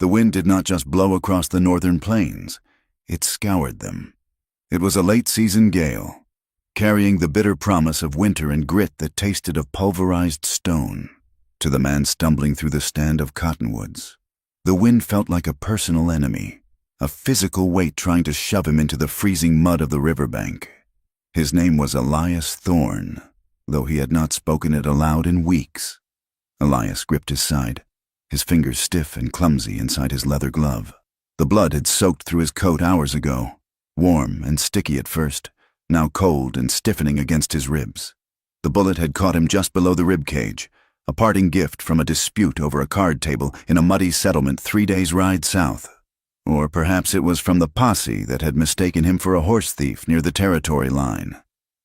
The wind did not just blow across the northern plains, it scoured them. It was a late-season gale, carrying the bitter promise of winter and grit that tasted of pulverized stone. To the man stumbling through the stand of cottonwoods, the wind felt like a personal enemy, a physical weight trying to shove him into the freezing mud of the riverbank. His name was Elias Thorne, though he had not spoken it aloud in weeks. Elias gripped his side, his fingers stiff and clumsy inside his leather glove. The blood had soaked through his coat hours ago, warm and sticky at first, now cold and stiffening against his ribs. The bullet had caught him just below the rib cage, a parting gift from a dispute over a card table in a muddy settlement 3 days' ride south. Or perhaps it was from the posse that had mistaken him for a horse thief near the territory line.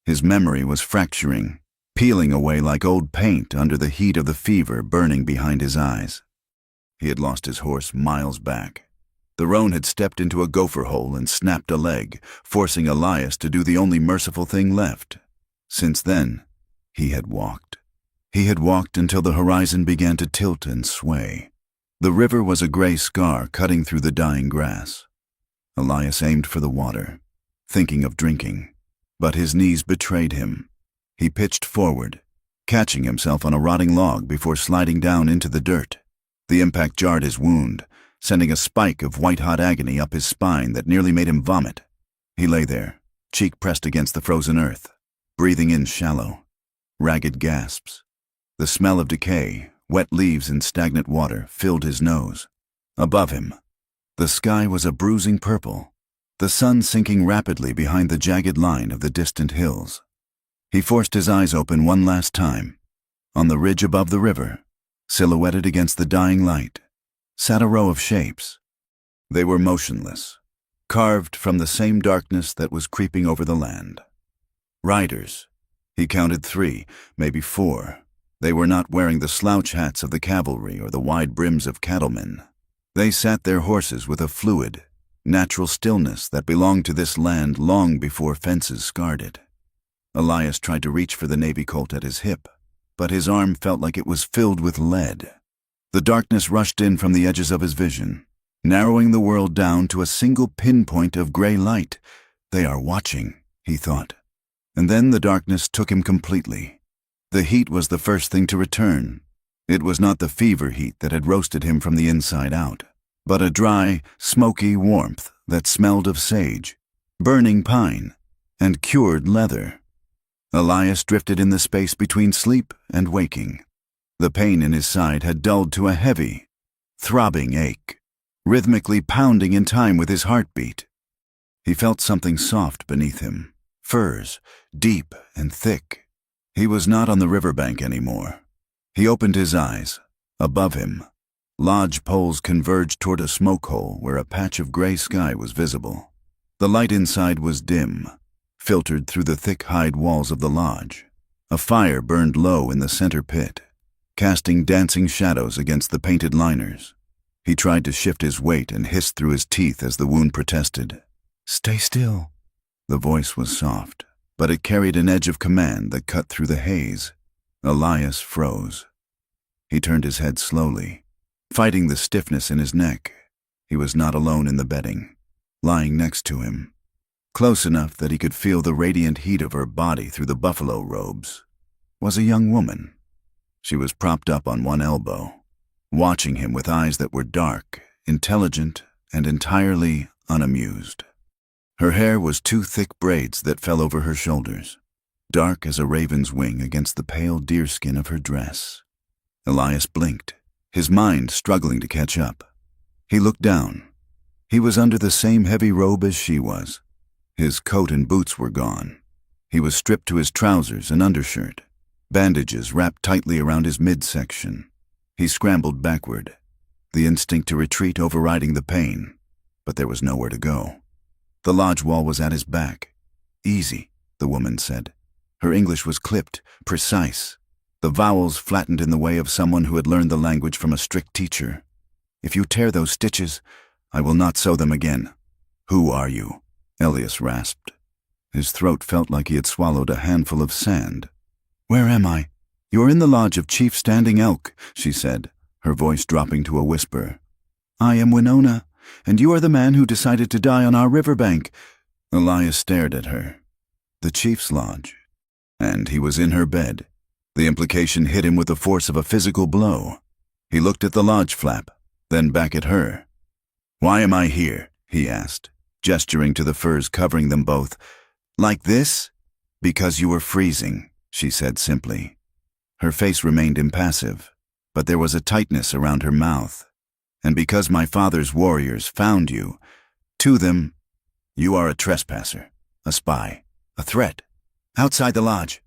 His memory was fracturing, peeling away like old paint under the heat of the fever burning behind his eyes. He had lost his horse miles back. The roan had stepped into a gopher hole and snapped a leg, forcing Elias to do the only merciful thing left. Since then, he had walked. He had walked until the horizon began to tilt and sway. The river was a gray scar cutting through the dying grass. Elias aimed for the water, thinking of drinking, but his knees betrayed him. He pitched forward, catching himself on a rotting log before sliding down into the dirt. The impact jarred his wound, sending a spike of white-hot agony up his spine that nearly made him vomit. He lay there, cheek pressed against the frozen earth, breathing in shallow, ragged gasps. The smell of decay, wet leaves and stagnant water filled his nose. Above him, the sky was a bruising purple, the sun sinking rapidly behind the jagged line of the distant hills. He forced his eyes open one last time. On the ridge above the river, silhouetted against the dying light, sat a row of shapes. They were motionless, carved from the same darkness that was creeping over the land. Riders. He counted 3, maybe 4. They were not wearing the slouch hats of the cavalry or the wide brims of cattlemen. They sat their horses with a fluid, natural stillness that belonged to this land long before fences scarred it. Elias tried to reach for the navy colt at his hip, but his arm felt like it was filled with lead. The darkness rushed in from the edges of his vision, narrowing the world down to a single pinpoint of gray light. They are watching, he thought. And then the darkness took him completely. The heat was the first thing to return. It was not the fever heat that had roasted him from the inside out, but a dry, smoky warmth that smelled of sage, burning pine, and cured leather. Elias drifted in the space between sleep and waking. The pain in his side had dulled to a heavy, throbbing ache, rhythmically pounding in time with his heartbeat. He felt something soft beneath him, furs, deep and thick. He was not on the riverbank anymore. He opened his eyes. Above him, lodge poles converged toward a smoke hole where a patch of gray sky was visible. The light inside was dim, filtered through the thick hide walls of the lodge. A fire burned low in the center pit, casting dancing shadows against the painted liners. He tried to shift his weight and hissed through his teeth as the wound protested. "Stay still." The voice was soft, but it carried an edge of command that cut through the haze. Elias froze. He turned his head slowly, fighting the stiffness in his neck. He was not alone in the bedding. Lying next to him, close enough that he could feel the radiant heat of her body through the buffalo robes, was a young woman. She was propped up on one elbow, watching him with eyes that were dark, intelligent, and entirely unamused. Her hair was 2 thick braids that fell over her shoulders, dark as a raven's wing against the pale deerskin of her dress. Elias blinked, his mind struggling to catch up. He looked down. He was under the same heavy robe as she was. His coat and boots were gone. He was stripped to his trousers and undershirt, bandages wrapped tightly around his midsection. He scrambled backward, the instinct to retreat overriding the pain, but there was nowhere to go. The lodge wall was at his back. "Easy," the woman said. Her English was clipped, precise, the vowels flattened in the way of someone who had learned the language from a strict teacher. "If you tear those stitches, I will not sew them again." "Who are you?" Elias rasped. His throat felt like he had swallowed a handful of sand. "Where am I?" "You're in the lodge of Chief Standing Elk," she said, her voice dropping to a whisper. I am Winona, and you are the man who decided to die on our riverbank." Elias stared at her. The chief's lodge. And he was in her bed. The implication hit him with the force of a physical blow. He looked at the lodge flap, then back at her. "Why am I here?" he asked, gesturing to the furs covering them both. "Like this?" "Because you were freezing," she said simply. Her face remained impassive, but there was a tightness around her mouth. "And because my father's warriors found you, to them, you are a trespasser, a spy, a threat. Outside the lodge."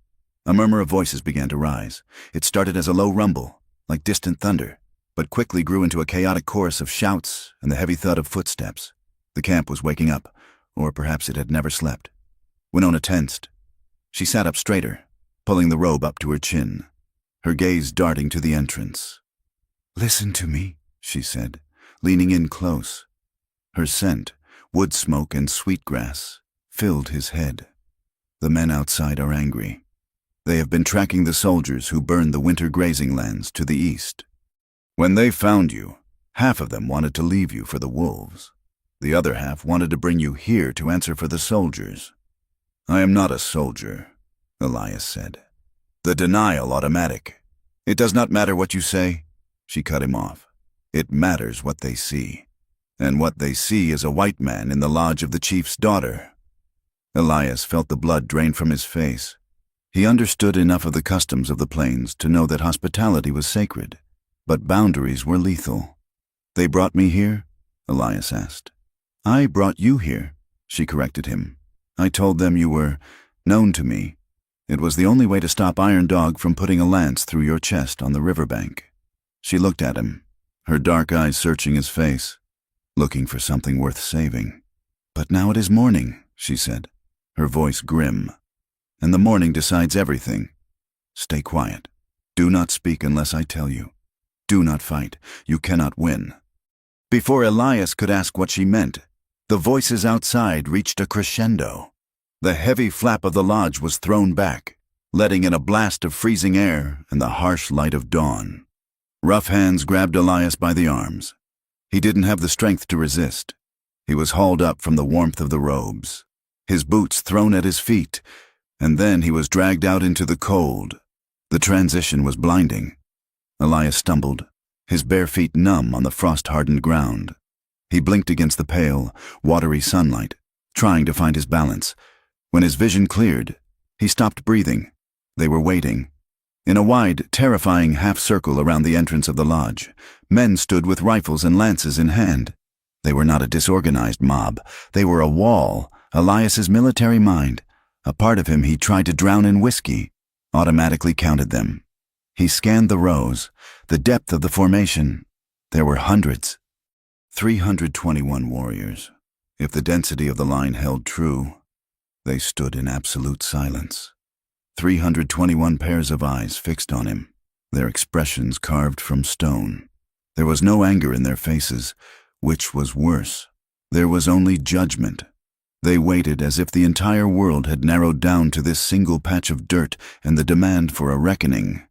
A murmur of voices began to rise. It started as a low rumble, like distant thunder, but quickly grew into a chaotic chorus of shouts and the heavy thud of footsteps. The camp was waking up, or perhaps it had never slept. Winona tensed. She sat up straighter, pulling the robe up to her chin, her gaze darting to the entrance. "Listen to me," she said, leaning in close. Her scent, wood smoke and sweetgrass, filled his head. "The men outside are angry. They have been tracking the soldiers who burned the winter grazing lands to the east. When they found you, half of them wanted to leave you for the wolves. The other half wanted to bring you here to answer for the soldiers." "I am not a soldier," Elias said. "The denial automatic. It does not matter what you say." She cut him off. "It matters what they see. And what they see is a white man in the lodge of the chief's daughter." Elias felt the blood drain from his face. He understood enough of the customs of the plains to know that hospitality was sacred, but boundaries were lethal. "They brought me here?" Elias asked. "I brought you here," she corrected him. "I told them you were known to me. It was the only way to stop Iron Dog from putting a lance through your chest on the riverbank." She looked at him, her dark eyes searching his face, looking for something worth saving. "But now it is morning," she said, her voice grim. "And the morning decides everything. Stay quiet. Do not speak unless I tell you. Do not fight. You cannot win." Before Elias could ask what she meant, the voices outside reached a crescendo. The heavy flap of the lodge was thrown back, letting in a blast of freezing air and the harsh light of dawn. Rough hands grabbed Elias by the arms. He didn't have the strength to resist. He was hauled up from the warmth of the robes, his boots thrown at his feet, and then he was dragged out into the cold. The transition was blinding. Elias stumbled, his bare feet numb on the frost-hardened ground. He blinked against the pale, watery sunlight, trying to find his balance. When his vision cleared, he stopped breathing. They were waiting. In a wide, terrifying half-circle around the entrance of the lodge, men stood with rifles and lances in hand. They were not a disorganized mob. They were a wall, Elias's military mind. A part of him he tried to drown in whiskey, automatically counted them. He scanned the rows, the depth of the formation. There were hundreds. 321 warriors. If the density of the line held true, they stood in absolute silence. 321 pairs of eyes fixed on him, their expressions carved from stone. There was no anger in their faces, which was worse. There was only judgment. They waited as if the entire world had narrowed down to this single patch of dirt and the demand for a reckoning.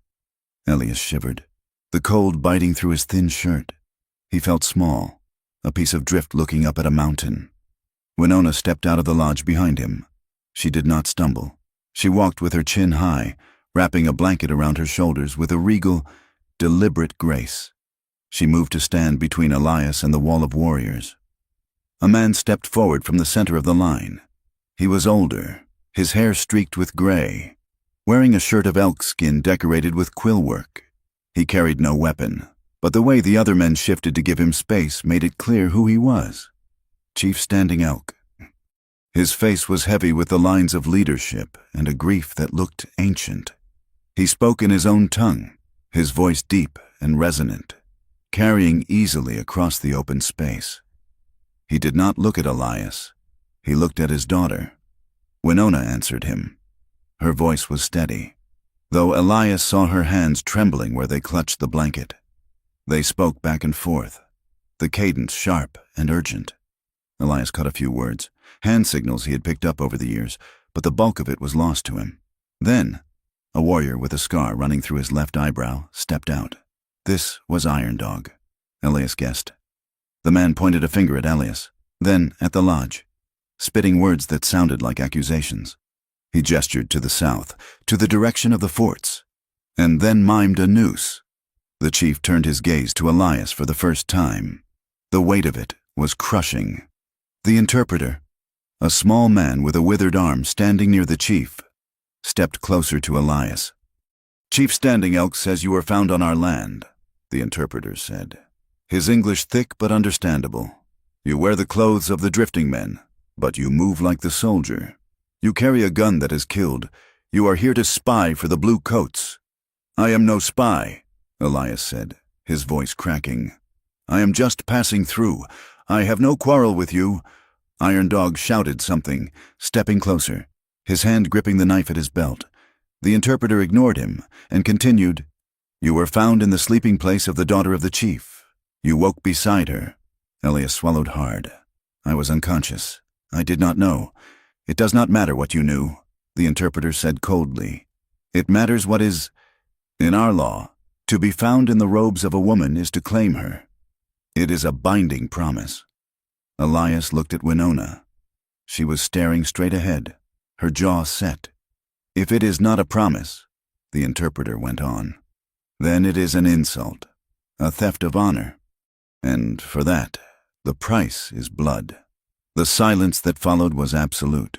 Elias shivered, the cold biting through his thin shirt. He felt small, a piece of drift looking up at a mountain. Winona stepped out of the lodge behind him. She did not stumble. She walked with her chin high, wrapping a blanket around her shoulders with a regal, deliberate grace. She moved to stand between Elias and the wall of warriors. A man stepped forward from the center of the line. He was older, his hair streaked with gray, wearing a shirt of elk skin decorated with quill work. He carried no weapon, but the way the other men shifted to give him space made it clear who he was. Chief Standing Elk. His face was heavy with the lines of leadership and a grief that looked ancient. He spoke in his own tongue, his voice deep and resonant, carrying easily across the open space. He did not look at Elias. He looked at his daughter. Winona answered him. Her voice was steady, though Elias saw her hands trembling where they clutched the blanket. They spoke back and forth, the cadence sharp and urgent. Elias caught a few words, hand signals he had picked up over the years, but the bulk of it was lost to him. Then, a warrior with a scar running through his left eyebrow stepped out. This was Iron Dog, Elias guessed. The man pointed a finger at Elias, then at the lodge, spitting words that sounded like accusations. He gestured to the south, to the direction of the forts, and then mimed a noose. The chief turned his gaze to Elias for the first time. The weight of it was crushing. The interpreter, a small man with a withered arm standing near the chief, stepped closer to Elias. "Chief Standing Elk says you were found on our land," the interpreter said, his English thick but understandable. "You wear the clothes of the drifting men, but you move like the soldier. You carry a gun that has killed. You are here to spy for the blue coats." "I am no spy," Elias said, his voice cracking. "I am just passing through. I have no quarrel with you." Iron Dog shouted something, stepping closer, his hand gripping the knife at his belt. The interpreter ignored him and continued, "You were found in the sleeping place of the daughter of the chief. You woke beside her." Elias swallowed hard. "I was unconscious. I did not know." "It does not matter what you knew," the interpreter said coldly. "It matters what is. In our law, to be found in the robes of a woman is to claim her. It is a binding promise." Elias looked at Winona. She was staring straight ahead, her jaw set. "If it is not a promise," the interpreter went on, "then it is an insult, a theft of honor. And for that, the price is blood." The silence that followed was absolute.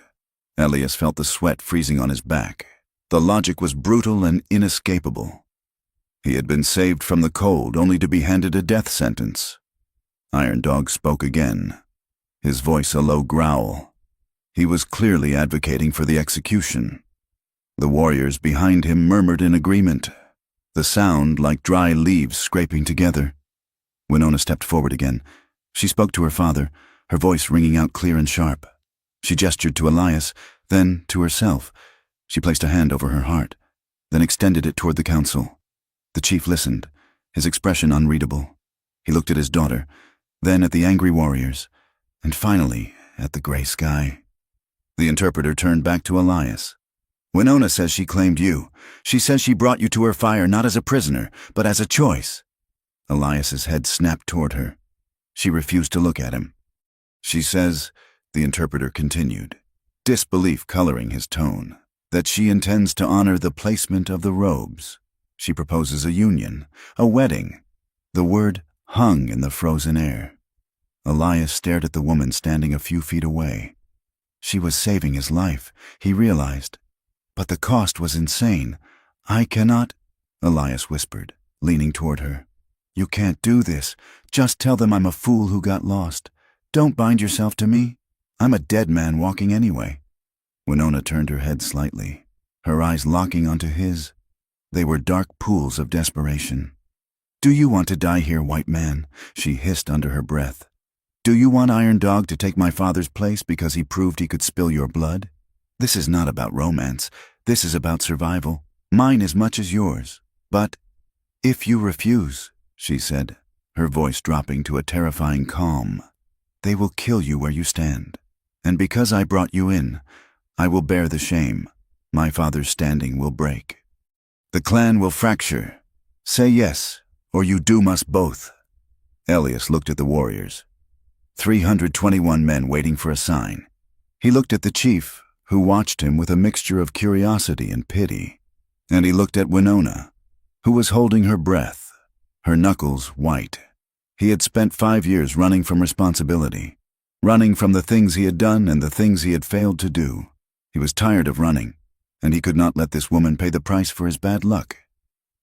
Elias felt the sweat freezing on his back. The logic was brutal and inescapable. He had been saved from the cold only to be handed a death sentence. Iron Dog spoke again, his voice a low growl. He was clearly advocating for the execution. The warriors behind him murmured in agreement, the sound like dry leaves scraping together. Winona stepped forward again. She spoke to her father, her voice ringing out clear and sharp. She gestured to Elias, then to herself. She placed a hand over her heart, then extended it toward the council. The chief listened, his expression unreadable. He looked at his daughter, then at the angry warriors, and finally at the gray sky. The interpreter turned back to Elias. "Winona says she claimed you. She says she brought you to her fire not as a prisoner, but as a choice." Elias's head snapped toward her. She refused to look at him. "She says," the interpreter continued, disbelief coloring his tone, "that she intends to honor the placement of the robes. She proposes a union, a wedding." The word hung in the frozen air. Elias stared at the woman standing a few feet away. She was saving his life, he realized. But the cost was insane. "I cannot," Elias whispered, leaning toward her. "You can't do this. Just tell them I'm a fool who got lost. Don't bind yourself to me. I'm a dead man walking anyway." Winona turned her head slightly, her eyes locking onto his. They were dark pools of desperation. "Do you want to die here, white man?" she hissed under her breath. "Do you want Iron Dog to take my father's place because he proved he could spill your blood? This is not about romance. This is about survival, mine as much as yours. But if you refuse," she said, her voice dropping to a terrifying calm, "they will kill you where you stand. And because I brought you in, I will bear the shame. My father's standing will break. The clan will fracture. Say yes, or you doom us both." Elias looked at the warriors. 321 men waiting for a sign. He looked at the chief, who watched him with a mixture of curiosity and pity. And he looked at Winona, who was holding her breath, her knuckles white. He had spent 5 years running from responsibility, running from the things he had done and the things he had failed to do. He was tired of running, and he could not let this woman pay the price for his bad luck.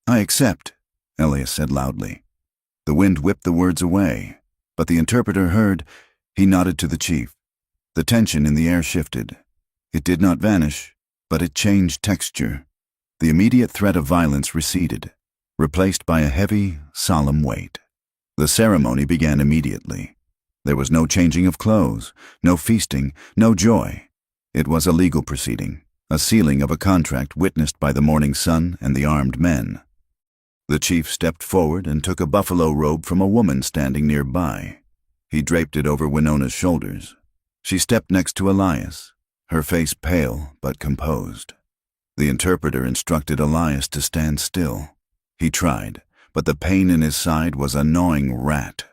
"I accept," Elias said loudly. The wind whipped the words away, but the interpreter heard. He nodded to the chief. The tension in the air shifted. It did not vanish, but it changed texture. The immediate threat of violence receded, replaced by a heavy, solemn weight. The ceremony began immediately. There was no changing of clothes, no feasting, no joy. It was a legal proceeding, a sealing of a contract witnessed by the morning sun and the armed men. The chief stepped forward and took a buffalo robe from a woman standing nearby. He draped it over Winona's shoulders. She stepped next to Elias, her face pale but composed. The interpreter instructed Elias to stand still. He tried, but the pain in his side was a gnawing rat.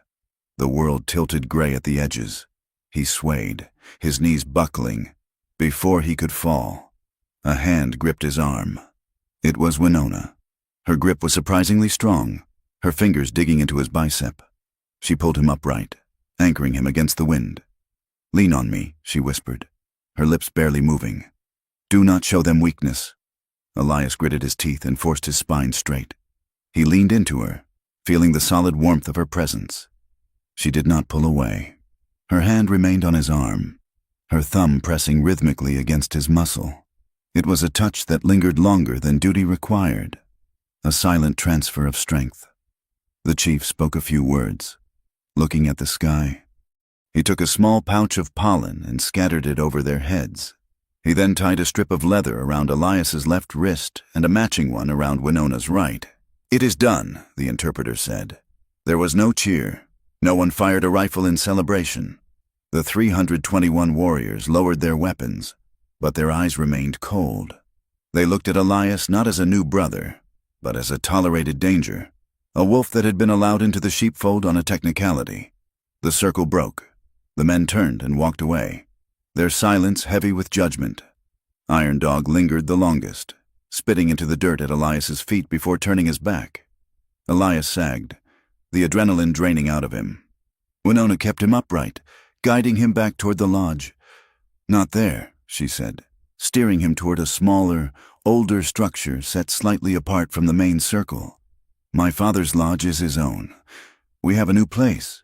The world tilted gray at the edges. He swayed, his knees buckling. Before he could fall, a hand gripped his arm. It was Winona. Her grip was surprisingly strong, her fingers digging into his bicep. She pulled him upright, anchoring him against the wind. "Lean on me," she whispered, her lips barely moving. "Do not show them weakness." Elias gritted his teeth and forced his spine straight. He leaned into her, feeling the solid warmth of her presence. She did not pull away. Her hand remained on his arm, her thumb pressing rhythmically against his muscle. It was a touch that lingered longer than duty required, a silent transfer of strength. The chief spoke a few words, looking at the sky. He took a small pouch of pollen and scattered it over their heads. He then tied a strip of leather around Elias's left wrist and a matching one around Winona's right. "It is done," the interpreter said. There was no cheer. No one fired a rifle in celebration. The 321 warriors lowered their weapons, but their eyes remained cold. They looked at Elias not as a new brother, but as a tolerated danger, a wolf that had been allowed into the sheepfold on a technicality. The circle broke. The men turned and walked away, their silence heavy with judgment. Iron Dog lingered the longest, spitting into the dirt at Elias's feet before turning his back. Elias sagged, the adrenaline draining out of him. Winona kept him upright, guiding him back toward the lodge. "Not there," she said, steering him toward a smaller, older structure set slightly apart from the main circle. "My father's lodge is his own. We have a new place."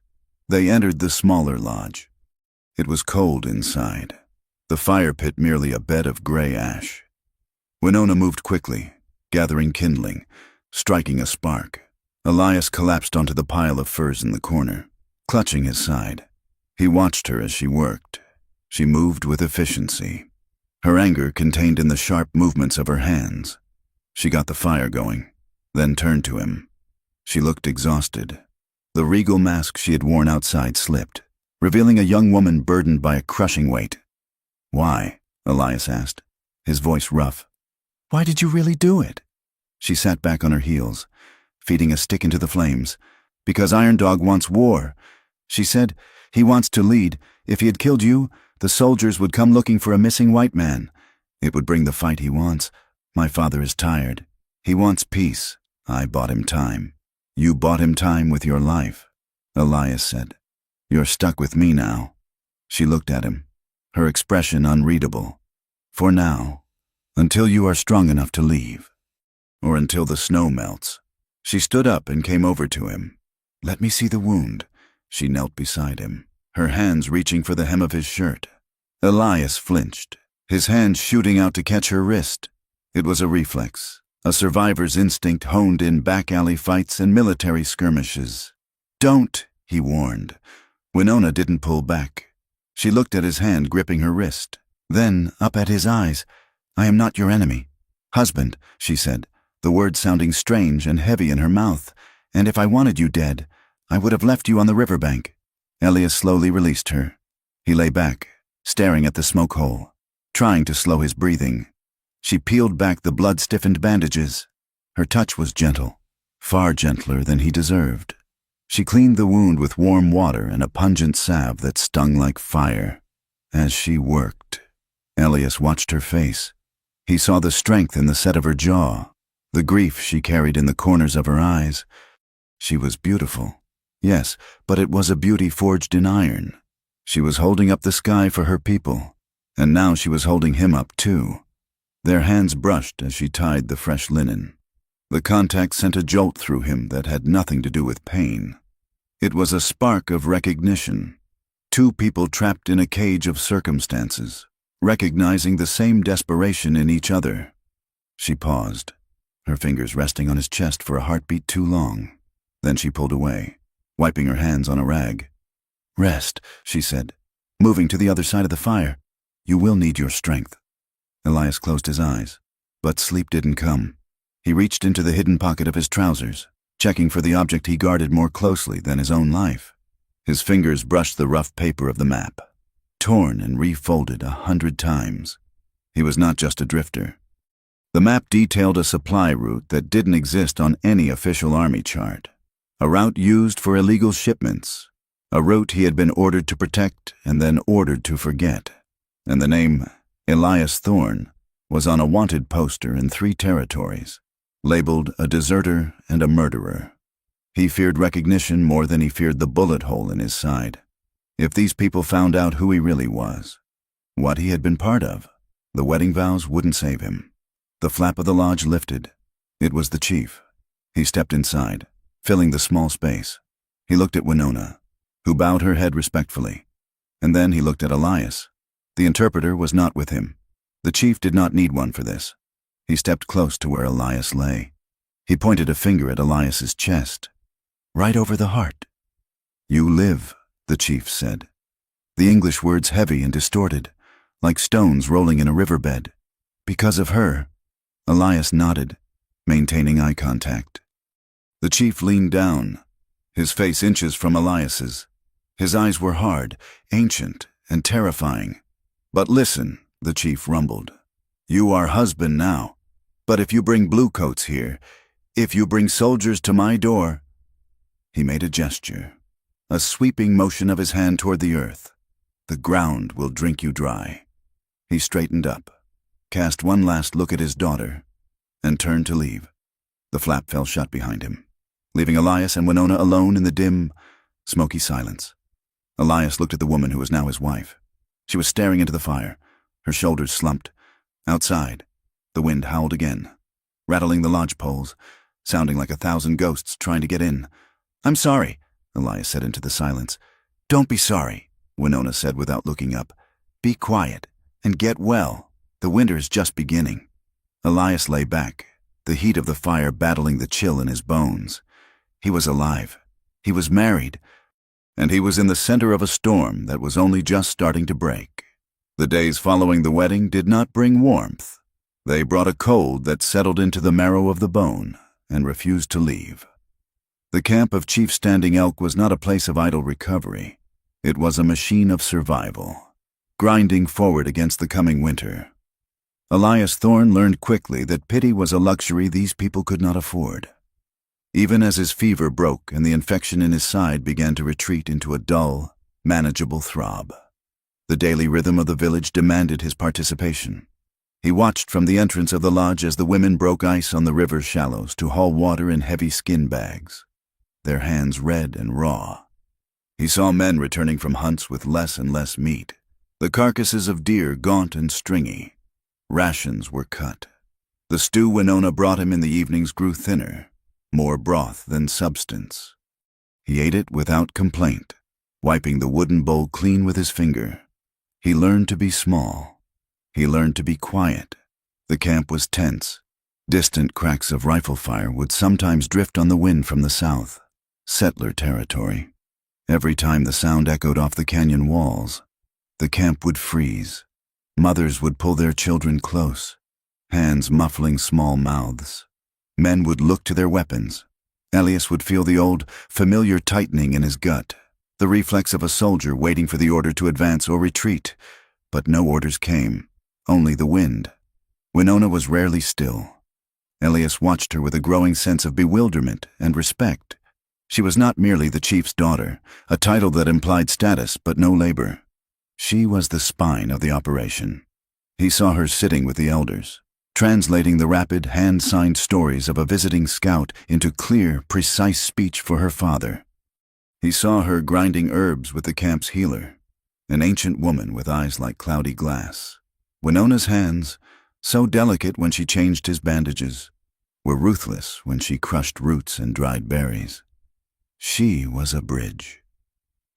They entered the smaller lodge. It was cold inside, the fire pit merely a bed of gray ash. Winona moved quickly, gathering kindling, striking a spark. Elias collapsed onto the pile of furs in the corner, clutching his side. He watched her as she worked. She moved with efficiency, her anger contained in the sharp movements of her hands. She got the fire going, then turned to him. She looked exhausted. The regal mask she had worn outside slipped, revealing a young woman burdened by a crushing weight. "Why?" Elias asked, his voice rough. "Why did you really do it?" She sat back on her heels, feeding a stick into the flames. "Because Iron Dog wants war," she said. "He wants to lead. If he had killed you, the soldiers would come looking for a missing white man. It would bring the fight he wants. My father is tired. He wants peace. I bought him time." "You bought him time with your life," Elias said. "You're stuck with me now." She looked at him, her expression unreadable. "For now, until you are strong enough to leave, or until the snow melts." She stood up and came over to him. "Let me see the wound." She knelt beside him, her hands reaching for the hem of his shirt. Elias flinched, his hand shooting out to catch her wrist. It was a reflex, a survivor's instinct honed in back-alley fights and military skirmishes. "Don't," he warned. Winona didn't pull back. She looked at his hand gripping her wrist, then up at his eyes. "I am not your enemy. Husband," she said, the words sounding strange and heavy in her mouth. "And if I wanted you dead, I would have left you on the riverbank." Elias slowly released her. He lay back, staring at the smoke hole, trying to slow his breathing. She peeled back the blood-stiffened bandages. Her touch was gentle, far gentler than he deserved. She cleaned the wound with warm water and a pungent salve that stung like fire. As she worked, Elias watched her face. He saw the strength in the set of her jaw, the grief she carried in the corners of her eyes. She was beautiful, yes, but it was a beauty forged in iron. She was holding up the sky for her people, and now she was holding him up too. Their hands brushed as she tied the fresh linen. The contact sent a jolt through him that had nothing to do with pain. It was a spark of recognition. Two people trapped in a cage of circumstances, recognizing the same desperation in each other. She paused, her fingers resting on his chest for a heartbeat too long. Then she pulled away, wiping her hands on a rag. "Rest," she said, moving to the other side of the fire. "You will need your strength." Elias closed his eyes, but sleep didn't come. He reached into the hidden pocket of his trousers, checking for the object he guarded more closely than his own life. His fingers brushed the rough paper of the map, torn and refolded 100 times. He was not just a drifter. The map detailed a supply route that didn't exist on any official army chart, a route used for illegal shipments, a route he had been ordered to protect and then ordered to forget, and the name Elias Thorne was on a wanted poster in 3 territories, labeled a deserter and a murderer. He feared recognition more than he feared the bullet hole in his side. If these people found out who he really was, what he had been part of, the wedding vows wouldn't save him. The flap of the lodge lifted. It was the chief. He stepped inside, filling the small space. He looked at Winona, who bowed her head respectfully, and then he looked at Elias. The interpreter was not with him. The chief did not need one for this. He stepped close to where Elias lay. He pointed a finger at Elias's chest, right over the heart. "You live," the chief said. The English words heavy and distorted, like stones rolling in a riverbed. "Because of her." Elias nodded, maintaining eye contact. The chief leaned down, his face inches from Elias's. His eyes were hard, ancient, and terrifying. "But listen," the chief rumbled. "You are husband now. But if you bring bluecoats here, if you bring soldiers to my door—" He made a gesture, a sweeping motion of his hand toward the earth. "The ground will drink you dry." He straightened up, cast one last look at his daughter, and turned to leave. The flap fell shut behind him, leaving Elias and Winona alone in the dim, smoky silence. Elias looked at the woman who was now his wife. She was staring into the fire, her shoulders slumped. Outside, the wind howled again, rattling the lodge poles, sounding like 1,000 ghosts trying to get in. "I'm sorry," Elias said into the silence. "Don't be sorry," Winona said without looking up. "Be quiet and get well. The winter is just beginning." Elias lay back, the heat of the fire battling the chill in his bones. He was alive. He was married. And he was in the center of a storm that was only just starting to break. The days following the wedding did not bring warmth. They brought a cold that settled into the marrow of the bone and refused to leave. The camp of Chief Standing Elk was not a place of idle recovery. It was a machine of survival, grinding forward against the coming winter. Elias Thorne learned quickly that pity was a luxury these people could not afford. Even as his fever broke and the infection in his side began to retreat into a dull, manageable throb, the daily rhythm of the village demanded his participation. He watched from the entrance of the lodge as the women broke ice on the river's shallows to haul water in heavy skin bags, their hands red and raw. He saw men returning from hunts with less and less meat, the carcasses of deer gaunt and stringy. Rations were cut. The stew Winona brought him in the evenings grew thinner, more broth than substance. He ate it without complaint, wiping the wooden bowl clean with his finger. He learned to be small. He learned to be quiet. The camp was tense. Distant cracks of rifle fire would sometimes drift on the wind from the south, settler territory. Every time the sound echoed off the canyon walls, the camp would freeze. Mothers would pull their children close, hands muffling small mouths. Men would look to their weapons. Elias would feel the old, familiar tightening in his gut, the reflex of a soldier waiting for the order to advance or retreat. But no orders came, only the wind. Winona was rarely still. Elias watched her with a growing sense of bewilderment and respect. She was not merely the chief's daughter, a title that implied status but no labor. She was the spine of the operation. He saw her sitting with the elders, translating the rapid, hand-signed stories of a visiting scout into clear, precise speech for her father. He saw her grinding herbs with the camp's healer, an ancient woman with eyes like cloudy glass. Winona's hands, so delicate when she changed his bandages, were ruthless when she crushed roots and dried berries. She was a bridge.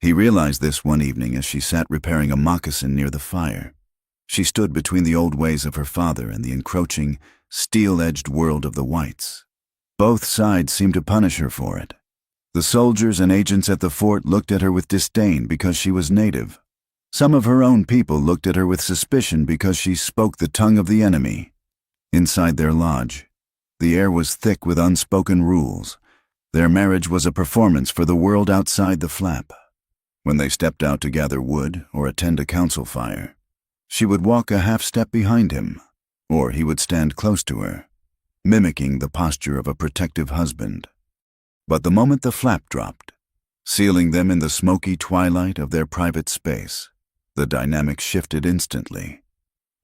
He realized this one evening as she sat repairing a moccasin near the fire. She stood between the old ways of her father and the encroaching, steel-edged world of the whites. Both sides seemed to punish her for it. The soldiers and agents at the fort looked at her with disdain because she was native. Some of her own people looked at her with suspicion because she spoke the tongue of the enemy. Inside their lodge, the air was thick with unspoken rules. Their marriage was a performance for the world outside the flap. When they stepped out to gather wood or attend a council fire, she would walk a half-step behind him, or he would stand close to her, mimicking the posture of a protective husband. But the moment the flap dropped, sealing them in the smoky twilight of their private space. The dynamic shifted instantly.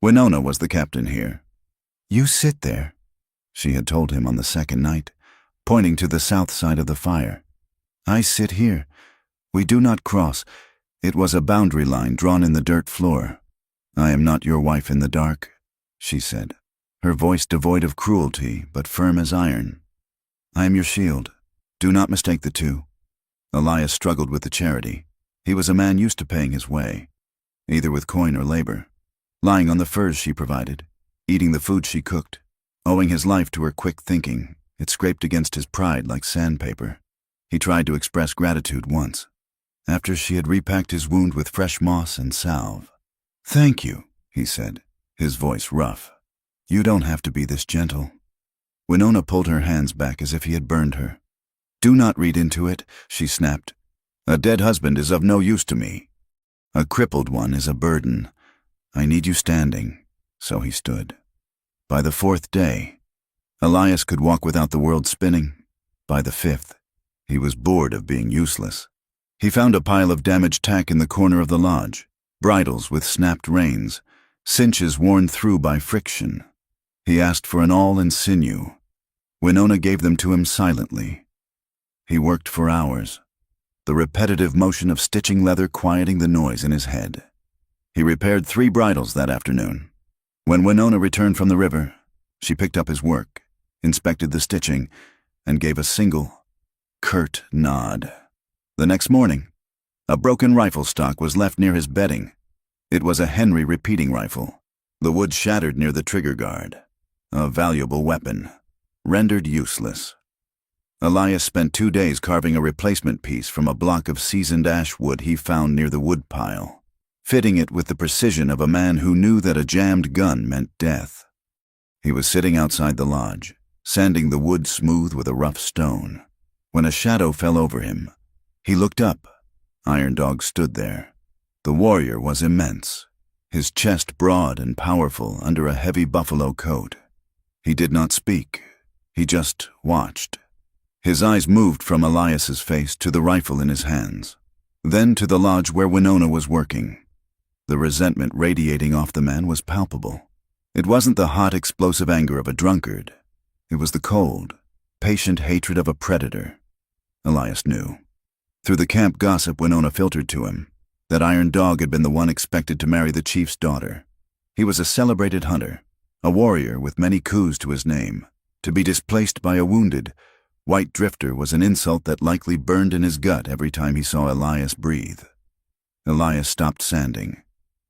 Winona was the captain here. "You sit there," she had told him on the second night, pointing to the south side of the fire. "I sit here. We do not cross." It was a boundary line drawn in the dirt floor. "I am not your wife in the dark," she said, her voice devoid of cruelty but firm as iron. "I am your shield. Do not mistake the two." Elias struggled with the charity. He was a man used to paying his way, either with coin or labor, lying on the furs she provided, eating the food she cooked, owing his life to her quick thinking. It scraped against his pride like sandpaper. He tried to express gratitude once, after she had repacked his wound with fresh moss and salve. "Thank you," he said, his voice rough. "You don't have to be this gentle." Winona pulled her hands back as if he had burned her. "Do not read into it," she snapped. "A dead husband is of no use to me. A crippled one is a burden. I need you standing." So he stood. By the fourth day, Elias could walk without the world spinning. By the fifth, he was bored of being useless. He found a pile of damaged tack in the corner of the lodge, bridles with snapped reins, cinches worn through by friction. He asked for an awl and sinew. Winona gave them to him silently. He worked for hours, the repetitive motion of stitching leather quieting the noise in his head. He repaired 3 bridles that afternoon. When Winona returned from the river, she picked up his work, inspected the stitching, and gave a single, curt nod. The next morning, a broken rifle stock was left near his bedding. It was a Henry repeating rifle, the wood shattered near the trigger guard. A valuable weapon, rendered useless. Elias spent 2 days carving a replacement piece from a block of seasoned ash wood he found near the woodpile, fitting it with the precision of a man who knew that a jammed gun meant death. He was sitting outside the lodge, sanding the wood smooth with a rough stone, when a shadow fell over him. He looked up. Iron Dog stood there. The warrior was immense, his chest broad and powerful under a heavy buffalo coat. He did not speak. He just watched. His eyes moved from Elias's face to the rifle in his hands, then to the lodge where Winona was working. The resentment radiating off the man was palpable. It wasn't the hot, explosive anger of a drunkard. It was the cold, patient hatred of a predator. Elias knew. Through the camp gossip Winona filtered to him, that Iron Dog had been the one expected to marry the chief's daughter. He was a celebrated hunter, a warrior with many coups to his name. To be displaced by a wounded, white drifter was an insult that likely burned in his gut every time he saw Elias breathe. Elias stopped sanding.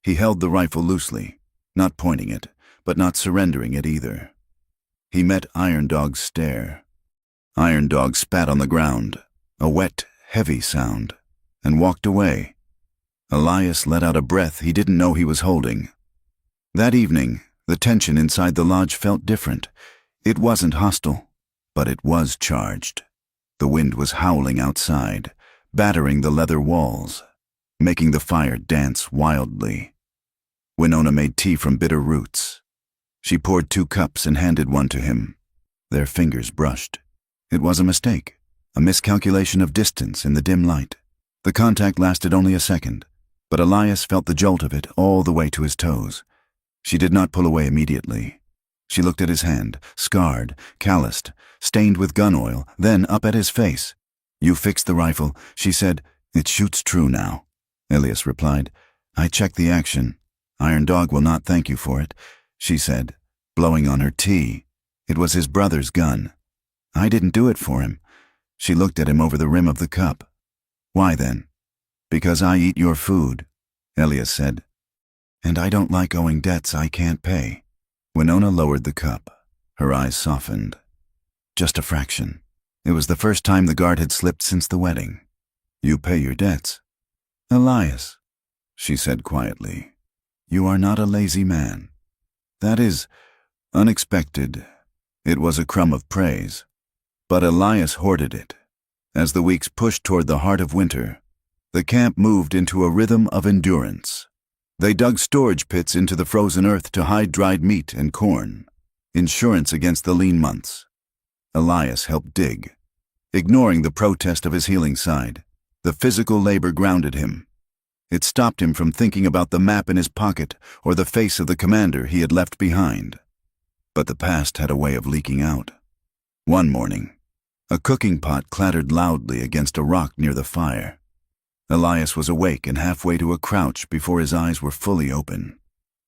He held the rifle loosely, not pointing it, but not surrendering it either. He met Iron Dog's stare. Iron Dog spat on the ground, a wet, heavy sound, and walked away. Elias let out a breath he didn't know he was holding. That evening, the tension inside the lodge felt different. It wasn't hostile, but it was charged. The wind was howling outside, battering the leather walls, making the fire dance wildly. Winona made tea from bitter roots. She poured 2 cups and handed one to him. Their fingers brushed. It was a mistake, a miscalculation of distance in the dim light. The contact lasted only a second, but Elias felt the jolt of it all the way to his toes. She did not pull away immediately. She looked at his hand, scarred, calloused, stained with gun oil, then up at his face. "You fixed the rifle," she said. "It shoots true now," Elias replied. "I checked the action. Iron Dog will not thank you for it," she said, blowing on her tea. "It was his brother's gun. I didn't do it for him." She looked at him over the rim of the cup. "Why then?" "Because I eat your food," Elias said. "And I don't like owing debts I can't pay." Winona lowered the cup. Her eyes softened. Just a fraction. It was the first time the guard had slipped since the wedding. "You pay your debts." "Elias," she said quietly, "you are not a lazy man." That is unexpected. It was a crumb of praise. But Elias hoarded it. As the weeks pushed toward the heart of winter, the camp moved into a rhythm of endurance. They dug storage pits into the frozen earth to hide dried meat and corn, insurance against the lean months. Elias helped dig, ignoring the protest of his healing side. The physical labor grounded him. It stopped him from thinking about the map in his pocket or the face of the commander he had left behind. But the past had a way of leaking out. One morning, a cooking pot clattered loudly against a rock near the fire. Elias was awake and halfway to a crouch before his eyes were fully open,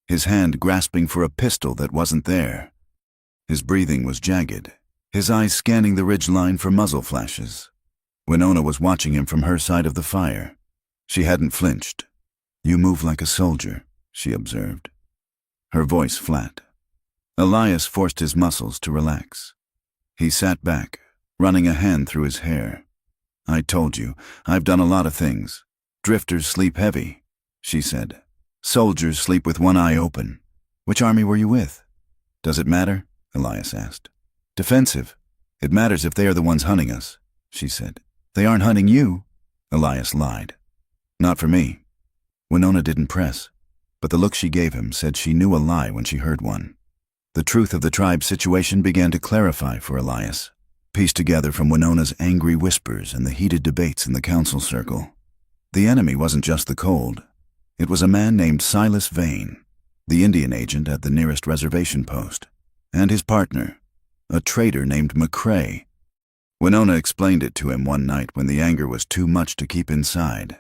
his hand grasping for a pistol that wasn't there. His breathing was jagged, his eyes scanning the ridgeline for muzzle flashes. Winona was watching him from her side of the fire. She hadn't flinched. "You move like a soldier," she observed. Her voice flat. Elias forced his muscles to relax. He sat back, running a hand through his hair. "I told you, I've done a lot of things. Drifters sleep heavy," she said. "Soldiers sleep with one eye open. Which army were you with?" "Does it matter?" Elias asked. "Defensive. It matters if they are the ones hunting us," she said. "They aren't hunting you," Elias lied. "Not for me." Winona didn't press, but the look she gave him said she knew a lie when she heard one. The truth of the tribe's situation began to clarify for Elias, pieced together from Winona's angry whispers and the heated debates in the council circle. The enemy wasn't just the cold. It was a man named Silas Vane, the Indian agent at the nearest reservation post, and his partner, a trader named McCrae. Winona explained it to him one night when the anger was too much to keep inside.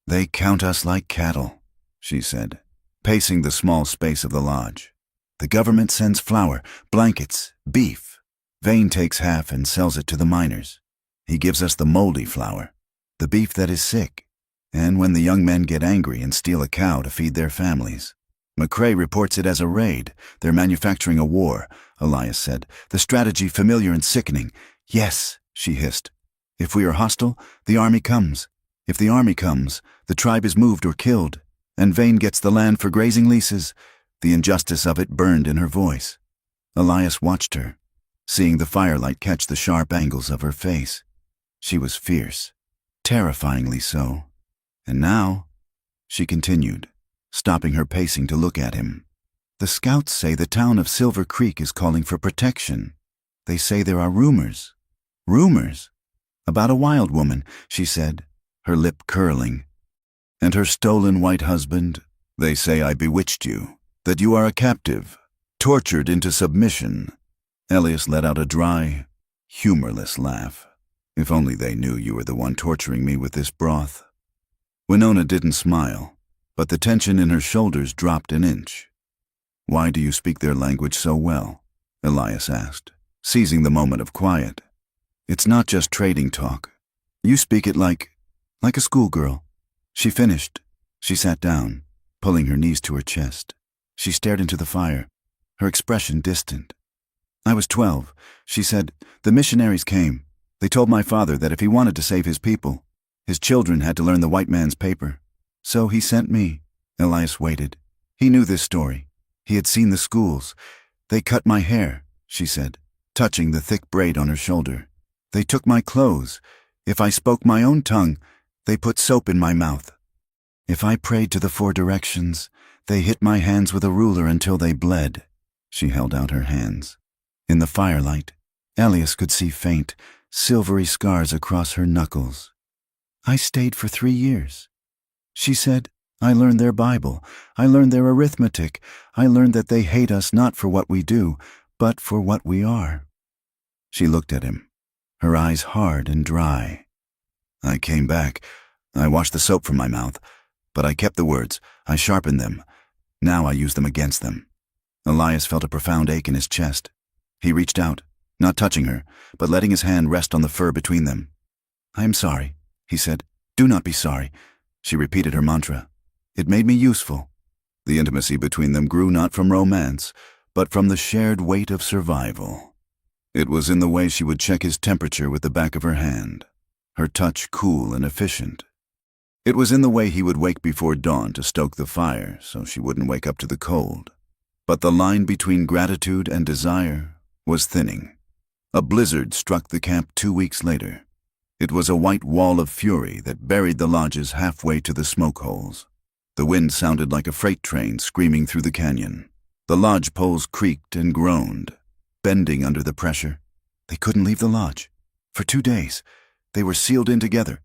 "They count us like cattle," she said, pacing the small space of the lodge. "The government sends flour, blankets, beef. Vane takes half and sells it to the miners. He gives us the moldy flour, the beef that is sick, and when the young men get angry and steal a cow to feed their families. McCrae reports it as a raid. They're manufacturing a war," Elias said, "the strategy familiar and sickening." "Yes," she hissed. "If we are hostile, the army comes. If the army comes, the tribe is moved or killed, and Vane gets the land for grazing leases." The injustice of it burned in her voice. Elias watched her, seeing the firelight catch the sharp angles of her face. She was fierce, terrifyingly so. "And now," she continued, stopping her pacing to look at him, "the scouts say the town of Silver Creek is calling for protection. They say there are rumors. Rumors? About a wild woman," she said, her lip curling. "And her stolen white husband. They say I bewitched you, that you are a captive, tortured into submission." Elias let out a dry, humorless laugh. "If only they knew you were the one torturing me with this broth." Winona didn't smile, but the tension in her shoulders dropped an inch. "Why do you speak their language so well?" Elias asked, seizing the moment of quiet. "It's not just trading talk. You speak it like a schoolgirl." She finished. She sat down, pulling her knees to her chest. She stared into the fire, her expression distant. "I was 12, she said. The missionaries came. They told my father that if he wanted to save his people, his children had to learn the white man's paper. So he sent me." Elias waited. He knew this story. He had seen the schools. "They cut my hair," she said, touching the thick braid on her shoulder. "They took my clothes. If I spoke my own tongue, they put soap in my mouth. If I prayed to the 4 directions, they hit my hands with a ruler until they bled." She held out her hands. In the firelight, Elias could see faint, silvery scars across her knuckles. "I stayed for 3 years. She said, I learned their Bible. I learned their arithmetic. I learned that they hate us not for what we do, but for what we are." She looked at him, her eyes hard and dry. "I came back. I washed the soap from my mouth, but I kept the words. I sharpened them. Now I use them against them." Elias felt a profound ache in his chest. He reached out, not touching her, but letting his hand rest on the fur between them. "I am sorry," he said. "Do not be sorry." She repeated her mantra. "It made me useful." The intimacy between them grew not from romance, but from the shared weight of survival. It was in the way she would check his temperature with the back of her hand, her touch cool and efficient. It was in the way he would wake before dawn to stoke the fire so she wouldn't wake up to the cold. But the line between gratitude and desire was thinning. A blizzard struck the camp 2 weeks later. It was a white wall of fury that buried the lodges halfway to the smoke holes. The wind sounded like a freight train screaming through the canyon. The lodge poles creaked and groaned, bending under the pressure. They couldn't leave the lodge. For 2 days, they were sealed in together.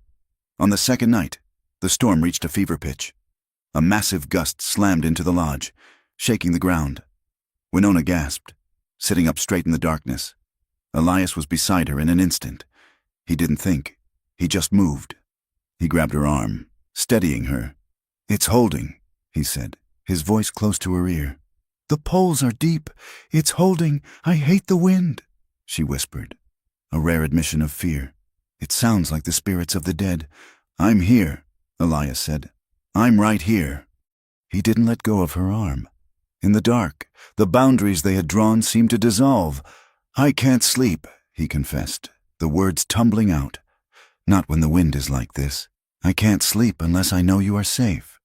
On the second night, the storm reached a fever pitch. A massive gust slammed into the lodge, shaking the ground. Winona gasped, sitting up straight in the darkness. Elias was beside her in an instant. He didn't think. He just moved. He grabbed her arm, steadying her. "It's holding," he said, his voice close to her ear. "The poles are deep. It's holding. I hate the wind," she whispered, a rare admission of fear. "It sounds like the spirits of the dead." "I'm here," Elias said. "I'm right here." He didn't let go of her arm. In the dark, the boundaries they had drawn seemed to dissolve. "I can't sleep," he confessed, the words tumbling out. "Not when the wind is like this. I can't sleep unless I know you are safe."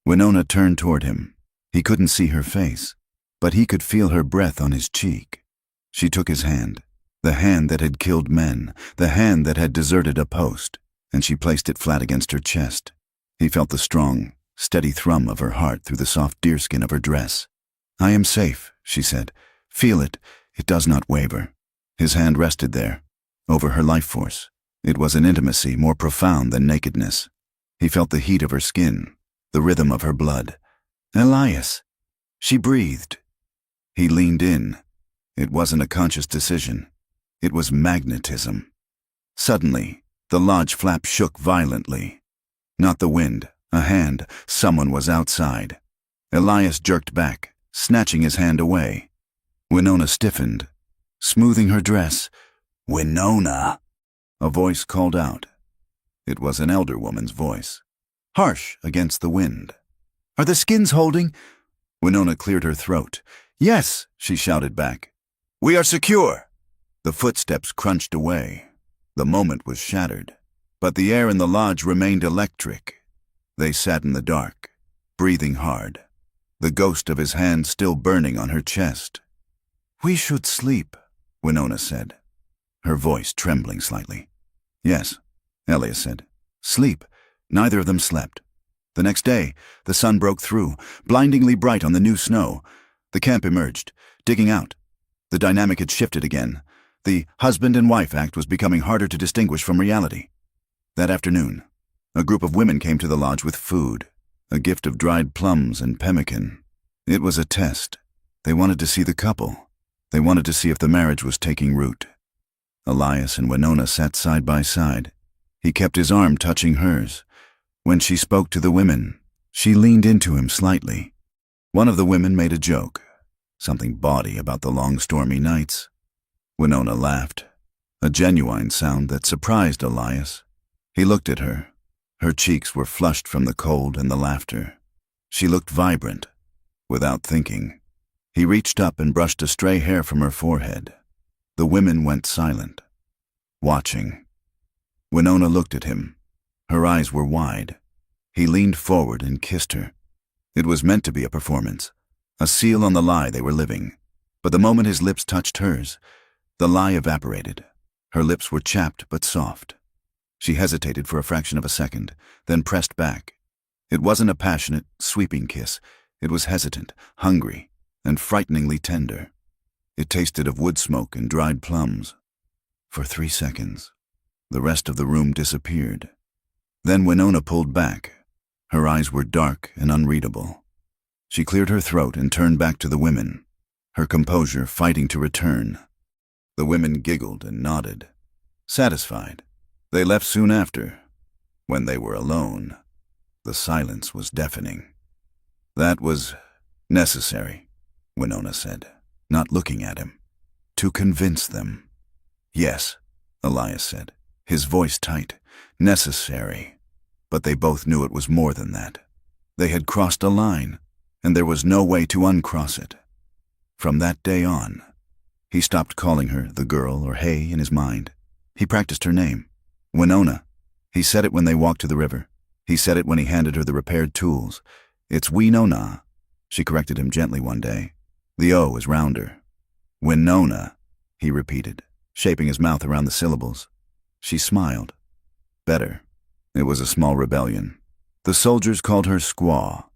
Winona turned toward him. He couldn't see her face, but he could feel her breath on his cheek. She took his hand, the hand that had killed men, the hand that had deserted a post, and she placed it flat against her chest. He felt the strong, steady thrum of her heart through the soft deerskin of her dress. "I am safe," she said. "Feel it. It does not waver." His hand rested there, over her life force. It was an intimacy more profound than nakedness. He felt the heat of her skin, the rhythm of her blood. "Elias," she breathed. He leaned in. It wasn't a conscious decision. It was magnetism. Suddenly, the lodge flap shook violently. Not the wind, a hand. Someone was outside. Elias jerked back, snatching his hand away. Winona stiffened, smoothing her dress. "Winona!" A voice called out. It was an elder woman's voice, harsh against the wind. "Are the skins holding?" Winona cleared her throat. "Yes," she shouted back. "We are secure." The footsteps crunched away. The moment was shattered, but the air in the lodge remained electric. They sat in the dark, breathing hard, the ghost of his hand still burning on her chest. "We should sleep," Winona said, her voice trembling slightly. "Yes," Elias said. "Sleep." Neither of them slept. The next day, the sun broke through, blindingly bright on the new snow. The camp emerged, digging out. The dynamic had shifted again. The husband and wife act was becoming harder to distinguish from reality. That afternoon, a group of women came to the lodge with food, a gift of dried plums and pemmican. It was a test. They wanted to see the couple. They wanted to see if the marriage was taking root. Elias and Winona sat side by side. He kept his arm touching hers. When she spoke to the women, she leaned into him slightly. One of the women made a joke, something bawdy about the long stormy nights. Winona laughed, a genuine sound that surprised Elias. He looked at her. Her cheeks were flushed from the cold and the laughter. She looked vibrant. Without thinking, he reached up and brushed a stray hair from her forehead. The women went silent, watching. Winona looked at him. Her eyes were wide. He leaned forward and kissed her. It was meant to be a performance, a seal on the lie they were living. But the moment his lips touched hers, the lie evaporated. Her lips were chapped but soft. She hesitated for a fraction of a second, then pressed back. It wasn't a passionate, sweeping kiss. It was hesitant, hungry, and frighteningly tender. It tasted of wood smoke and dried plums. For 3 seconds, the rest of the room disappeared. Then Winona pulled back. Her eyes were dark and unreadable. She cleared her throat and turned back to the women, her composure fighting to return. The women giggled and nodded, satisfied. They left soon after. When they were alone, the silence was deafening. "That was necessary," Winona said, not looking at him. "To convince them." "Yes," Elias said, his voice tight. "Necessary." But they both knew it was more than that. They had crossed a line, and there was no way to uncross it. From that day on, he stopped calling her the girl or hey in his mind. He practiced her name, Winona. He said it when they walked to the river. He said it when he handed her the repaired tools. "It's Winona," she corrected him gently one day. The O is rounder. "Winona," he repeated, shaping his mouth around the syllables. She smiled. Better. It was a small rebellion. The soldiers called her squaw.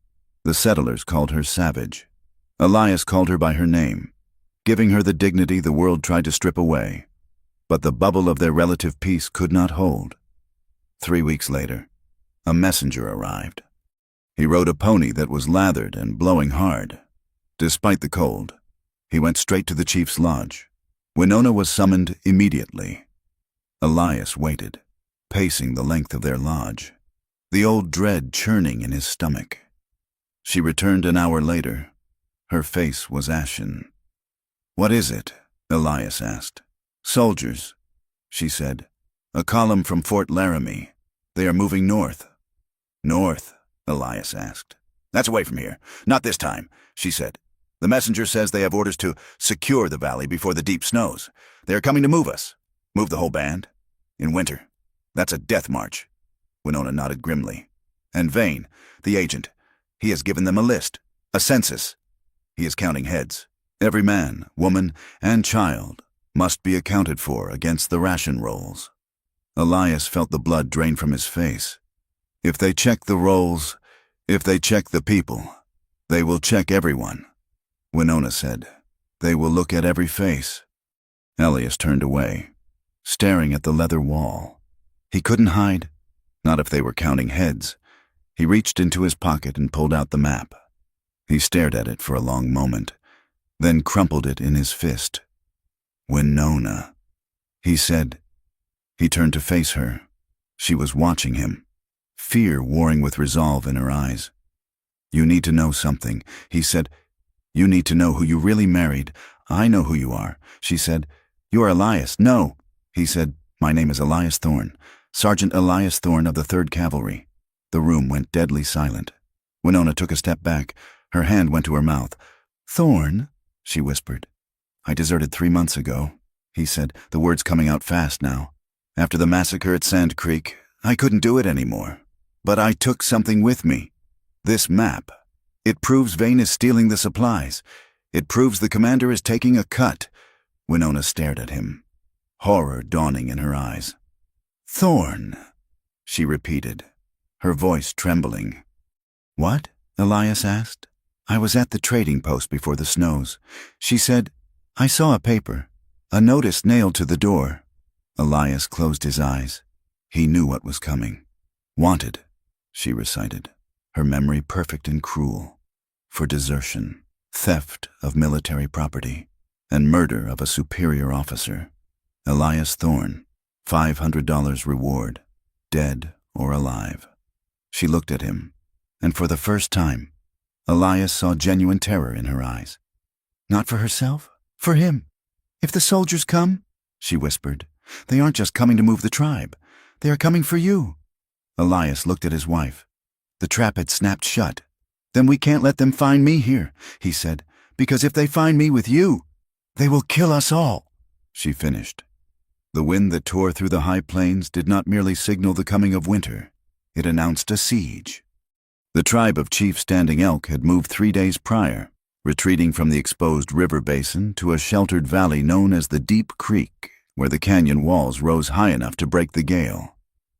The settlers called her savage. Elias called her by her name, giving her the dignity the world tried to strip away. But the bubble of their relative peace could not hold. 3 weeks later, a messenger arrived. He rode a pony that was lathered and blowing hard. Despite the cold, he went straight to the chief's lodge. Winona was summoned immediately. Elias waited, pacing the length of their lodge, the old dread churning in his stomach. She returned an hour later. Her face was ashen. "What is it?" Elias asked. "Soldiers," she said. "A column from Fort Laramie. They are moving north." "North?" Elias asked. "That's away from here. Not this time," she said. "The messenger says they have orders to secure the valley before the deep snows. They are coming to move us. Move the whole band? In winter. That's a death march." Winona nodded grimly. "And Vane, the agent, he has given them a list, a census. He is counting heads. Every man, woman, and child must be accounted for against the ration rolls." Elias felt the blood drain from his face. "If they check the rolls, if they check the people, they will check everyone," Winona said. "They will look at every face." Elias turned away, staring at the leather wall. He couldn't hide, not if they were counting heads. He reached into his pocket and pulled out the map. He stared at it for a long moment, then crumpled it in his fist. "Winona," he said. He turned to face her. She was watching him, fear warring with resolve in her eyes. "You need to know something," he said. "You need to know who you really married." "I know who you are," she said. "You are Elias." "No," he said. "My name is Elias Thorne, Sergeant Elias Thorne of the 3rd Cavalry." The room went deadly silent. Winona took a step back. Her hand went to her mouth. "Thorne?" she whispered. "I deserted 3 months ago," he said, the words coming out fast now. "After the massacre at Sand Creek, I couldn't do it anymore. But I took something with me. This map. It proves Vane is stealing the supplies. It proves the commander is taking a cut." Winona stared at him, horror dawning in her eyes. "Thorne," she repeated, her voice trembling. "What?" Elias asked. "I was at the trading post before the snows." She said, "I saw a paper, a notice nailed to the door." Elias closed his eyes. He knew what was coming. "Wanted," she recited, her memory perfect and cruel, "for desertion, theft of military property, and murder of a superior officer. Elias Thorne, $500 reward, dead or alive." She looked at him, and for the first time, Elias saw genuine terror in her eyes. "Not for herself, for him. If the soldiers come," she whispered, "they aren't just coming to move the tribe. They are coming for you." Elias looked at his wife. The trap had snapped shut. "Then we can't let them find me here," he said, "because if they find me with you, they will kill us all," she finished. The wind that tore through the high plains did not merely signal the coming of winter. It announced a siege. The tribe of Chief Standing Elk had moved 3 days prior, retreating from the exposed river basin to a sheltered valley known as the Deep Creek, where the canyon walls rose high enough to break the gale.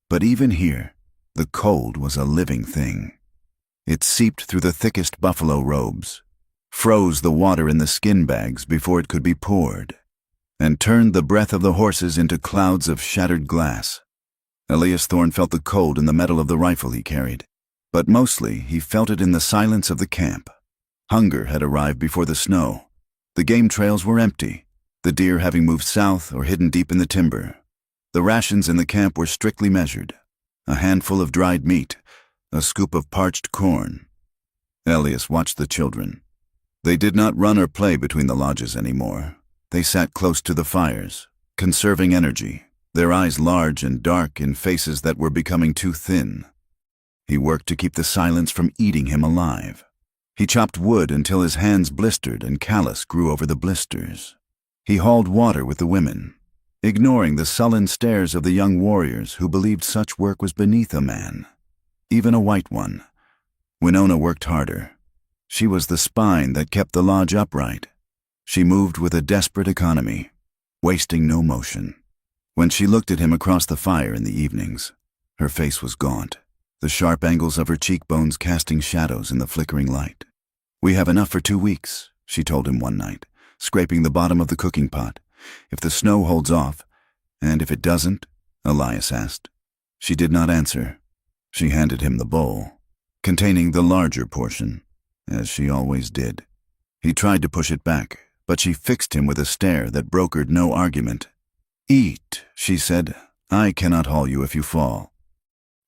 But even here, the cold was a living thing. It seeped through the thickest buffalo robes, froze the water in the skin bags before it could be poured, and turned the breath of the horses into clouds of shattered glass. Elias Thorne felt the cold in the metal of the rifle he carried, but mostly he felt it in the silence of the camp. Hunger had arrived before the snow. The game trails were empty, the deer having moved south or hidden deep in the timber. The rations in the camp were strictly measured: a handful of dried meat, a scoop of parched corn. Elias watched the children. They did not run or play between the lodges anymore. They sat close to the fires, conserving energy, their eyes large and dark in faces that were becoming too thin. He worked to keep the silence from eating him alive. He chopped wood until his hands blistered and callus grew over the blisters. He hauled water with the women, ignoring the sullen stares of the young warriors who believed such work was beneath a man, even a white one. Winona worked harder. She was the spine that kept the lodge upright. She moved with a desperate economy, wasting no motion. When she looked at him across the fire in the evenings, her face was gaunt, the sharp angles of her cheekbones casting shadows in the flickering light. "We have enough for 2 weeks," she told him one night, scraping the bottom of the cooking pot. "If the snow holds off." "And if it doesn't?" Elias asked. She did not answer. She handed him the bowl, containing the larger portion, as she always did. He tried to push it back, but she fixed him with a stare that brokered no argument. "Eat," she said. "I cannot haul you if you fall."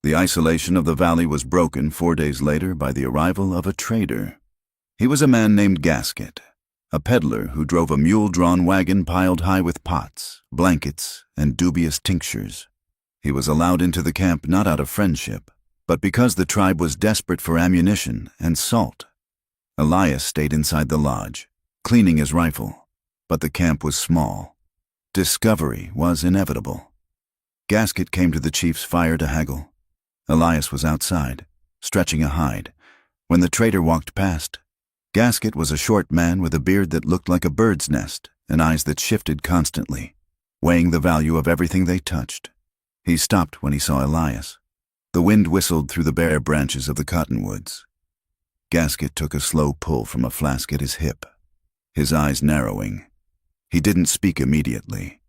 The isolation of the valley was broken 4 days later by the arrival of a trader. He was a man named Gasket, a peddler who drove a mule-drawn wagon piled high with pots, blankets, and dubious tinctures. He was allowed into the camp not out of friendship, but because the tribe was desperate for ammunition and salt. Elias stayed inside the lodge, cleaning his rifle, but the camp was small. Discovery was inevitable. Gasket came to the chief's fire to haggle. Elias was outside, stretching a hide, when the trader walked past. Gasket was a short man with a beard that looked like a bird's nest and eyes that shifted constantly, weighing the value of everything they touched. He stopped when he saw Elias. The wind whistled through the bare branches of the cottonwoods. Gasket took a slow pull from a flask at his hip, his eyes narrowing. He didn't speak immediately.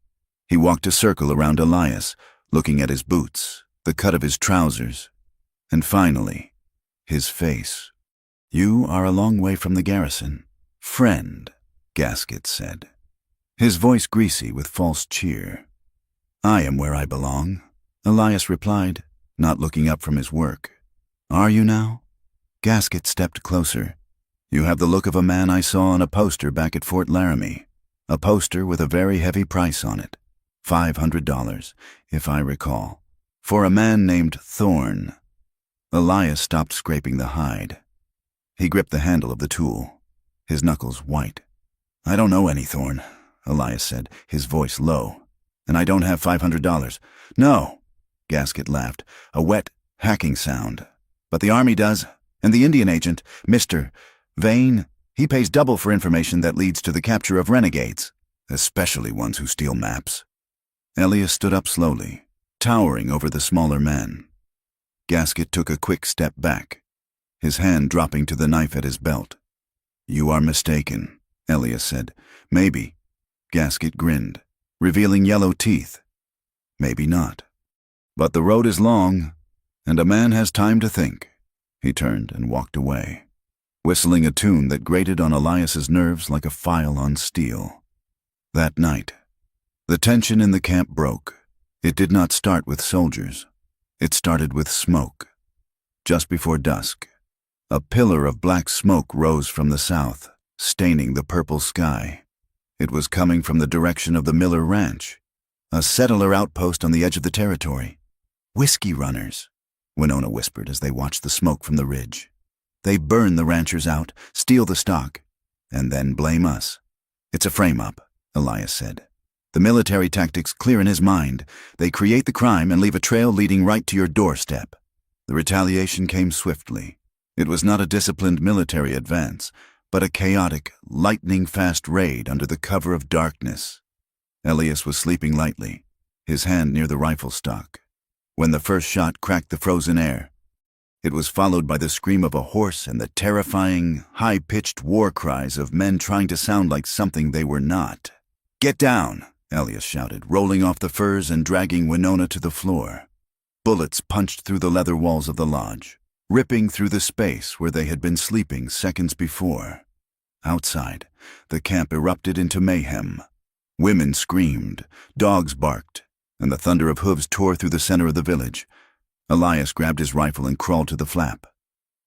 He walked a circle around Elias, looking at his boots, the cut of his trousers, and finally, his face. "You are a long way from the garrison, friend," Gasket said, his voice greasy with false cheer. "I am where I belong," Elias replied, not looking up from his work. "Are you now?" Gasket stepped closer. "You have the look of a man I saw on a poster back at Fort Laramie, a poster with a very heavy price on it, $500, if I recall, for a man named Thorne." Elias stopped scraping the hide. He gripped the handle of the tool, his knuckles white. "I don't know any Thorne," Elias said, his voice low. "And I don't have $500. "No," Gasket laughed, a wet, hacking sound. "But the Army does, and the Indian agent, Mr. Vane, he pays double for information that leads to the capture of renegades, especially ones who steal maps." Elias stood up slowly, towering over the smaller man. Gasket took a quick step back, his hand dropping to the knife at his belt. "You are mistaken," Elias said. "Maybe." Gasket grinned, revealing yellow teeth. "Maybe not. But the road is long, and a man has time to think." He turned and walked away, whistling a tune that grated on Elias's nerves like a file on steel. That night, the tension in the camp broke. It did not start with soldiers. It started with smoke. Just before dusk, a pillar of black smoke rose from the south, staining the purple sky. It was coming from the direction of the Miller Ranch, a settler outpost on the edge of the territory. "Whiskey runners," Winona whispered as they watched the smoke from the ridge. "They burn the ranchers out, steal the stock, and then blame us." "It's a frame-up," Elias said. "The military tactics clear in his mind. They create the crime and leave a trail leading right to your doorstep." The retaliation came swiftly. It was not a disciplined military advance, but a chaotic, lightning-fast raid under the cover of darkness. Elias was sleeping lightly, his hand near the rifle stock, when the first shot cracked the frozen air. It was followed by the scream of a horse and the terrifying, high-pitched war cries of men trying to sound like something they were not. "Get down!" Elias shouted, rolling off the furs and dragging Winona to the floor. Bullets punched through the leather walls of the lodge, ripping through the space where they had been sleeping seconds before. Outside, the camp erupted into mayhem. Women screamed, dogs barked, and the thunder of hooves tore through the center of the village. Elias grabbed his rifle and crawled to the flap.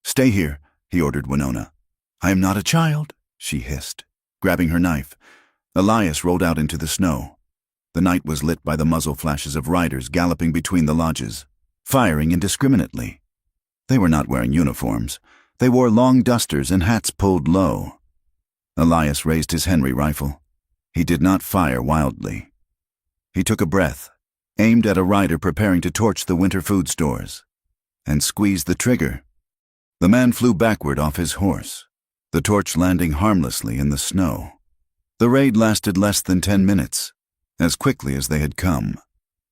"Stay here," he ordered Winona. "I am not a child," she hissed, grabbing her knife. Elias rolled out into the snow. The night was lit by the muzzle flashes of riders galloping between the lodges, firing indiscriminately. They were not wearing uniforms. They wore long dusters and hats pulled low. Elias raised his Henry rifle. He did not fire wildly. He took a breath, aimed at a rider preparing to torch the winter food stores, and squeezed the trigger. The man flew backward off his horse, the torch landing harmlessly in the snow. The raid lasted less than 10 minutes, as quickly as they had come.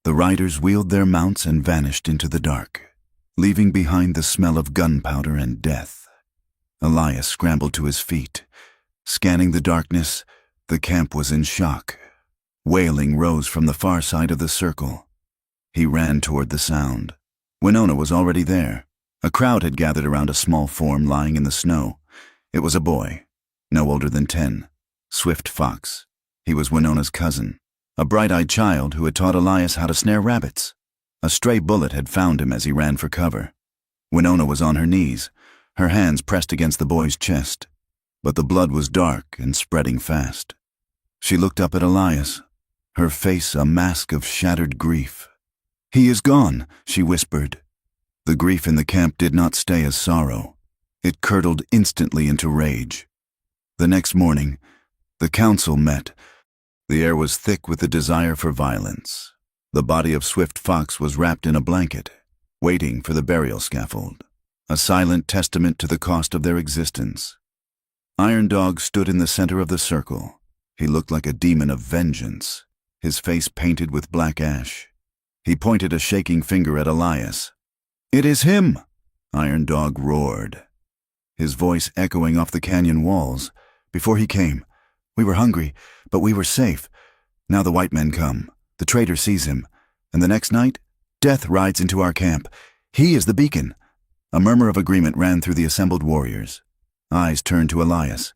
The riders wheeled their mounts and vanished into the dark, leaving behind the smell of gunpowder and death. Elias scrambled to his feet. Scanning the darkness, the camp was in shock. Wailing rose from the far side of the circle. He ran toward the sound. Winona was already there. A crowd had gathered around a small form lying in the snow. It was a boy, no older than 10, Swift Fox. He was Winona's cousin, a bright-eyed child who had taught Elias how to snare rabbits. A stray bullet had found him as he ran for cover. Winona was on her knees, her hands pressed against the boy's chest, but the blood was dark and spreading fast. She looked up at Elias, her face a mask of shattered grief. "He is gone," she whispered. The grief in the camp did not stay as sorrow. It curdled instantly into rage. The next morning, the council met. The air was thick with the desire for violence. The body of Swift Fox was wrapped in a blanket, waiting for the burial scaffold, a silent testament to the cost of their existence. Iron Dog stood in the center of the circle. He looked like a demon of vengeance, his face painted with black ash. He pointed a shaking finger at Elias. "It is him!" Iron Dog roared, his voice echoing off the canyon walls. "Before he came, we were hungry, but we were safe. Now the white men come, the traitor sees him, and the next night, death rides into our camp. He is the beacon." A murmur of agreement ran through the assembled warriors. Eyes turned to Elias,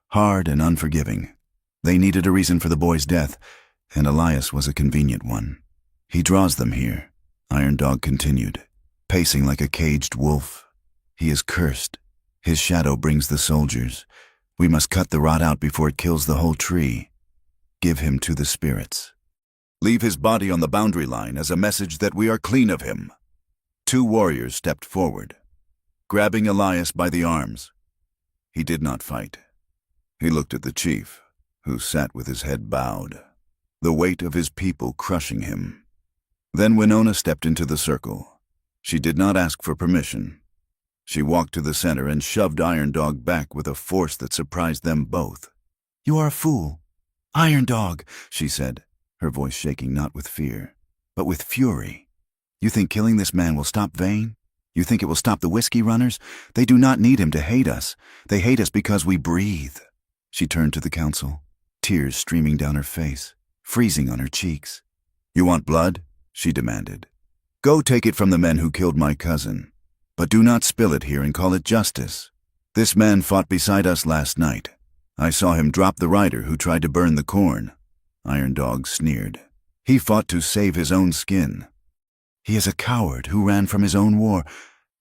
hard and unforgiving. They needed a reason for the boy's death, and Elias was a convenient one. "He draws them here," Iron Dog continued, pacing like a caged wolf. "He is cursed. His shadow brings the soldiers. We must cut the rot out before it kills the whole tree. Give him to the spirits. Leave his body on the boundary line as a message that we are clean of him." 2 warriors stepped forward, grabbing Elias by the arms. He did not fight. He looked at the chief, who sat with his head bowed, the weight of his people crushing him. Then Winona stepped into the circle. She did not ask for permission. She walked to the center and shoved Iron Dog back with a force that surprised them both. "You are a fool, Iron Dog," she said, her voice shaking not with fear, but with fury. "You think killing this man will stop Vane? You think it will stop the whiskey runners? They do not need him to hate us. They hate us because we breathe." She turned to the council, tears streaming down her face, freezing on her cheeks. "You want blood?" she demanded. "Go take it from the men who killed my cousin. But do not spill it here and call it justice. This man fought beside us last night. I saw him drop the rider who tried to burn the corn." Iron Dog sneered. "He fought to save his own skin. He is a coward who ran from his own war."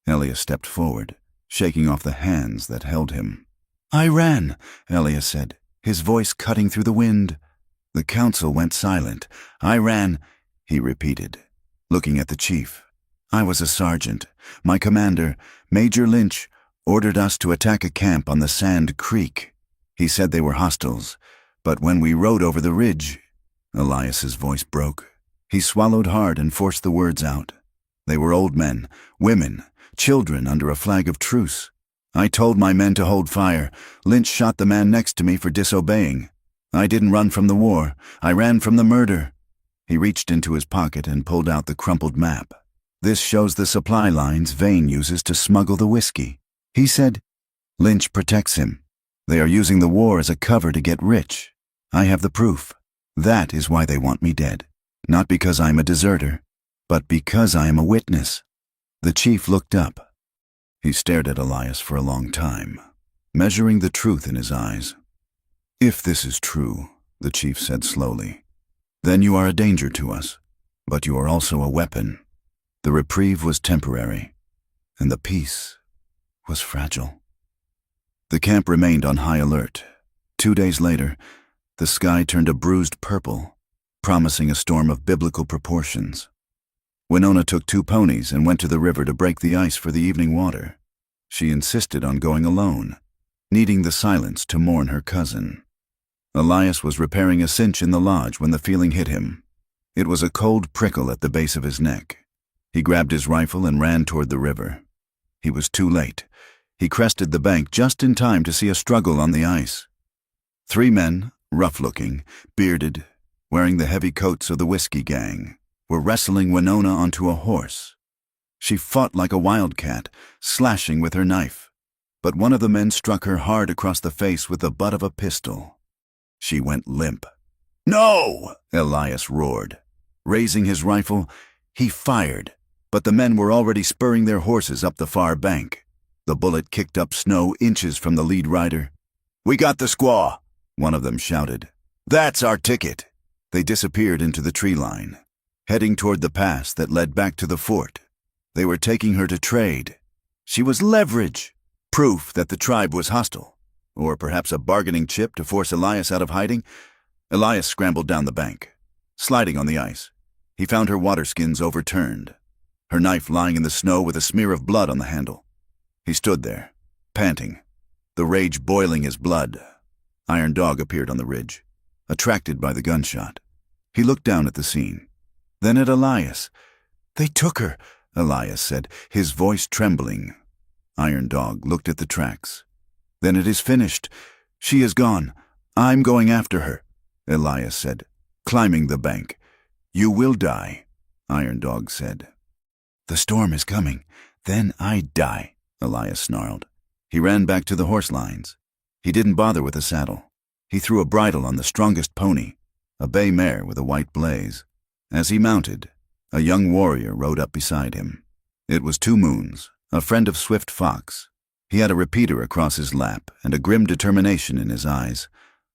Elias stepped forward, shaking off the hands that held him. "I ran," Elias said, his voice cutting through the wind. The council went silent. "I ran," he repeated, looking at the chief. "I was a sergeant. My commander, Major Lynch, ordered us to attack a camp on the Sand Creek. He said they were hostiles, but when we rode over the ridge..." Elias's voice broke. He swallowed hard and forced the words out. "They were old men, women, children under a flag of truce. I told my men to hold fire. Lynch shot the man next to me for disobeying. I didn't run from the war. I ran from the murder." He reached into his pocket and pulled out the crumpled map. "This shows the supply lines Vane uses to smuggle the whiskey." He said, "Lynch protects him. They are using the war as a cover to get rich. I have the proof. That is why they want me dead. Not because I am a deserter, but because I am a witness." The chief looked up. He stared at Elias for a long time, measuring the truth in his eyes. "If this is true," the chief said slowly, "then you are a danger to us, but you are also a weapon." The reprieve was temporary, and the peace was fragile. The camp remained on high alert. 2 days later, the sky turned a bruised purple, promising a storm of biblical proportions. Winona took 2 ponies and went to the river to break the ice for the evening water. She insisted on going alone, needing the silence to mourn her cousin. Elias was repairing a cinch in the lodge when the feeling hit him. It was a cold prickle at the base of his neck. He grabbed his rifle and ran toward the river. He was too late. He crested the bank just in time to see a struggle on the ice. 3 men, rough-looking, bearded, wearing the heavy coats of the whiskey gang, were wrestling Winona onto a horse. She fought like a wildcat, slashing with her knife, but one of the men struck her hard across the face with the butt of a pistol. She went limp. "No!" Elias roared. Raising his rifle, He fired, but the men were already spurring their horses up the far bank. The bullet kicked up snow inches from the lead rider. "We got the squaw," one of them shouted. "That's our ticket." They disappeared into the tree line, heading toward the pass that led back to the fort. They were taking her to trade. She was leverage, proof that the tribe was hostile, or perhaps a bargaining chip to force Elias out of hiding. Elias scrambled down the bank, sliding on the ice. He found her waterskins overturned, her knife lying in the snow with a smear of blood on the handle. He stood there, panting, the rage boiling his blood. Iron Dog appeared on the ridge, attracted by the gunshot. He looked down at the scene, then at Elias. "They took her," Elias said, his voice trembling. Iron Dog looked at the tracks. "Then it is finished. She is gone. I'm going after her," Elias said, climbing the bank. "You will die," Iron Dog said. "The storm is coming. Then I'd die," Elias snarled. He ran back to the horse lines. He didn't bother with a saddle. He threw a bridle on the strongest pony, a bay mare with a white blaze. As he mounted, a young warrior rode up beside him. It was Two Moons, a friend of Swift Fox. He had a repeater across his lap and a grim determination in his eyes.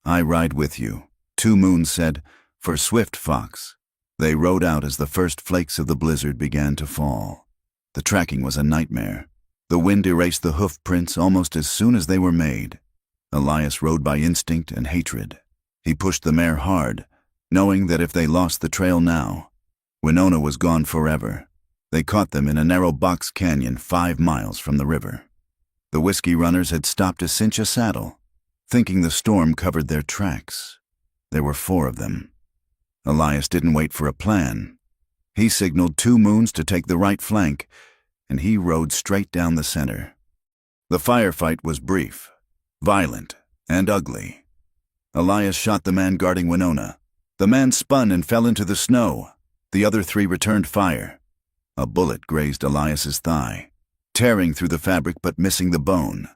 "I ride with you," Two Moons said, "for Swift Fox." They rode out as the first flakes of the blizzard began to fall. The tracking was a nightmare. The wind erased the hoof prints almost as soon as they were made. Elias rode by instinct and hatred. He pushed the mare hard, knowing that if they lost the trail now, Winona was gone forever. They caught them in a narrow box canyon 5 miles from the river. The whiskey runners had stopped to cinch a saddle, thinking the storm covered their tracks. There were 4 of them. Elias didn't wait for a plan. He signaled Two Moons to take the right flank, and he rode straight down the center. The firefight was brief, violent, and ugly. Elias shot the man guarding Winona. The man spun and fell into the snow. The other 3 returned fire. A bullet grazed Elias's thigh, tearing through the fabric but missing the bone.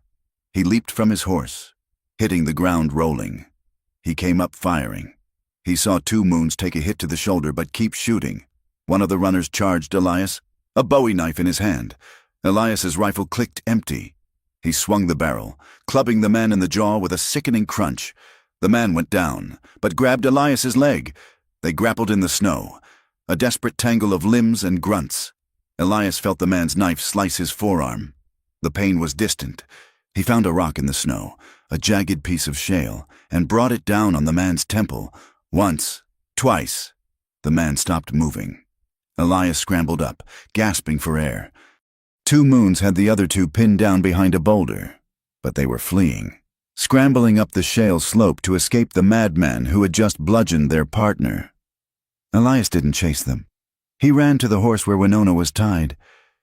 He leaped from his horse, hitting the ground rolling. He came up firing. He saw Two Moons take a hit to the shoulder but keep shooting. One of the runners charged Elias, a Bowie knife in his hand. Elias's rifle clicked empty. He swung the barrel, clubbing the man in the jaw with a sickening crunch. The man went down, but grabbed Elias's leg. They grappled in the snow, a desperate tangle of limbs and grunts. Elias felt the man's knife slice his forearm. The pain was distant. He found a rock in the snow, a jagged piece of shale, and brought it down on the man's temple. Once, twice. The man stopped moving. Elias scrambled up, gasping for air. Two Moons had the other 2 pinned down behind a boulder, but they were fleeing, scrambling up the shale slope to escape the madman who had just bludgeoned their partner. Elias didn't chase them. He ran to the horse where Winona was tied.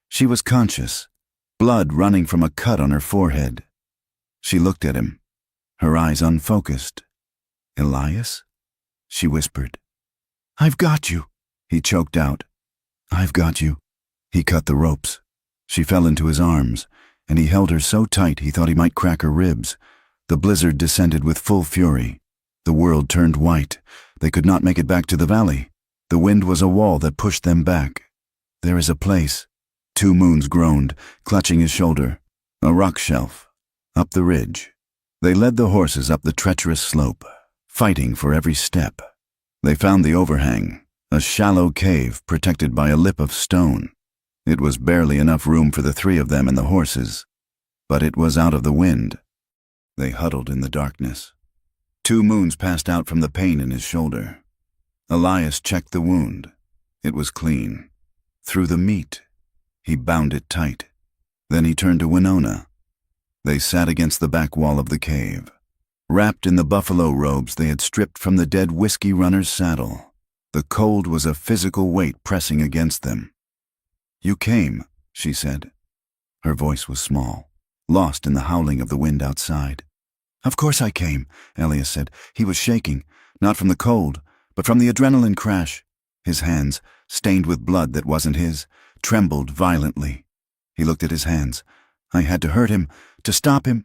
She was conscious, blood running from a cut on her forehead. She looked at him, her eyes unfocused. "Elias?" she whispered. "I've got you," he choked out. "I've got you." He cut the ropes. She fell into his arms, and he held her so tight he thought he might crack her ribs. The blizzard descended with full fury. The world turned white. They could not make it back to the valley. The wind was a wall that pushed them back. "There is a place," Two Moons groaned, clutching his shoulder. "A rock shelf. Up the ridge." They led the horses up the treacherous slope, fighting for every step. They found the overhang, a shallow cave protected by a lip of stone. It was barely enough room for the 3 of them and the horses, but it was out of the wind. They huddled in the darkness. Two Moons passed out from the pain in his shoulder. Elias checked the wound. It was clean. Through the meat. He bound it tight. Then he turned to Winona. They sat against the back wall of the cave, wrapped in the buffalo robes they had stripped from the dead whiskey runner's saddle. The cold was a physical weight pressing against them. "You came," she said. Her voice was small, lost in the howling of the wind outside. "Of course I came," Elias said. He was shaking, not from the cold, but from the adrenaline crash. His hands, stained with blood that wasn't his, trembled violently. He looked at his hands. "I had to hurt him, to stop him."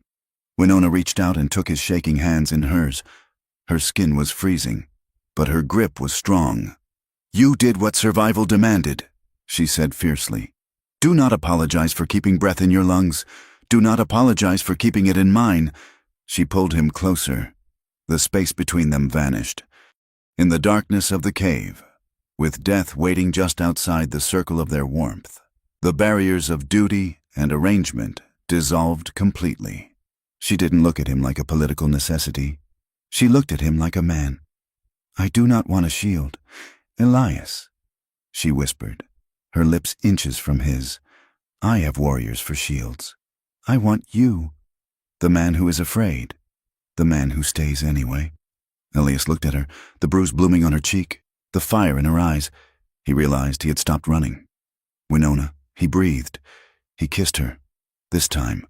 Winona reached out and took his shaking hands in hers. Her skin was freezing, but her grip was strong. "You did what survival demanded," she said fiercely. "Do not apologize for keeping breath in your lungs. Do not apologize for keeping it in mine." She pulled him closer. The space between them vanished. In the darkness of the cave, with death waiting just outside the circle of their warmth, the barriers of duty and arrangement dissolved completely. She didn't look at him like a political necessity. She looked at him like a man. "I do not want a shield. Elias," she whispered, her lips inches from his. "I have warriors for shields. I want you, the man who is afraid, the man who stays anyway." Elias looked at her, the bruise blooming on her cheek, the fire in her eyes. He realized he had stopped running. "Winona," he breathed. He kissed her. This time,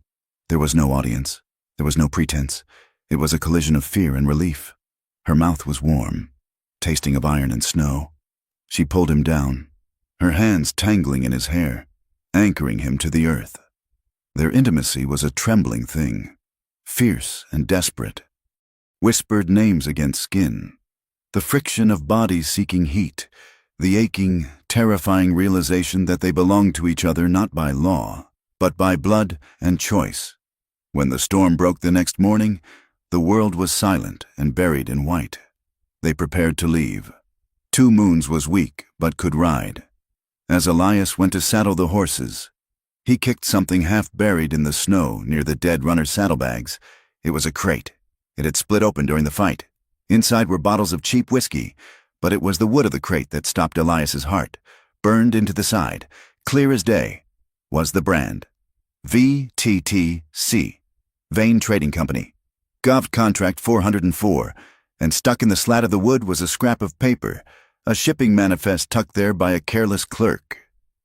there was no audience. There was no pretense. It was a collision of fear and relief. Her mouth was warm, tasting of iron and snow. She pulled him down, her hands tangling in his hair, anchoring him to the earth. Their intimacy was a trembling thing, fierce and desperate. Whispered names against skin, the friction of bodies seeking heat, the aching, terrifying realization that they belonged to each other not by law, but by blood and choice. When the storm broke the next morning, the world was silent and buried in white. They prepared to leave. 2 Moons was weak, but could ride. As Elias went to saddle the horses, he kicked something half buried in the snow near the dead runner's saddlebags. It was a crate. It had split open during the fight. Inside were bottles of cheap whiskey, but it was the wood of the crate that stopped Elias's heart. Burned into the side, clear as day, was the brand. VTTC, Vane Trading Company. Gov contract 404, and stuck in the slat of the wood was a scrap of paper, a shipping manifest tucked there by a careless clerk.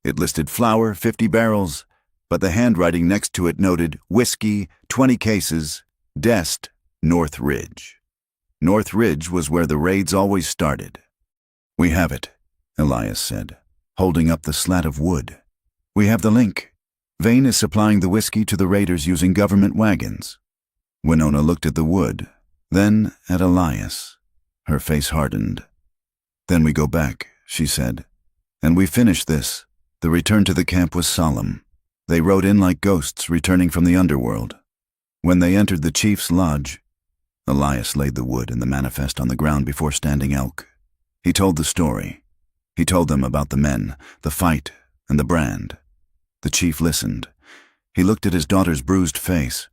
It listed flour, 50 barrels, but the handwriting next to it noted whiskey, 20 cases, Dest, North Ridge. North Ridge was where the raids always started. "We have it," Elias said, holding up the slat of wood. "We have the link. Vane is supplying the whiskey to the raiders using government wagons." Winona looked at the wood, then at Elias. Her face hardened. "Then we go back," she said. "And we finish this." The return to the camp was solemn. They rode in like ghosts returning from the underworld. When they entered the chief's lodge, Elias laid the wood and the manifest on the ground before standing elk. He told the story. He told them about the men, the fight, and the brand. The chief listened. He looked at his daughter's bruised face.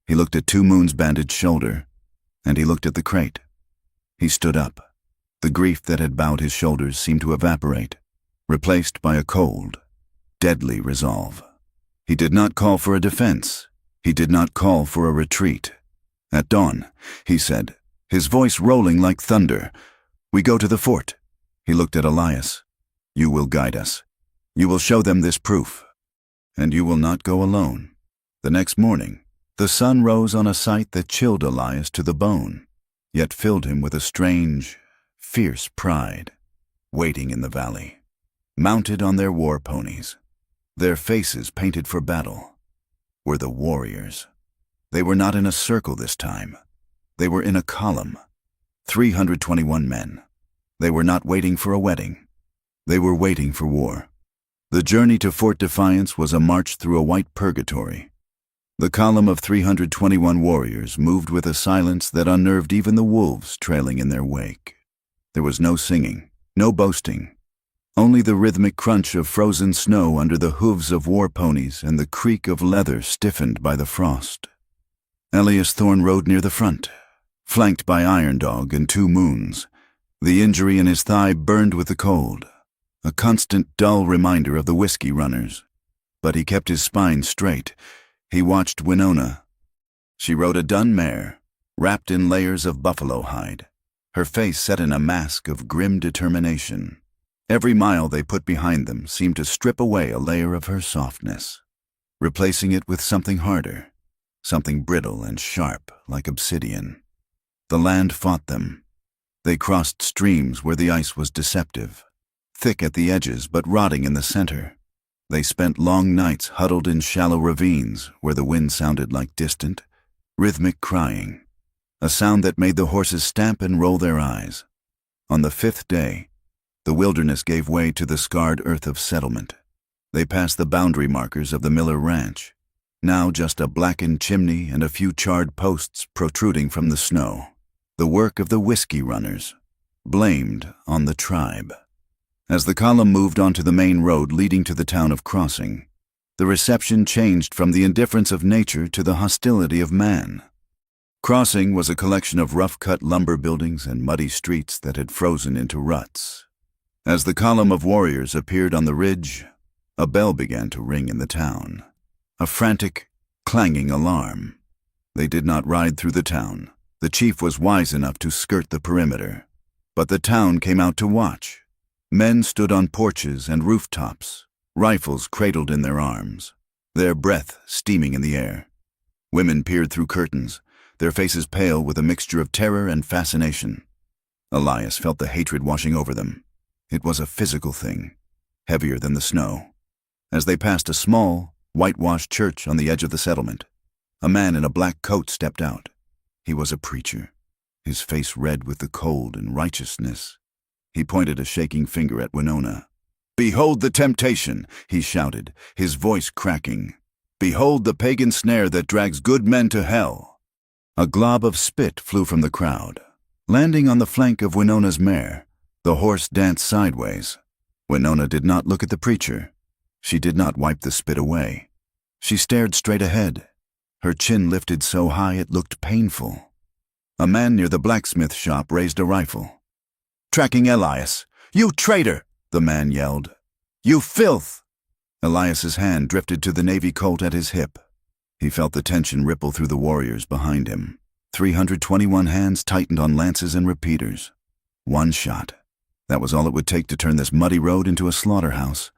He looked at 2 Moons' bandaged shoulder. And he looked at the crate. He stood up. The grief that had bowed his shoulders seemed to evaporate, replaced by a cold, deadly resolve. He did not call for a defense. He did not call for a retreat. "At dawn," he said, his voice rolling like thunder, "we go to the fort." He looked at Elias. "You will guide us. You will show them this proof. And you will not go alone." The next morning, the sun rose on a sight that chilled Elias to the bone, yet filled him with a strange, fierce pride. Waiting in the valley, mounted on their war ponies, their faces painted for battle, were the warriors. They were not in a circle this time. They were in a column. 321 men. They were not waiting for a wedding. They were waiting for war. The journey to Fort Defiance was a march through a white purgatory. The column of 321 warriors moved with a silence that unnerved even the wolves trailing in their wake. There was no singing, no boasting, only the rhythmic crunch of frozen snow under the hooves of war ponies and the creak of leather stiffened by the frost. Elias Thorne rode near the front, flanked by Iron Dog and 2 Moons. The injury in his thigh burned with the cold, a constant dull reminder of the whiskey runners. But he kept his spine straight. He watched Winona. She rode a dun mare, wrapped in layers of buffalo hide, her face set in a mask of grim determination. Every mile they put behind them seemed to strip away a layer of her softness, replacing it with something harder, something brittle and sharp like obsidian. The land fought them. They crossed streams where the ice was deceptive, thick at the edges but rotting in the center. They spent long nights huddled in shallow ravines where the wind sounded like distant, rhythmic crying, a sound that made the horses stamp and roll their eyes. On the 5th day, The wilderness gave way to the scarred earth of settlement. They passed the boundary markers of the Miller Ranch, now just a blackened chimney and a few charred posts protruding from the snow. The work of the whiskey runners, blamed on the tribe. As the column moved onto the main road leading to the town of Crossing, the reception changed from the indifference of nature to the hostility of man. Crossing was a collection of rough-cut lumber buildings and muddy streets that had frozen into ruts. As the column of warriors appeared on the ridge, a bell began to ring in the town. A frantic, clanging alarm. They did not ride through the town. The chief was wise enough to skirt the perimeter. But the town came out to watch. Men stood on porches and rooftops, rifles cradled in their arms, their breath steaming in the air. Women peered through curtains, their faces pale with a mixture of terror and fascination. Elias felt the hatred washing over them. It was a physical thing, heavier than the snow. As they passed a small, whitewashed church on the edge of the settlement, a man in a black coat stepped out. He was a preacher, his face red with the cold and righteousness. He pointed a shaking finger at Winona. "Behold the temptation," he shouted, his voice cracking. "Behold the pagan snare that drags good men to hell." A glob of spit flew from the crowd. Landing on the flank of Winona's mare, the horse danced sideways. Winona did not look at the preacher. She did not wipe the spit away. She stared straight ahead, her chin lifted so high it looked painful. A man near the blacksmith shop raised a rifle. "Tracking Elias! You traitor!" the man yelled. "You filth!" Elias's hand drifted to the Navy Colt at his hip. He felt the tension ripple through the warriors behind him. 321 hands tightened on lances and repeaters. One shot. That was all it would take to turn this muddy road into a slaughterhouse.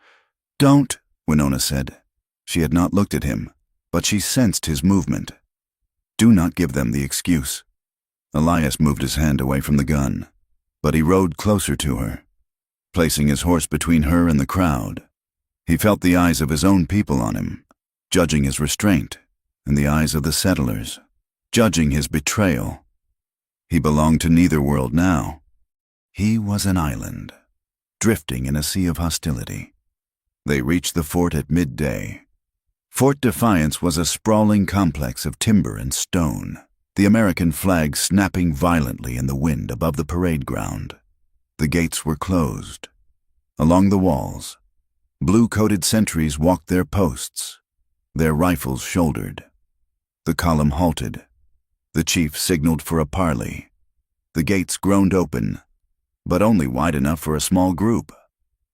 "Don't," Winona said. She had not looked at him, but she sensed his movement. "Do not give them the excuse." Elias moved his hand away from the gun, but he rode closer to her, placing his horse between her and the crowd. He felt the eyes of his own people on him, judging his restraint, and the eyes of the settlers, judging his betrayal. He belonged to neither world now. He was an island, drifting in a sea of hostility. They reached the fort at midday. Fort Defiance was a sprawling complex of timber and stone, the American flag snapping violently in the wind above the parade ground. The gates were closed. Along the walls, blue-coated sentries walked their posts, their rifles shouldered. The column halted. The chief signaled for a parley. The gates groaned open, but only wide enough for a small group.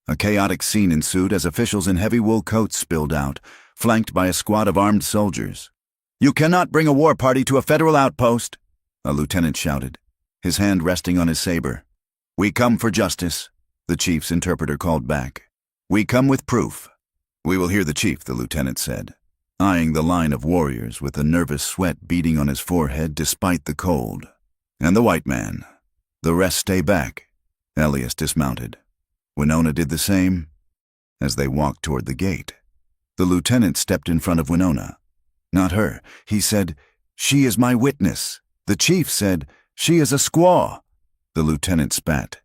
A chaotic scene ensued as officials in heavy wool coats spilled out, flanked by a squad of armed soldiers. "You cannot bring a war party to a federal outpost," a lieutenant shouted, his hand resting on his saber. "We come for justice," the chief's interpreter called back. "We come with proof." "We will hear the chief," the lieutenant said, eyeing the line of warriors with a nervous sweat beading on his forehead despite the cold. "And the white man. The rest stay back." Elias dismounted. Winona did the same. As they walked toward the gate, the lieutenant stepped in front of Winona. Not her. He said, "She is my witness." The chief said, "She is a squaw." The lieutenant spat.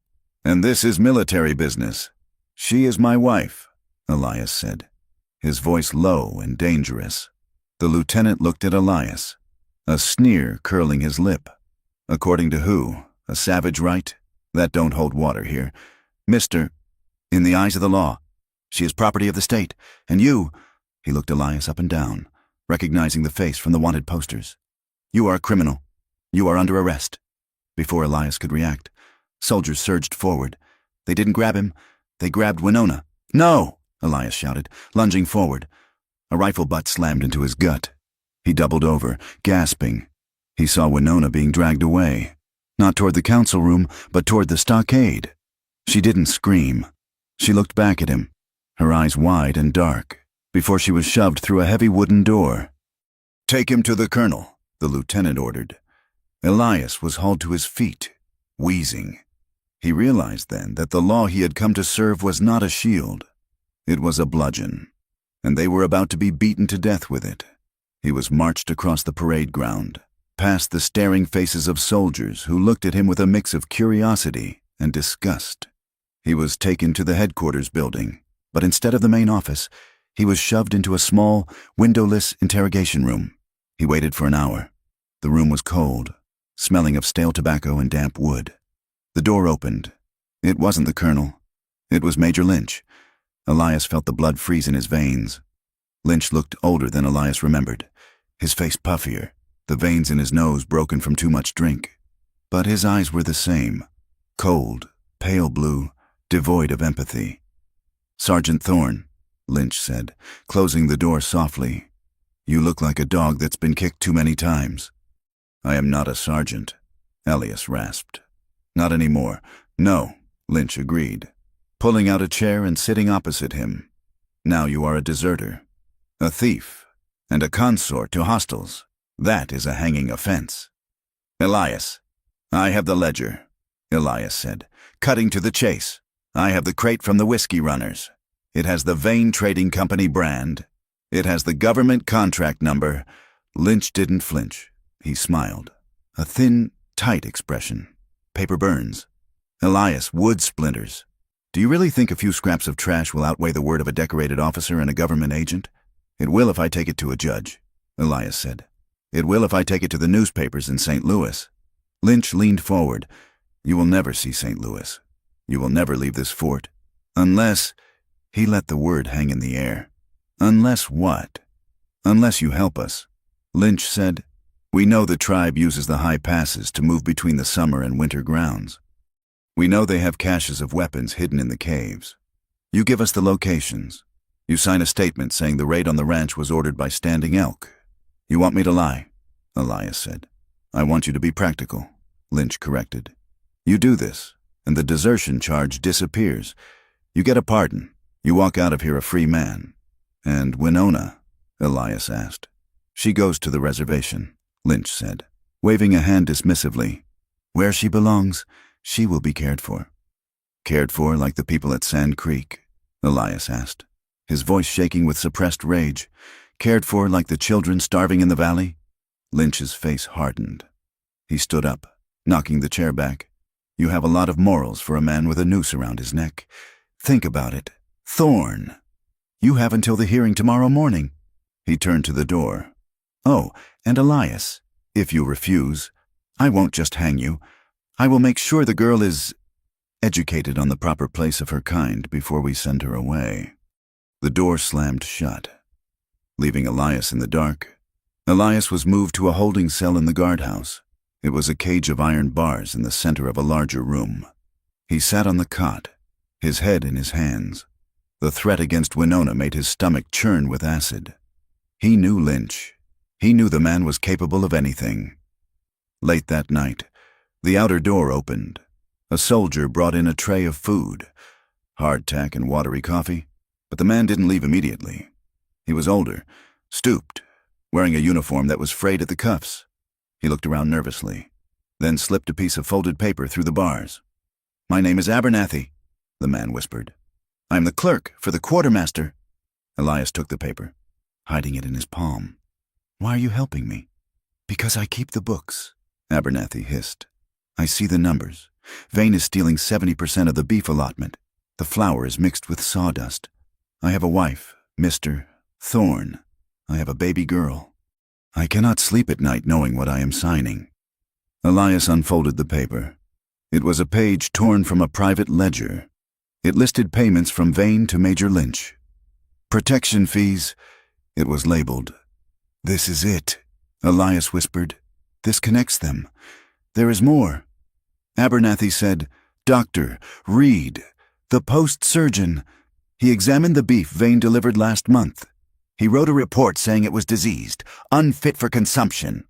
"And this is military business." "She is my wife," Elias said, his voice low and dangerous. The lieutenant looked at Elias, a sneer curling his lip. "According to who? A savage right? That don't hold water here. Mister, in the eyes of the law, she is property of the state, and you," he looked Elias up and down, recognizing the face from the wanted posters. "You are a criminal. You are under arrest." Before Elias could react, soldiers surged forward. They didn't grab him. They grabbed Winona. "No!" Elias shouted, lunging forward. A rifle butt slammed into his gut. He doubled over, gasping. He saw Winona being dragged away, not toward the council room, but toward the stockade. She didn't scream. She looked back at him, her eyes wide and dark, before she was shoved through a heavy wooden door. "Take him to the colonel," the lieutenant ordered. Elias was hauled to his feet, wheezing. He realized then that the law he had come to serve was not a shield. It was a bludgeon, and they were about to be beaten to death with it. He was marched across the parade ground, past the staring faces of soldiers who looked at him with a mix of curiosity and disgust. He was taken to the headquarters building, but instead of the main office, he was shoved into a small, windowless interrogation room. He waited for an hour. The room was cold, smelling of stale tobacco and damp wood. The door opened. It wasn't the colonel. It was Major Lynch. Elias felt the blood freeze in his veins. Lynch looked older than Elias remembered, his face puffier, the veins in his nose broken from too much drink. But his eyes were the same, cold, pale blue, devoid of empathy. "Sergeant Thorne," Lynch said, closing the door softly. "You look like a dog that's been kicked too many times." "I am not a sergeant," Elias rasped. "Not anymore." "No," Lynch agreed, pulling out a chair and sitting opposite him. "Now you are a deserter, a thief, and a consort to hostiles. That is a hanging offense." "Elias." "I have the ledger," Elias said, cutting to the chase. "I have the crate from the whiskey runners. It has the Vane Trading Company brand. It has the government contract number." Lynch didn't flinch. He smiled. A thin, tight expression. "Paper burns." "Elias, wood splinters. Do you really think a few scraps of trash will outweigh the word of a decorated officer and a government agent?" "It will if I take it to a judge," Elias said. "It will if I take it to the newspapers in St. Louis." Lynch leaned forward. "You will never see St. Louis. You will never leave this fort. Unless—" He let the word hang in the air. "Unless what?" "Unless you help us." Lynch said, "We know the tribe uses the high passes to move between the summer and winter grounds. We know they have caches of weapons hidden in the caves. You give us the locations. You sign a statement saying the raid on the ranch was ordered by Standing Elk. You want me to lie?" Elias said. "I want you to be practical," Lynch corrected. "You do this, and the desertion charge disappears. You get a pardon. You walk out of here a free man." "And Winona?" Elias asked. "She goes to the reservation," Lynch said, waving a hand dismissively. "Where she belongs, she will be cared for." "Cared for like the people at Sand Creek?" Elias asked, his voice shaking with suppressed rage. "Cared for like the children starving in the valley?" Lynch's face hardened. He stood up, knocking the chair back. "You have a lot of morals for a man with a noose around his neck. Think about it. Thorne. You have until the hearing tomorrow morning." He turned to the door. "Oh, and Elias, if you refuse, I won't just hang you. I will make sure the girl is educated on the proper place of her kind before we send her away." The door slammed shut, leaving Elias in the dark. Elias was moved to a holding cell in the guardhouse. It was a cage of iron bars in the center of a larger room. He sat on the cot, his head in his hands. The threat against Winona made his stomach churn with acid. He knew Lynch. He knew the man was capable of anything. Late that night, the outer door opened. A soldier brought in a tray of food, hardtack and watery coffee, but the man didn't leave immediately. He was older, stooped, wearing a uniform that was frayed at the cuffs. He looked around nervously, then slipped a piece of folded paper through the bars. "My name is Abernathy," the man whispered. "I'm the clerk for the quartermaster." Elias took the paper, hiding it in his palm. "Why are you helping me?" "Because I keep the books," Abernathy hissed. "I see the numbers. Vane is stealing 70% of the beef allotment. The flour is mixed with sawdust. I have a wife, Mr. Thorne. I have a baby girl. I cannot sleep at night knowing what I am signing." Elias unfolded the paper. It was a page torn from a private ledger. It listed payments from Vane to Major Lynch. "Protection fees," it was labeled. "This is it," Elias whispered. "This connects them. There is more." Abernathy said, "Doctor, Reed, the post-surgeon. He examined the beef Vane delivered last month. He wrote a report saying it was diseased, unfit for consumption.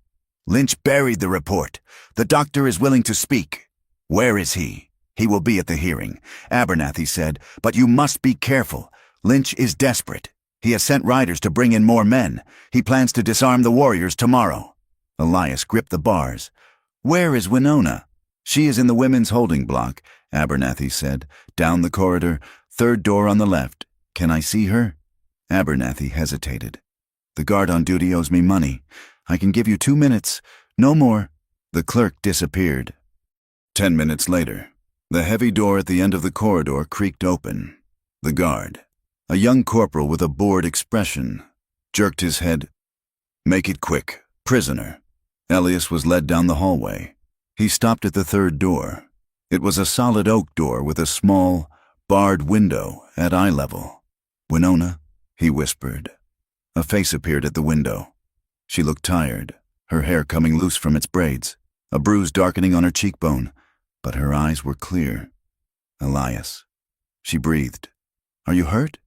Lynch buried the report. The doctor is willing to speak." "Where is he?" "He will be at the hearing," Abernathy said, "but you must be careful. Lynch is desperate. He has sent riders to bring in more men. He plans to disarm the warriors tomorrow." Elias gripped the bars. "Where is Winona?" "She is in the women's holding block," Abernathy said. "Down the corridor, third door on the left. Can I see her?" Abernathy hesitated. "The guard on duty owes me money. I can give you 2 minutes. No more." The clerk disappeared. 10 minutes later, The heavy door at the end of the corridor creaked open. The guard, a young corporal with a bored expression, jerked his head. "Make it quick, prisoner." Elias was led down the hallway. He stopped at the third door. It was a solid oak door with a small, barred window at eye level. "Winona," he whispered. A face appeared at the window. She looked tired, her hair coming loose from its braids, a bruise darkening on her cheekbone, but her eyes were clear. "Elias." She breathed. "Are you hurt?"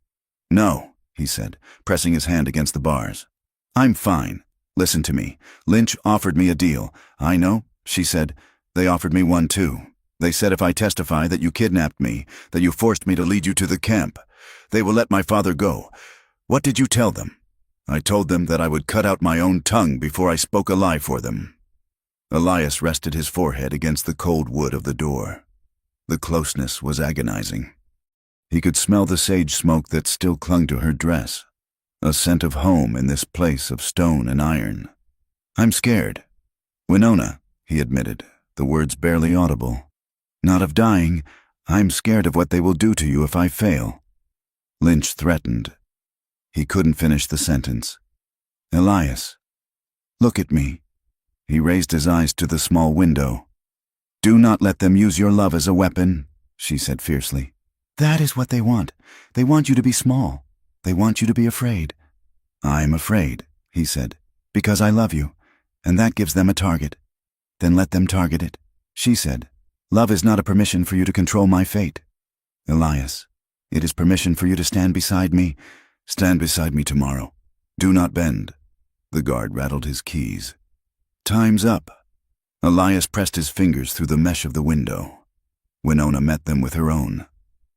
"No," he said, pressing his hand against the bars. "I'm fine. Listen to me. Lynch offered me a deal." "I know," she said. "They offered me one too. They said if I testify that you kidnapped me, that you forced me to lead you to the camp, they will let my father go. What did you tell them?" "I told them that I would cut out my own tongue before I spoke a lie for them." Elias rested his forehead against the cold wood of the door. The closeness was agonizing. He could smell the sage smoke that still clung to her dress, a scent of home in this place of stone and iron. "I'm scared." "Winona," he admitted, the words barely audible. "Not of dying. I'm scared of what they will do to you if I fail." Lynch threatened. He couldn't finish the sentence. "Elias, look at me." He raised his eyes to the small window. "Do not let them use your love as a weapon," she said fiercely. "That is what they want. They want you to be small. They want you to be afraid." "I'm afraid," he said, "because I love you, and that gives them a target." "Then let them target it," she said. "Love is not a permission for you to control my fate. Elias, it is permission for you to stand beside me. Stand beside me tomorrow. Do not bend." The guard rattled his keys. "Time's up." Elias pressed his fingers through the mesh of the window. Winona met them with her own.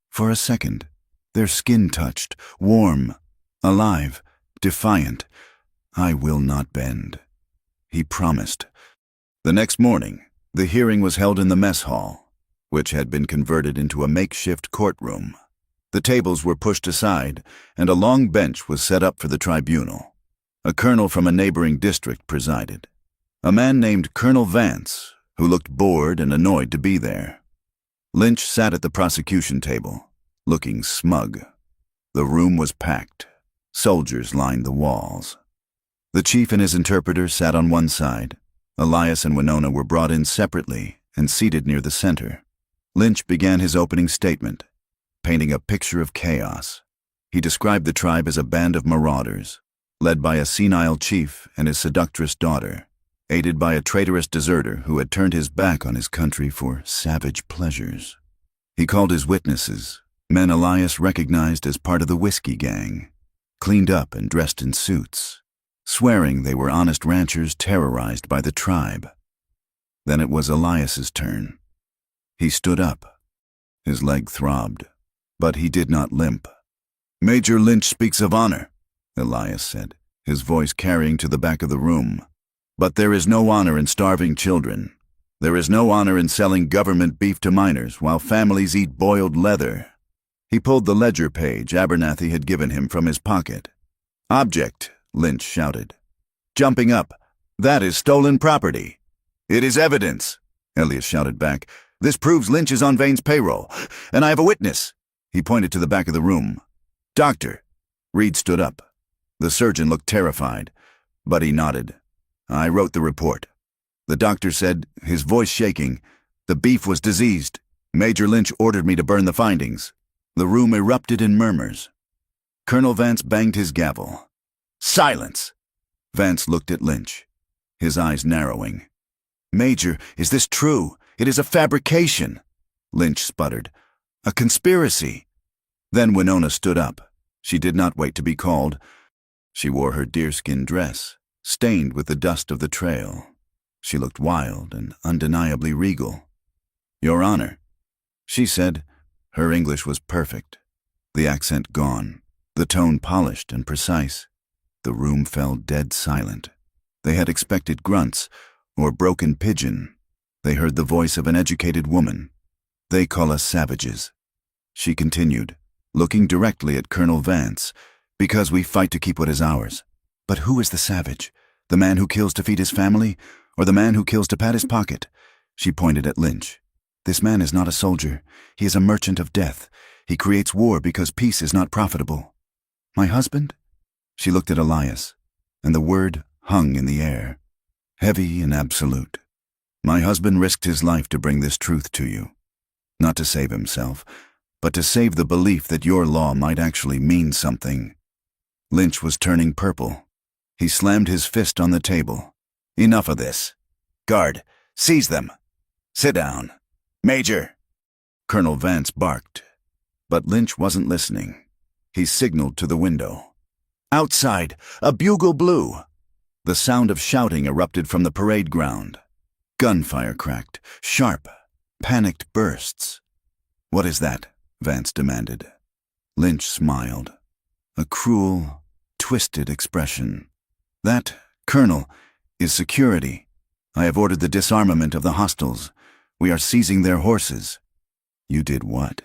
For a second, their skin touched, warm, alive, defiant. "I will not bend," he promised. The next morning, the hearing was held in the mess hall, which had been converted into a makeshift courtroom. The tables were pushed aside, and a long bench was set up for the tribunal. A colonel from a neighboring district presided. A man named Colonel Vance, who looked bored and annoyed to be there. Lynch sat at the prosecution table, looking smug. The room was packed. Soldiers lined the walls. The chief and his interpreter sat on one side. Elias and Winona were brought in separately and seated near the center. Lynch began his opening statement, painting a picture of chaos. He described the tribe as a band of marauders, led by a senile chief and his seductress daughter, aided by a traitorous deserter who had turned his back on his country for savage pleasures. He called his witnesses, men Elias recognized as part of the whiskey gang, cleaned up and dressed in suits, swearing they were honest ranchers terrorized by the tribe. Then it was Elias's turn. He stood up. His leg throbbed, but he did not limp. "Major Lynch speaks of honor," Elias said, his voice carrying to the back of the room. "But there is no honor in starving children. There is no honor in selling government beef to minors while families eat boiled leather." He pulled the ledger page Abernathy had given him from his pocket. "Object," Lynch shouted. Jumping up, "That is stolen property." "It is evidence," Elias shouted back. "This proves Lynch is on Vane's payroll, and I have a witness." He pointed to the back of the room. "Doctor." Reed stood up. The surgeon looked terrified, but he nodded. "I wrote the report." The doctor said, his voice shaking, "The beef was diseased. Major Lynch ordered me to burn the findings." The room erupted in murmurs. Colonel Vance banged his gavel. "Silence!" Vance looked at Lynch, his eyes narrowing. "Major, is this true? It is a fabrication." Lynch sputtered. "A conspiracy." Then Winona stood up. She did not wait to be called. She wore her deerskin dress, stained with the dust of the trail. She looked wild and undeniably regal. "Your Honor," she said. Her English was perfect, the accent gone, the tone polished and precise. The room fell dead silent. They had expected grunts or broken pigeon. They heard the voice of an educated woman. "They call us savages," she continued, looking directly at Colonel Vance, "because we fight to keep what is ours. But who is the savage? The man who kills to feed his family, or the man who kills to pad his pocket?" She pointed at Lynch. This man is not a soldier. He is a merchant of death. He creates war because peace is not profitable. My husband? She looked at Elias, and the word hung in the air, heavy and absolute. My husband risked his life to bring this truth to you. Not to save himself, but to save the belief that your law might actually mean something. Lynch was turning purple. He slammed his fist on the table. Enough of this. Guard, seize them. Sit down. Major. Colonel Vance barked. But Lynch wasn't listening. He signaled to the window. Outside, a bugle blew. The sound of shouting erupted from the parade ground. Gunfire cracked, sharp, panicked bursts. What is that? Vance demanded. Lynch smiled. A cruel, twisted expression. That, Colonel, is security. I have ordered the disarmament of the hostiles. We are seizing their horses. You did what?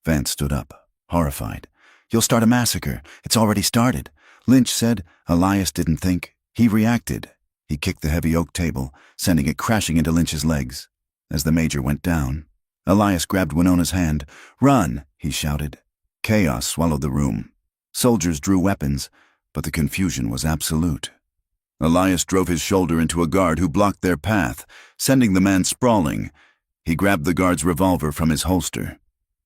Vance stood up, horrified. You'll start a massacre. It's already started. Lynch said. Elias didn't think. He reacted. He kicked the heavy oak table, sending it crashing into Lynch's legs. As the major went down, Elias grabbed Winona's hand. Run, he shouted. Chaos swallowed the room. Soldiers drew weapons, but the confusion was absolute. Elias drove his shoulder into a guard who blocked their path, sending the man sprawling. He grabbed the guard's revolver from his holster.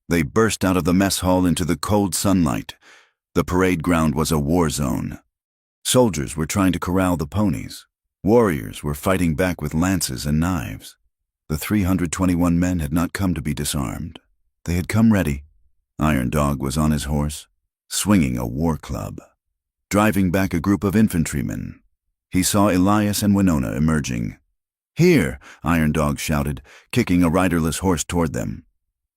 They burst out of the mess hall into the cold sunlight. The parade ground was a war zone. Soldiers were trying to corral the ponies. Warriors were fighting back with lances and knives. The 321 men had not come to be disarmed. They had come ready. Iron Dog was on his horse, swinging a war club, driving back a group of infantrymen. He saw Elias and Winona emerging. Here, Iron Dog shouted, kicking a riderless horse toward them.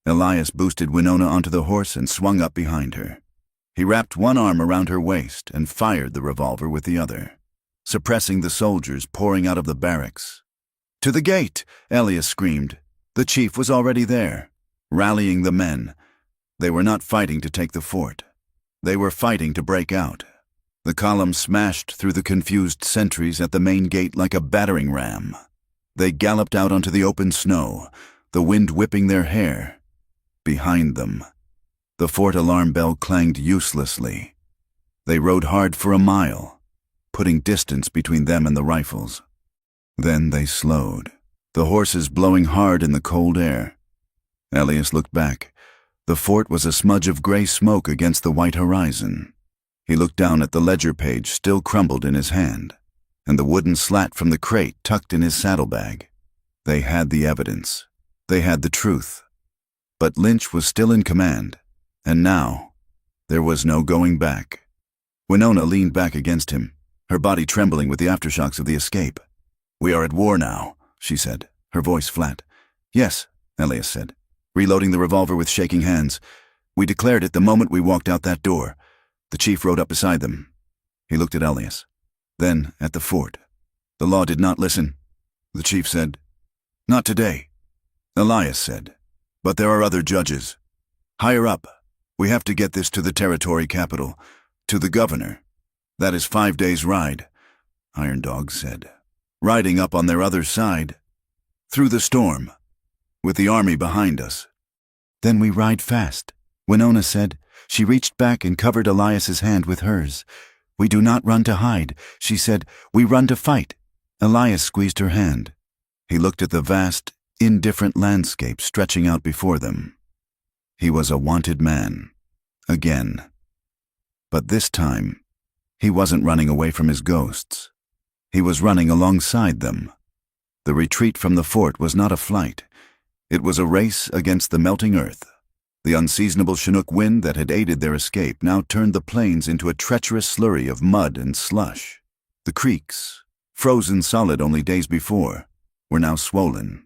Elias boosted Winona onto the horse and swung up behind her. He wrapped one arm around her waist and fired the revolver with the other, suppressing the soldiers pouring out of the barracks. To the gate, Elias screamed. The chief was already there, rallying the men. They were not fighting to take the fort. They were fighting to break out. The column smashed through the confused sentries at the main gate like a battering ram. They galloped out onto the open snow, the wind whipping their hair. Behind them, the fort alarm bell clanged uselessly. They rode hard for a mile, putting distance between them and the rifles. Then they slowed, the horses blowing hard in the cold air. Elias looked back. The fort was a smudge of gray smoke against the white horizon. He looked down at the ledger page still crumbled in his hand, and the wooden slat from the crate tucked in his saddlebag. They had the evidence. They had the truth. But Lynch was still in command, and now there was no going back. Winona leaned back against him, her body trembling with the aftershocks of the escape. We are at war now, she said, her voice flat. Yes, Elias said, reloading the revolver with shaking hands. We declared it the moment we walked out that door. The chief rode up beside them. He looked at Elias, then at the fort. The law did not listen, the chief said. Not today, Elias said. But there are other judges. Higher up, we have to get this to the territory capital, to the governor. That is 5 days' ride, Iron Dog said. Riding up on their other side, through the storm, with the army behind us. Then we ride fast, Winona said. She reached back and covered Elias's hand with hers. We do not run to hide, she said. We run to fight. Elias squeezed her hand. He looked at the vast, indifferent landscape stretching out before them. He was a wanted man. Again. But this time, he wasn't running away from his ghosts. He was running alongside them. The retreat from the fort was not a flight. It was a race against the melting earth. The unseasonable Chinook wind that had aided their escape now turned the plains into a treacherous slurry of mud and slush. The creeks, frozen solid only days before, were now swollen.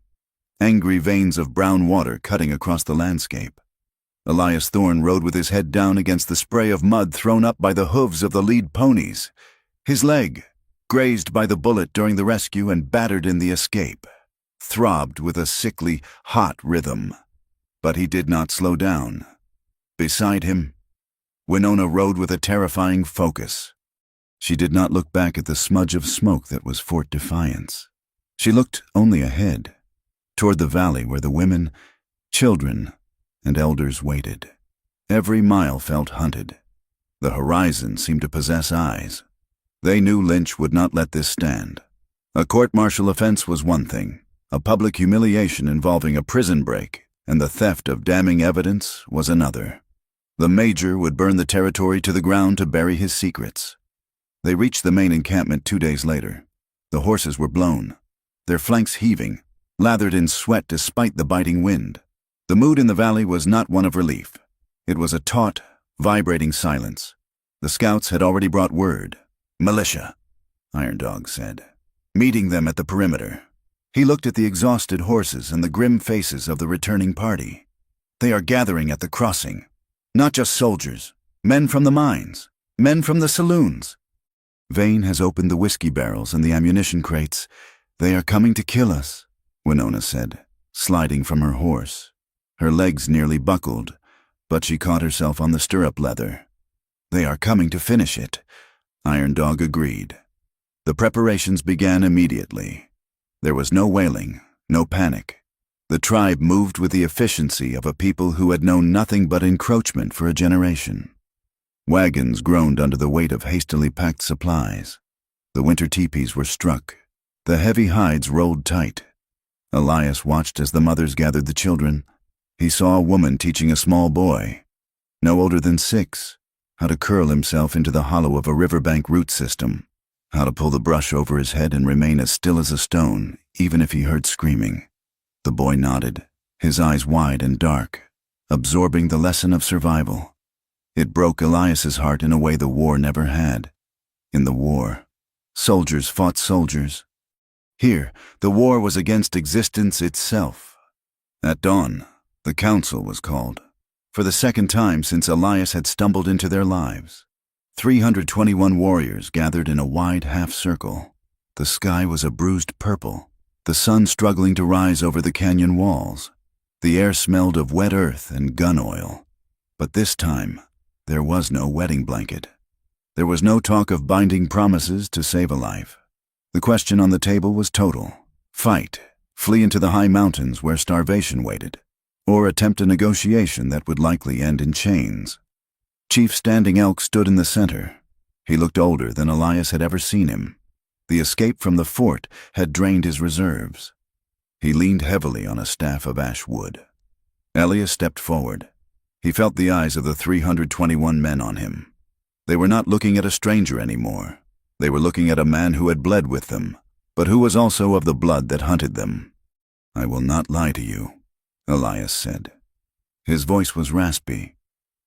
Angry veins of brown water cutting across the landscape. Elias Thorne rode with his head down against the spray of mud thrown up by the hooves of the lead ponies. His leg, grazed by the bullet during the rescue and battered in the escape, throbbed with a sickly, hot rhythm. But he did not slow down. Beside him, Winona rode with a terrifying focus. She did not look back at the smudge of smoke that was Fort Defiance. She looked only ahead, toward the valley where the women, children, and elders waited. Every mile felt hunted. The horizon seemed to possess eyes. They knew Lynch would not let this stand. A court-martial offense was one thing. A public humiliation involving a prison break and the theft of damning evidence was another. The major would burn the territory to the ground to bury his secrets. They reached the main encampment 2 days later. The horses were blown, their flanks heaving, lathered in sweat despite the biting wind. The mood in the valley was not one of relief. It was a taut, vibrating silence. The scouts had already brought word. "Militia," Iron Dog said, meeting them at the perimeter. He looked at the exhausted horses and the grim faces of the returning party. "They are gathering at the crossing. Not just soldiers, men from the mines, men from the saloons. Vane has opened the whiskey barrels and the ammunition crates. They are coming to kill us," Winona said, sliding from her horse. Her legs nearly buckled, but she caught herself on the stirrup leather. "They are coming to finish it," Iron Dog agreed. The preparations began immediately. There was no wailing, no panic. The tribe moved with the efficiency of a people who had known nothing but encroachment for a generation. Wagons groaned under the weight of hastily packed supplies. The winter teepees were struck. The heavy hides rolled tight. Elias watched as the mothers gathered the children. He saw a woman teaching a small boy, no older than 6, how to curl himself into the hollow of a riverbank root system, how to pull the brush over his head and remain as still as a stone, even if he heard screaming. The boy nodded, his eyes wide and dark, absorbing the lesson of survival. It broke Elias's heart in a way the war never had. In the war, soldiers fought soldiers. Here, the war was against existence itself. At dawn, the council was called, for the second time since Elias had stumbled into their lives. 321 warriors gathered in a wide half-circle. The sky was a bruised purple, the sun struggling to rise over the canyon walls. The air smelled of wet earth and gun oil. But this time, there was no wedding blanket. There was no talk of binding promises to save a life. The question on the table was total. Fight, flee into the high mountains where starvation waited, or attempt a negotiation that would likely end in chains. Chief Standing Elk stood in the center. He looked older than Elias had ever seen him. The escape from the fort had drained his reserves. He leaned heavily on a staff of ash wood. Elias stepped forward. He felt the eyes of the 321 men on him. They were not looking at a stranger anymore. They were looking at a man who had bled with them, but who was also of the blood that hunted them. "I will not lie to you," Elias said. His voice was raspy,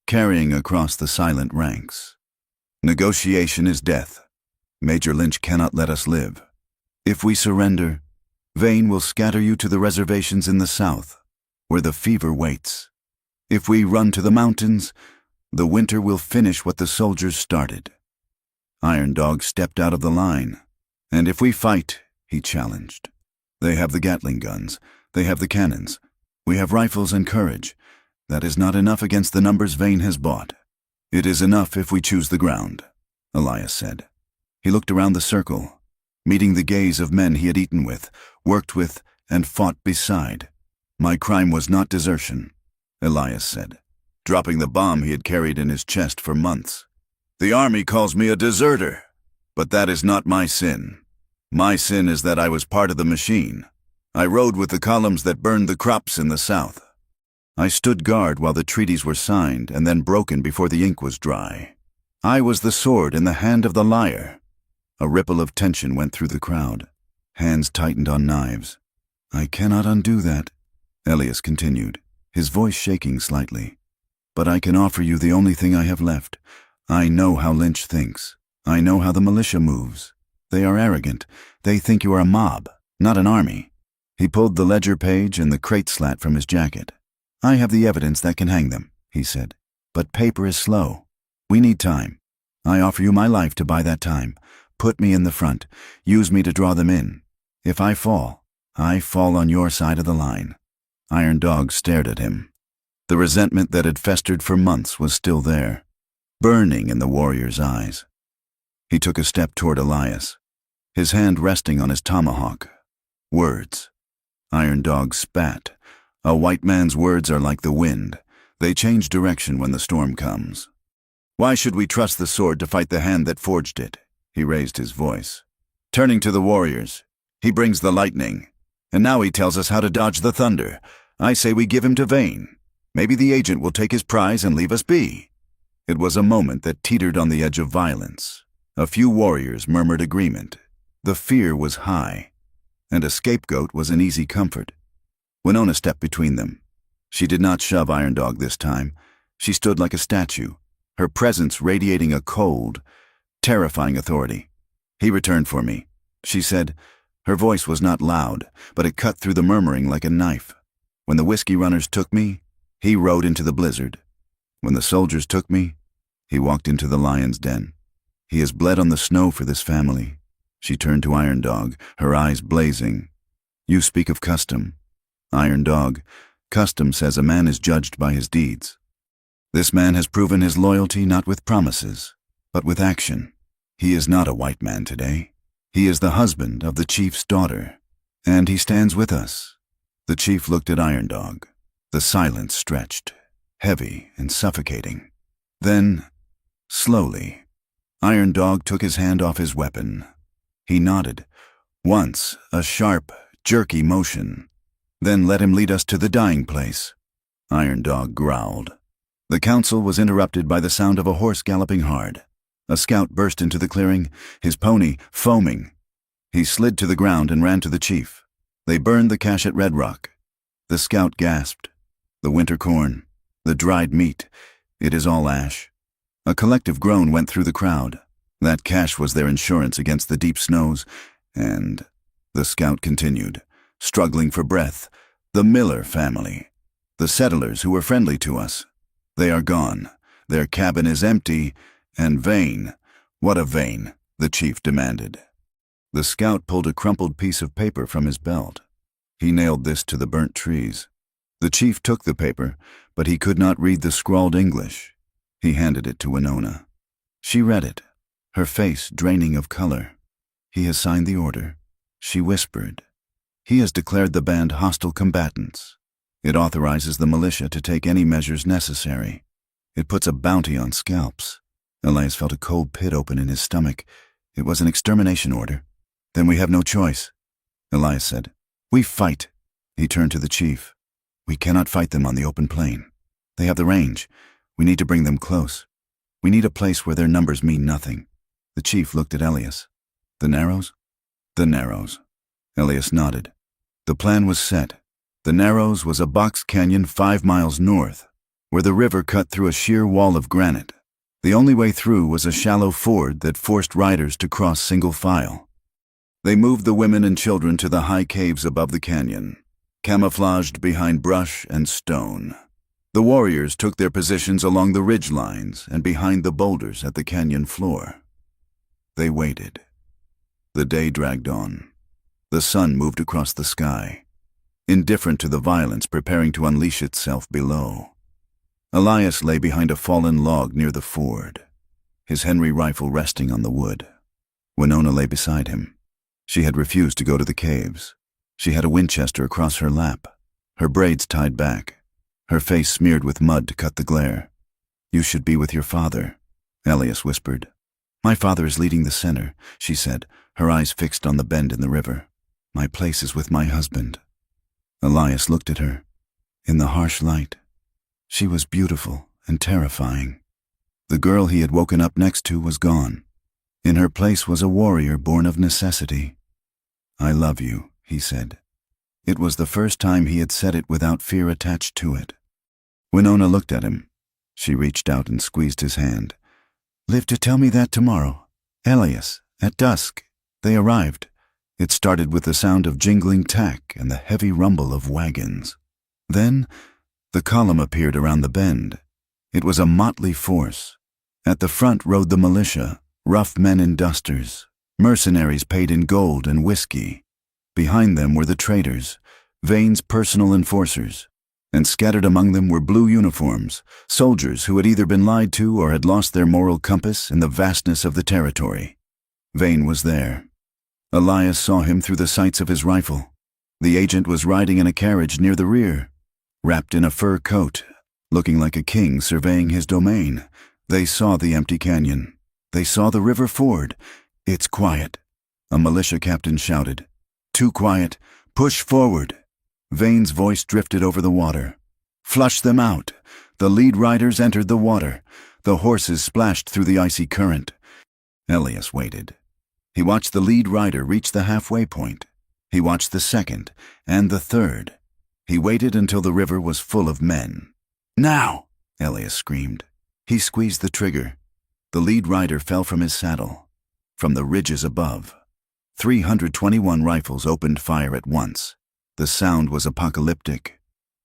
carrying across the silent ranks. "Negotiation is death. Major Lynch cannot let us live. If we surrender, Vane will scatter you to the reservations in the south, where the fever waits. If we run to the mountains, the winter will finish what the soldiers started." Iron Dog stepped out of the line. "And if we fight," he challenged. "They have the Gatling guns. They have the cannons. We have rifles and courage. That is not enough against the numbers Vane has bought." "It is enough if we choose the ground," Elias said. He looked around the circle, meeting the gaze of men he had eaten with, worked with, and fought beside. "My crime was not desertion," Elias said, dropping the bomb he had carried in his chest for months. "The army calls me a deserter, but that is not my sin. My sin is that I was part of the machine. I rode with the columns that burned the crops in the south. I stood guard while the treaties were signed and then broken before the ink was dry. I was the sword in the hand of the liar." A ripple of tension went through the crowd. Hands tightened on knives. "I cannot undo that," Elias continued, his voice shaking slightly. "But I can offer you the only thing I have left. I know how Lynch thinks. I know how the militia moves. They are arrogant. They think you are a mob, not an army." He pulled the ledger page and the crate slat from his jacket. "I have the evidence that can hang them," he said. "But paper is slow. We need time. I offer you my life to buy that time. Put me in the front. Use me to draw them in. If I fall on your side of the line." Iron Dog stared at him. The resentment that had festered for months was still there, burning in the warrior's eyes. He took a step toward Elias, his hand resting on his tomahawk. Words. Iron Dog spat. A white man's words are like the wind. They change direction when the storm comes. Why should we trust the sword to fight the hand that forged it? He raised his voice. Turning to the warriors, he brings the lightning. And now he tells us how to dodge the thunder. I say we give him to Vane. Maybe the agent will take his prize and leave us be. It was a moment that teetered on the edge of violence. A few warriors murmured agreement. The fear was high, and a scapegoat was an easy comfort. Winona stepped between them. She did not shove Iron Dog this time. She stood like a statue, her presence radiating a cold, terrifying authority. He returned for me, she said. Her voice was not loud, but it cut through the murmuring like a knife. When the whiskey runners took me, he rode into the blizzard. When the soldiers took me, he walked into the lion's den. He has bled on the snow for this family. She turned to Iron Dog, her eyes blazing. You speak of custom. Iron Dog, custom says a man is judged by his deeds. This man has proven his loyalty not with promises, but with action. He is not a white man today. He is the husband of the chief's daughter, and he stands with us. The chief looked at Iron Dog. The silence stretched, heavy and suffocating. Then, slowly, Iron Dog took his hand off his weapon. He nodded. Once, a sharp, jerky motion. Then let him lead us to the dying place. Iron Dog growled. The council was interrupted by the sound of a horse galloping hard. A scout burst into the clearing, his pony foaming. He slid to the ground and ran to the chief. They burned the cache at Red Rock. The scout gasped. The winter corn, the dried meat, it is all ash. A collective groan went through the crowd. That cache was their insurance against the deep snows, and the scout continued, struggling for breath. The Miller family, the settlers who were friendly to us, they are gone. Their cabin is empty, and Vane. What a Vane? The chief demanded. The scout pulled a crumpled piece of paper from his belt. He nailed this to the burnt trees. The chief took the paper, but he could not read the scrawled English. He handed it to Winona. She read it, her face draining of color. He has signed the order, she whispered. He has declared the band hostile combatants. It authorizes the militia to take any measures necessary. It puts a bounty on scalps. Elias felt a cold pit open in his stomach. It was an extermination order. Then we have no choice, Elias said. We fight. He turned to the chief. We cannot fight them on the open plain. They have the range. We need to bring them close. We need a place where their numbers mean nothing. The chief looked at Elias. The Narrows? The Narrows. Elias nodded. The plan was set. The Narrows was a box canyon 5 miles north, where the river cut through a sheer wall of granite. The only way through was a shallow ford that forced riders to cross single file. They moved the women and children to the high caves above the canyon, camouflaged behind brush and stone. The warriors took their positions along the ridge lines and behind the boulders at the canyon floor. They waited. The day dragged on. The sun moved across the sky, indifferent to the violence preparing to unleash itself below. Elias lay behind a fallen log near the ford, his Henry rifle resting on the wood. Winona lay beside him. She had refused to go to the caves. She had a Winchester across her lap, her braids tied back, her face smeared with mud to cut the glare. You should be with your father, Elias whispered. My father is leading the center, she said, her eyes fixed on the bend in the river. My place is with my husband. Elias looked at her. In the harsh light, she was beautiful and terrifying. The girl he had woken up next to was gone. In her place was a warrior born of necessity. I love you, he said. It was the first time he had said it without fear attached to it. Winona looked at him. She reached out and squeezed his hand. Live to tell me that tomorrow. Elias, at dusk, they arrived. It started with the sound of jingling tack and the heavy rumble of wagons. Then, the column appeared around the bend. It was a motley force. At the front rode the militia, rough men in dusters, mercenaries paid in gold and whiskey. Behind them were the traders, Vane's personal enforcers, and scattered among them were blue uniforms, soldiers who had either been lied to or had lost their moral compass in the vastness of the territory. Vane was there. Elias saw him through the sights of his rifle. The agent was riding in a carriage near the rear, wrapped in a fur coat, looking like a king surveying his domain. They saw the empty canyon. They saw the river ford. "It's quiet," a militia captain shouted. "Too quiet. Push forward." Vane's voice drifted over the water. "Flush them out." The lead riders entered the water. The horses splashed through the icy current. Elias waited. He watched the lead rider reach the halfway point. He watched the second and the third. He waited until the river was full of men. "Now!" Elias screamed. He squeezed the trigger. The lead rider fell from his saddle. From the ridges above, 321 rifles opened fire at once. The sound was apocalyptic.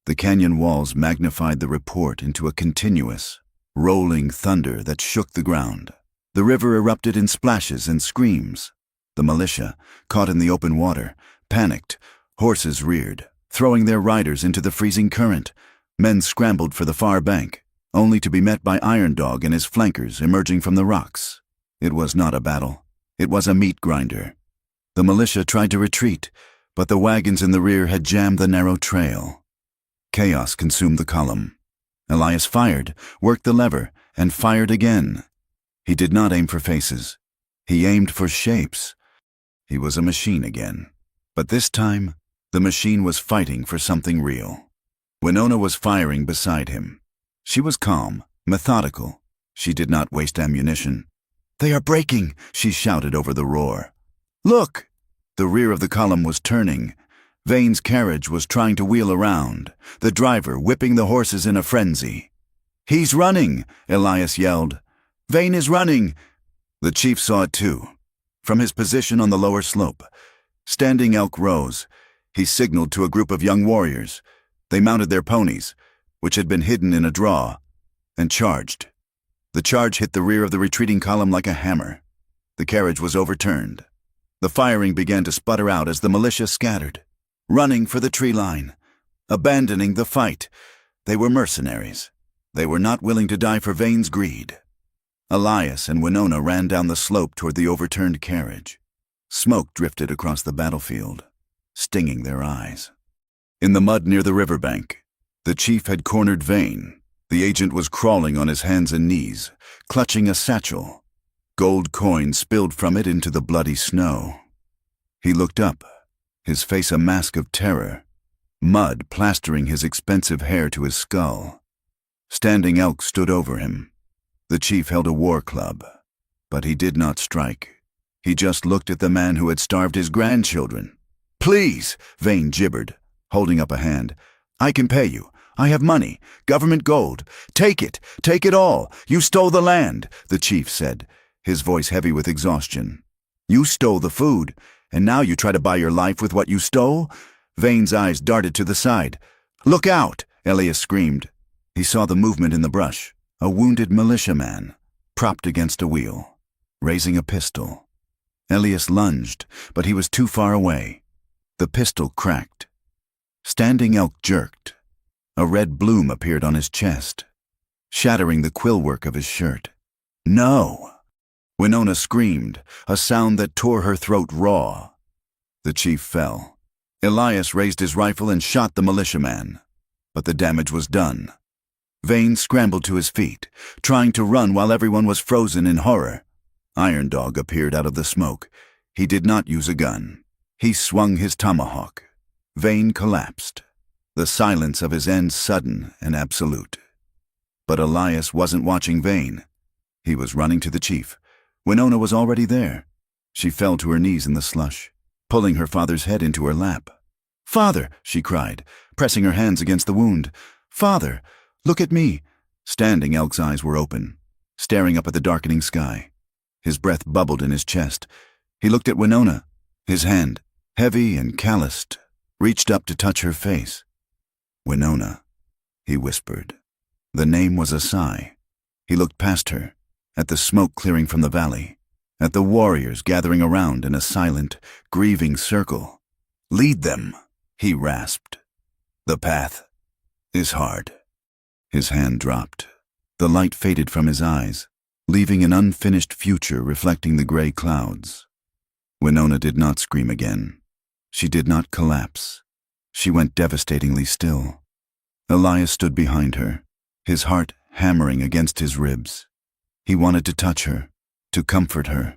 The canyon walls magnified the report into a continuous, rolling thunder that shook the ground. The river erupted in splashes and screams. The militia, caught in the open water, panicked. Horses reared, throwing their riders into the freezing current. Men scrambled for the far bank, only to be met by Iron Dog and his flankers emerging from the rocks. It was not a battle. It was a meat grinder. The militia tried to retreat, but the wagons in the rear had jammed the narrow trail. Chaos consumed the column. Elias fired, worked the lever, and fired again. He did not aim for faces. He aimed for shapes. He was a machine again. But this time, the machine was fighting for something real. Winona was firing beside him. She was calm, methodical. She did not waste ammunition. "They are breaking," she shouted over the roar. "Look!" The rear of the column was turning. Vane's carriage was trying to wheel around, the driver whipping the horses in a frenzy. "He's running!" Elias yelled. "Vane is running!" The chief saw it too. From his position on the lower slope, Standing Elk rose. He signaled to a group of young warriors. They mounted their ponies, which had been hidden in a draw, and charged. The charge hit the rear of the retreating column like a hammer. The carriage was overturned. The firing began to sputter out as the militia scattered, running for the tree line, abandoning the fight. They were mercenaries. They were not willing to die for Vane's greed. Elias and Winona ran down the slope toward the overturned carriage. Smoke drifted across the battlefield, stinging their eyes. In the mud near the riverbank, the chief had cornered Vane. The agent was crawling on his hands and knees, clutching a satchel. Gold coins spilled from it into the bloody snow. He looked up, his face a mask of terror, mud plastering his expensive hair to his skull. Standing Elk stood over him. The chief held a war club, but he did not strike. He just looked at the man who had starved his grandchildren. "Please," Vane gibbered, holding up a hand. "I can pay you. I have money, government gold. Take it all. You stole the land," the chief said, his voice heavy with exhaustion. "You stole the food, and now you try to buy your life with what you stole?" Vane's eyes darted to the side. "Look out!" Elias screamed. He saw the movement in the brush, a wounded militiaman, propped against a wheel, raising a pistol. Elias lunged, but he was too far away. The pistol cracked. Standing Elk jerked. A red bloom appeared on his chest, shattering the quillwork of his shirt. "No!" Winona screamed, a sound that tore her throat raw. The chief fell. Elias raised his rifle and shot the militiaman, but the damage was done. Vane scrambled to his feet, trying to run while everyone was frozen in horror. Iron Dog appeared out of the smoke. He did not use a gun. He swung his tomahawk. Vane collapsed, the silence of his end sudden and absolute. But Elias wasn't watching Vane. He was running to the chief. Winona was already there. She fell to her knees in the slush, pulling her father's head into her lap. "Father," she cried, pressing her hands against the wound. "Father, look at me." Standing Elk's eyes were open, staring up at the darkening sky. His breath bubbled in his chest. He looked at Winona. His hand, heavy and calloused, reached up to touch her face. "Winona," he whispered. The name was a sigh. He looked past her, at the smoke clearing from the valley, at the warriors gathering around in a silent, grieving circle. "Lead them," he rasped. "The path is hard." His hand dropped. The light faded from his eyes, leaving an unfinished future reflecting the gray clouds. Winona did not scream again. She did not collapse. She went devastatingly still. Elias stood behind her, his heart hammering against his ribs. He wanted to touch her, to comfort her,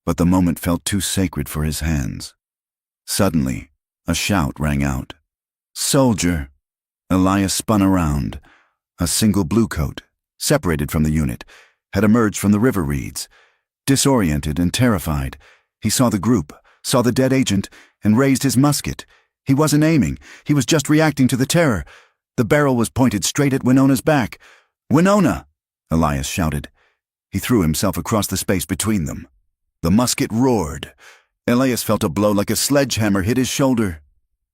but the moment felt too sacred for his hands. Suddenly, a shout rang out. "Soldier!" Elias spun around. A single bluecoat, separated from the unit, had emerged from the river reeds. Disoriented and terrified, he saw the group, saw the dead agent, and raised his musket. He wasn't aiming, he was just reacting to the terror. The barrel was pointed straight at Winona's back. "Winona!" Elias shouted. He threw himself across the space between them. The musket roared. Elias felt a blow like a sledgehammer hit his shoulder.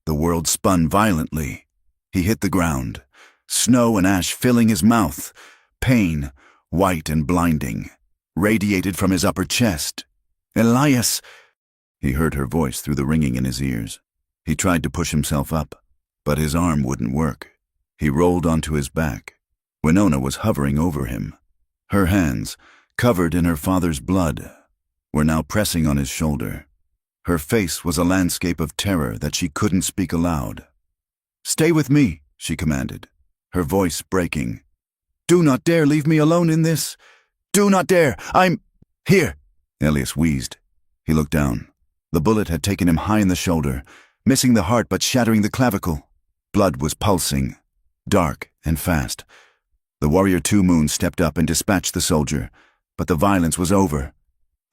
The world spun violently. He hit the ground, snow and ash filling his mouth. Pain, white and blinding, radiated from his upper chest. "Elias!" He heard her voice through the ringing in his ears. He tried to push himself up, but his arm wouldn't work. He rolled onto his back. Winona was hovering over him. Her hands, covered in her father's blood, were now pressing on his shoulder. Her face was a landscape of terror that she couldn't speak aloud. "Stay with me," she commanded, her voice breaking. "Do not dare leave me alone in this. Do not dare. I'm here." Elias wheezed. He looked down. The bullet had taken him high in the shoulder, missing the heart but shattering the clavicle. Blood was pulsing, dark and fast. The Warrior 2 Moon stepped up and dispatched the soldier, but the violence was over.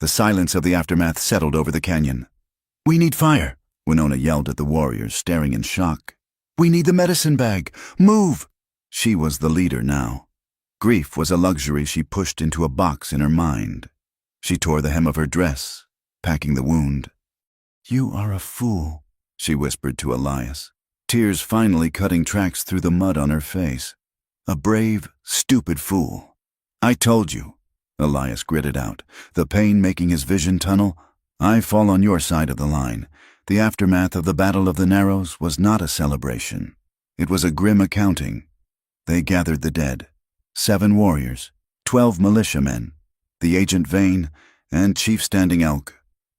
The silence of the aftermath settled over the canyon. "We need fire," Winona yelled at the warriors, staring in shock. "We need the medicine bag. Move!" She was the leader now. Grief was a luxury she pushed into a box in her mind. She tore the hem of her dress, packing the wound. "You are a fool," she whispered to Elias, tears finally cutting tracks through the mud on her face. "A brave, stupid fool." "I told you," Elias gritted out, the pain making his vision tunnel. "I fall on your side of the line. The aftermath of the Battle of the Narrows was not a celebration. It was a grim accounting. They gathered the dead. 7 warriors, 12 militiamen, the agent Vane, and Chief Standing Elk.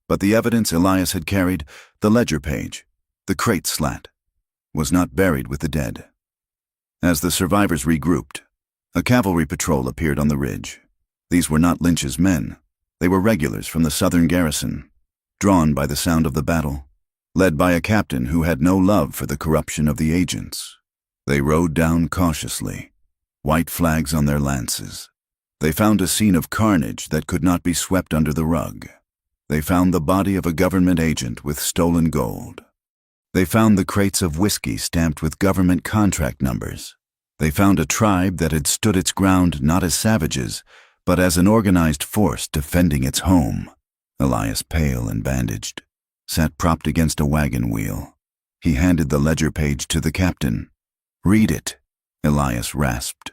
But the evidence Elias had carried, the ledger page, the crate slat, was not buried with the dead. As the survivors regrouped, a cavalry patrol appeared on the ridge. These were not Lynch's men. They were regulars from the southern garrison, drawn by the sound of the battle, led by a captain who had no love for the corruption of the agents. They rode down cautiously, white flags on their lances. They found a scene of carnage that could not be swept under the rug. They found the body of a government agent with stolen gold. They found the crates of whiskey stamped with government contract numbers. They found a tribe that had stood its ground not as savages, but as an organized force defending its home. Elias, pale and bandaged, sat propped against a wagon wheel. He handed the ledger page to the captain. "Read it," Elias rasped.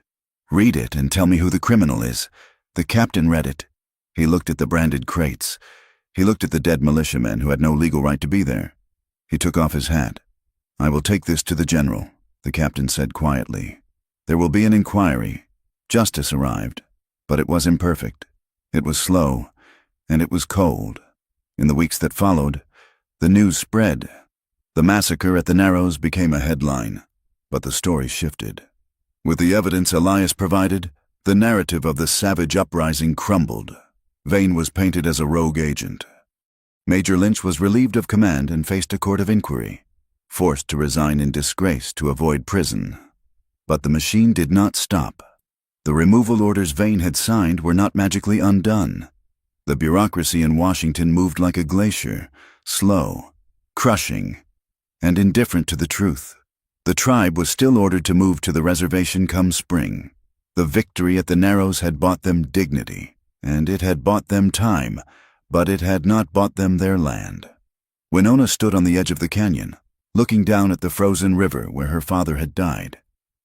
"Read it and tell me who the criminal is." The captain read it. He looked at the branded crates. He looked at the dead militiamen who had no legal right to be there. He took off his hat. "I will take this to the general," the captain said quietly. "There will be an inquiry. Justice arrived, but it was imperfect. It was slow, and it was cold. In the weeks that followed, the news spread. The massacre at the Narrows became a headline, but the story shifted. With the evidence Elias provided, the narrative of the savage uprising crumbled. Vane was painted as a rogue agent. Major Lynch was relieved of command and faced a court of inquiry, forced to resign in disgrace to avoid prison. But the machine did not stop. The removal orders Vane had signed were not magically undone. The bureaucracy in Washington moved like a glacier, slow, crushing, and indifferent to the truth. The tribe was still ordered to move to the reservation come spring. The victory at the Narrows had bought them dignity, and it had bought them time, but it had not bought them their land. Winona stood on the edge of the canyon, looking down at the frozen river where her father had died.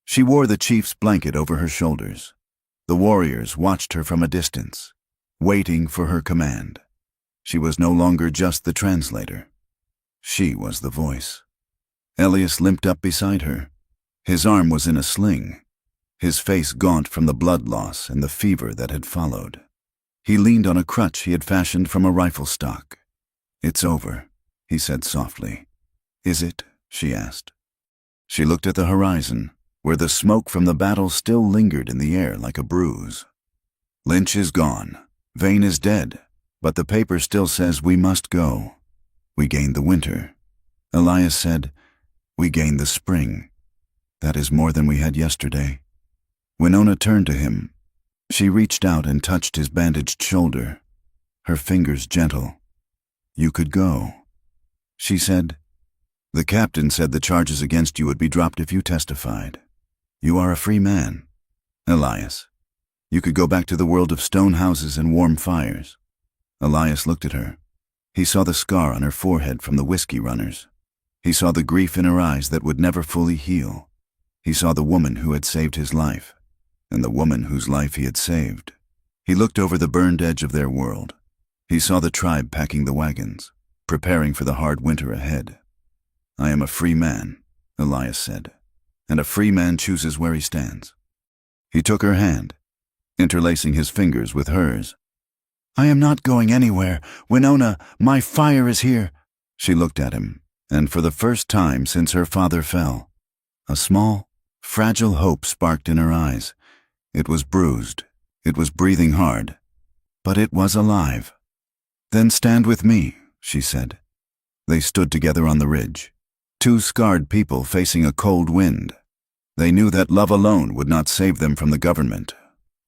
She wore the chief's blanket over her shoulders. The warriors watched her from a distance, waiting for her command. She was no longer just the translator. She was the voice. Elias limped up beside her. His arm was in a sling, his face gaunt from the blood loss and the fever that had followed. He leaned on a crutch he had fashioned from a rifle stock. "It's over," he said softly. "Is it?" she asked. She looked at the horizon, where the smoke from the battle still lingered in the air like a bruise. "Lynch is gone. Vane is dead. But the paper still says we must go. We gained the winter." Elias said, "We gained the spring. That is more than we had yesterday." Winona turned to him. She reached out and touched his bandaged shoulder, her fingers gentle. "You could go." She said, "The captain said the charges against you would be dropped if you testified. You are a free man, Elias. You could go back to the world of stone houses and warm fires." Elias looked at her. He saw the scar on her forehead from the whiskey runners. He saw the grief in her eyes that would never fully heal. He saw the woman who had saved his life, and the woman whose life he had saved. He looked over the burned edge of their world. He saw the tribe packing the wagons, preparing for the hard winter ahead. "I am a free man," Elias said, "and a free man chooses where he stands." He took her hand, interlacing his fingers with hers. "I am not going anywhere. Winona, my fire is here." She looked at him, and for the first time since her father fell, a small, fragile hope sparked in her eyes. It was bruised, it was breathing hard, but it was alive. "Then stand with me," she said. They stood together on the ridge, two scarred people facing a cold wind. They knew that love alone would not save them from the government,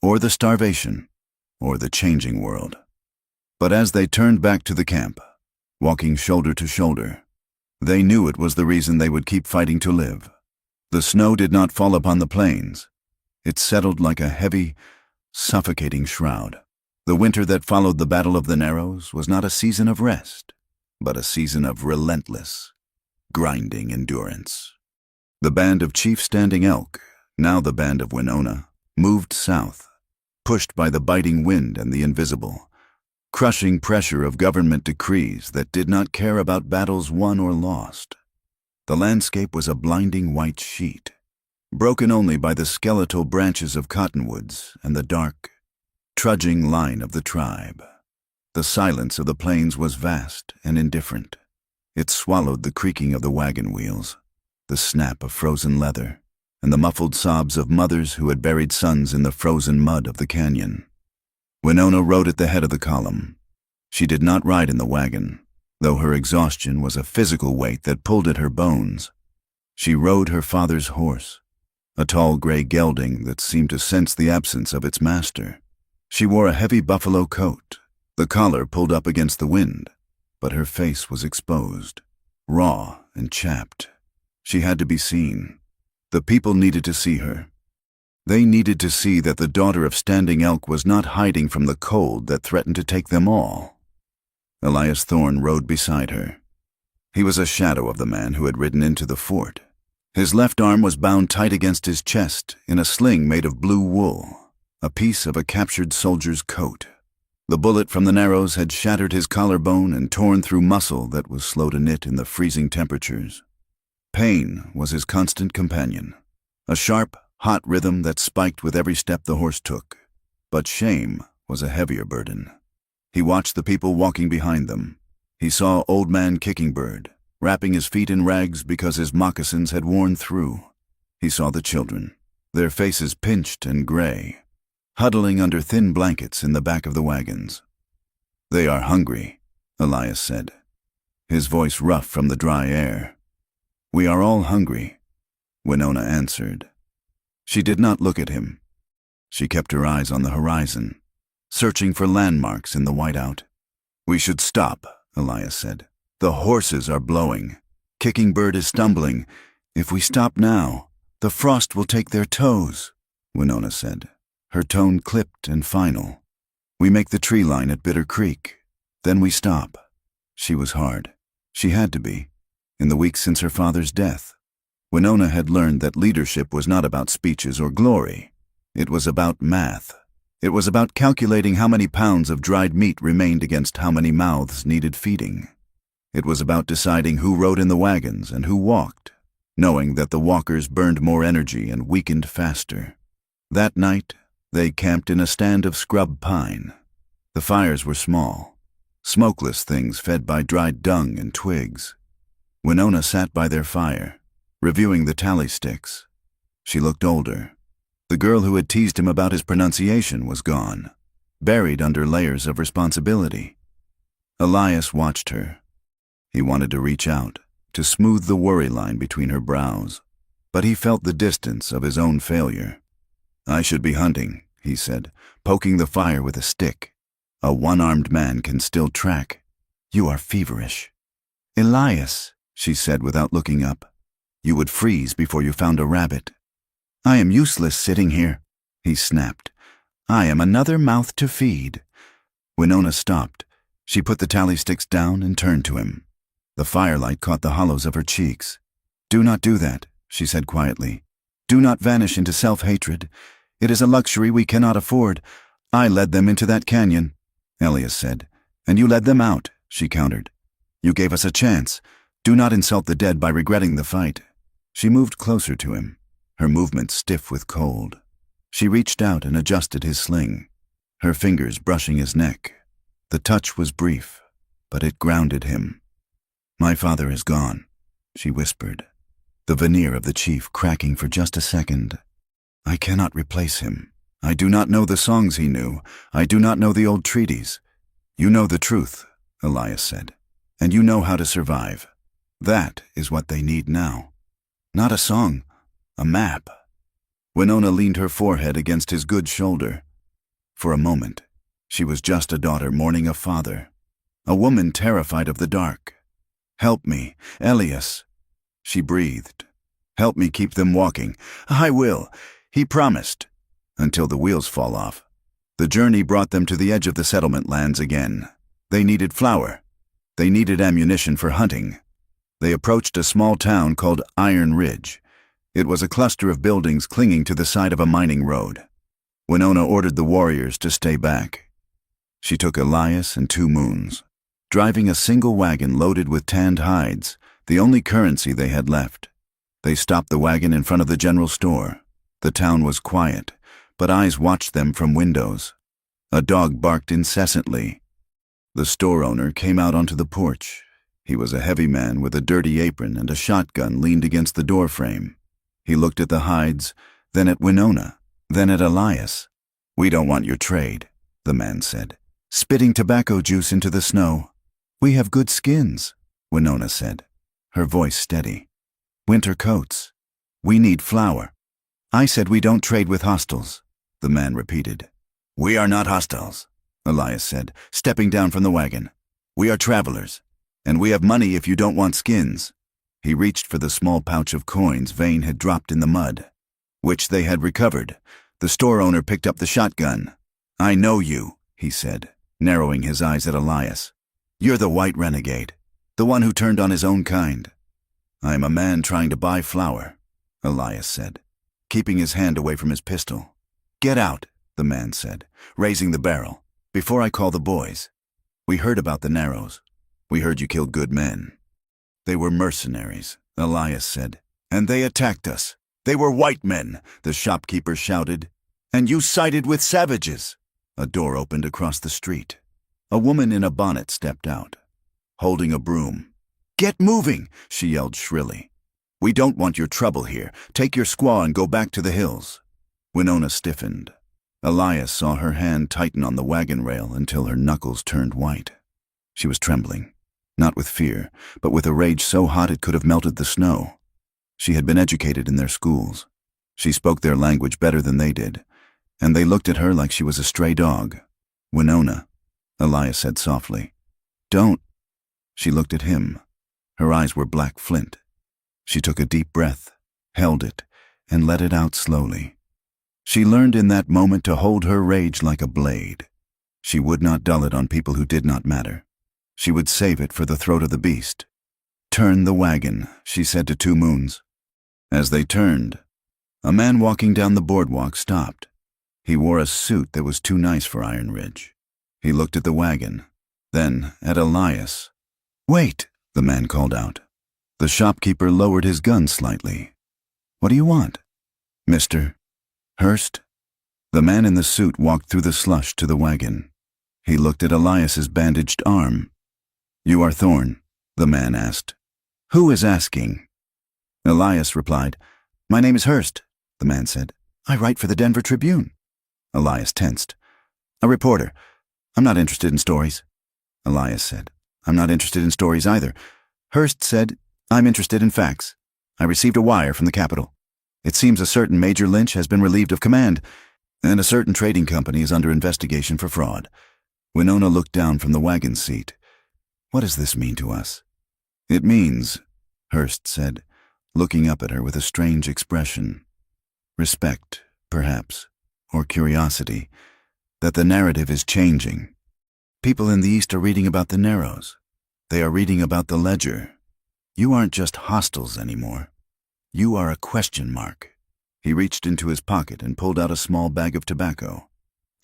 or the starvation, or the changing world. But as they turned back to the camp, walking shoulder to shoulder, they knew it was the reason they would keep fighting to live. The snow did not fall upon the plains. It settled like a heavy, suffocating shroud. The winter that followed the Battle of the Narrows was not a season of rest, but a season of relentless, grinding endurance. The band of Chief Standing Elk, now the band of Winona, moved south, pushed by the biting wind and the invisible, crushing pressure of government decrees that did not care about battles won or lost. The landscape was a blinding white sheet, broken only by the skeletal branches of cottonwoods and the dark, trudging line of the tribe. The silence of the plains was vast and indifferent. It swallowed the creaking of the wagon wheels, the snap of frozen leather, and the muffled sobs of mothers who had buried sons in the frozen mud of the canyon. Winona rode at the head of the column. She did not ride in the wagon, though her exhaustion was a physical weight that pulled at her bones. She rode her father's horse, a tall gray gelding that seemed to sense the absence of its master. She wore a heavy buffalo coat, the collar pulled up against the wind, but her face was exposed, raw and chapped. She had to be seen. The people needed to see her. They needed to see that the daughter of Standing Elk was not hiding from the cold that threatened to take them all. Elias Thorne rode beside her. He was a shadow of the man who had ridden into the fort. His left arm was bound tight against his chest in a sling made of blue wool, a piece of a captured soldier's coat. The bullet from the Narrows had shattered his collarbone and torn through muscle that was slow to knit in the freezing temperatures. Pain was his constant companion, a sharp, hot rhythm that spiked with every step the horse took. But shame was a heavier burden. He watched the people walking behind them. He saw Old Man Kickingbird, wrapping his feet in rags because his moccasins had worn through. He saw the children, their faces pinched and gray, huddling under thin blankets in the back of the wagons. "They are hungry," Elias said, his voice rough from the dry air. "We are all hungry," Winona answered. She did not look at him. She kept her eyes on the horizon, searching for landmarks in the whiteout. "We should stop," Elias said. "The horses are blowing. Kickingbird is stumbling. If we stop now, the frost will take their toes," Winona said, her tone clipped and final. "We make the tree line at Bitter Creek. Then we stop." She was hard. She had to be. In the weeks since her father's death, Winona had learned that leadership was not about speeches or glory. It was about math. It was about calculating how many pounds of dried meat remained against how many mouths needed feeding. It was about deciding who rode in the wagons and who walked, knowing that the walkers burned more energy and weakened faster. That night, they camped in a stand of scrub pine. The fires were small, smokeless things fed by dried dung and twigs. Winona sat by their fire, reviewing the tally sticks. She looked older. The girl who had teased him about his pronunciation was gone, buried under layers of responsibility. Elias watched her. He wanted to reach out, to smooth the worry line between her brows, but he felt the distance of his own failure. "I should be hunting," he said, poking the fire with a stick. "A one-armed man can still track." "You are feverish." "Elias," she said without looking up, "you would freeze before you found a rabbit." "I am useless sitting here," he snapped. "I am another mouth to feed." Winona stopped. She put the tally sticks down and turned to him. The firelight caught the hollows of her cheeks. "Do not do that," she said quietly. "Do not vanish into self-hatred. It is a luxury we cannot afford. I led them into that canyon," Elias said. "And you led them out," she countered. "You gave us a chance. Do not insult the dead by regretting the fight." She moved closer to him, her movements stiff with cold. She reached out and adjusted his sling, her fingers brushing his neck. The touch was brief, but it grounded him. "My father is gone," she whispered, the veneer of the chief cracking for just a second. "I cannot replace him. I do not know the songs he knew. I do not know the old treaties." "You know the truth," Elias said, "and you know how to survive. That is what they need now. Not a song, a map." Winona leaned her forehead against his good shoulder. For a moment, she was just a daughter mourning a father, a woman terrified of the dark. "Help me, Elias," she breathed. "Help me keep them walking." "I will," he promised, until the wheels fall off. The journey brought them to the edge of the settlement lands again. They needed flour. They needed ammunition for hunting. They approached a small town called Iron Ridge. It was a cluster of buildings clinging to the side of a mining road. Winona ordered the warriors to stay back. She took Elias and 2 moons, driving a single wagon loaded with tanned hides, the only currency they had left. They stopped the wagon in front of the general store. The town was quiet, but eyes watched them from windows. A dog barked incessantly. The store owner came out onto the porch. He was a heavy man with a dirty apron and a shotgun leaned against the doorframe. He looked at the hides, then at Winona, then at Elias. "We don't want your trade," the man said, spitting tobacco juice into the snow. "We have good skins," Winona said, her voice steady. "Winter coats. We need flour." "I said we don't trade with hostiles," the man repeated. "We are not hostiles," Elias said, stepping down from the wagon. "We are travelers, and we have money if you don't want skins." He reached for the small pouch of coins Vane had dropped in the mud, which they had recovered. The store owner picked up the shotgun. "I know you," he said, narrowing his eyes at Elias. "You're the white renegade, the one who turned on his own kind." "I am a man trying to buy flour," Elias said, keeping his hand away from his pistol. "Get out," the man said, raising the barrel, "before I call the boys. We heard about the Narrows. We heard you killed good men." "They were mercenaries," Elias said, "and they attacked us. They were white men," the shopkeeper shouted. "And you sided with savages." A door opened across the street. A woman in a bonnet stepped out, holding a broom. "Get moving," she yelled shrilly. "We don't want your trouble here. Take your squaw and go back to the hills." Winona stiffened. Elias saw her hand tighten on the wagon rail until her knuckles turned white. She was trembling, not with fear, but with a rage so hot it could have melted the snow. She had been educated in their schools. She spoke their language better than they did, and they looked at her like she was a stray dog. "Winona," Elias said softly. "Don't." She looked at him. Her eyes were black flint. She took a deep breath, held it, and let it out slowly. She learned in that moment to hold her rage like a blade. She would not dull it on people who did not matter. She would save it for the throat of the beast. "Turn the wagon," she said to 2 moons. As they turned, a man walking down the boardwalk stopped. He wore a suit that was too nice for Iron Ridge. He looked at the wagon, then at Elias. "Wait," the man called out. The shopkeeper lowered his gun slightly. "What do you want?" "Mr. Hurst?" The man in the suit walked through the slush to the wagon. He looked at Elias's bandaged arm. "You are Thorne?" the man asked. "Who is asking?" Elias replied, "My name is Hurst," the man said. "I write for the Denver Tribune." Elias tensed. "A reporter. I'm not interested in stories." Elias said, "I'm not interested in stories either." Hurst said, "I'm interested in facts. I received a wire from the Capitol. It seems a certain Major Lynch has been relieved of command, and a certain trading company is under investigation for fraud." Winona looked down from the wagon seat. "What does this mean to us?" "It means," Hurst said, looking up at her with a strange expression, "respect, perhaps, or curiosity, that the narrative is changing. People in the East are reading about the Narrows. They are reading about the Ledger. You aren't just hostiles anymore. You are a question mark." He reached into his pocket and pulled out a small bag of tobacco.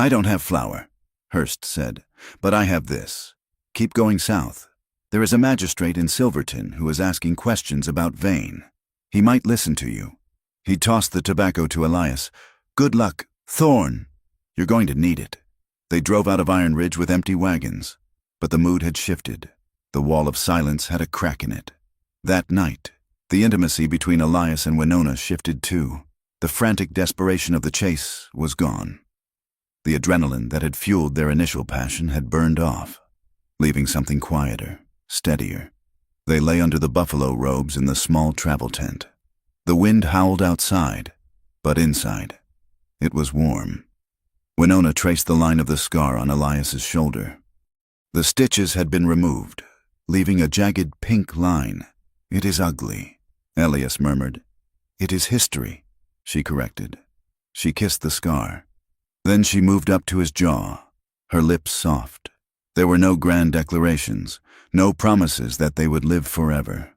"I don't have flour," Hurst said, "but I have this. Keep going south. There is a magistrate in Silverton who is asking questions about Vane. He might listen to you." He tossed the tobacco to Elias. "Good luck, Thorne. You're going to need it." They drove out of Iron Ridge with empty wagons, but the mood had shifted. The wall of silence had a crack in it. That night, the intimacy between Elias and Winona shifted too. The frantic desperation of the chase was gone. The adrenaline that had fueled their initial passion had burned off, leaving something quieter, steadier. They lay under the buffalo robes in the small travel tent. The wind howled outside, but inside, it was warm. Winona traced the line of the scar on Elias's shoulder. The stitches had been removed, leaving a jagged pink line. "It is ugly," Elias murmured. "It is history," she corrected. She kissed the scar. Then she moved up to his jaw, her lips soft. There were no grand declarations, no promises that they would live forever.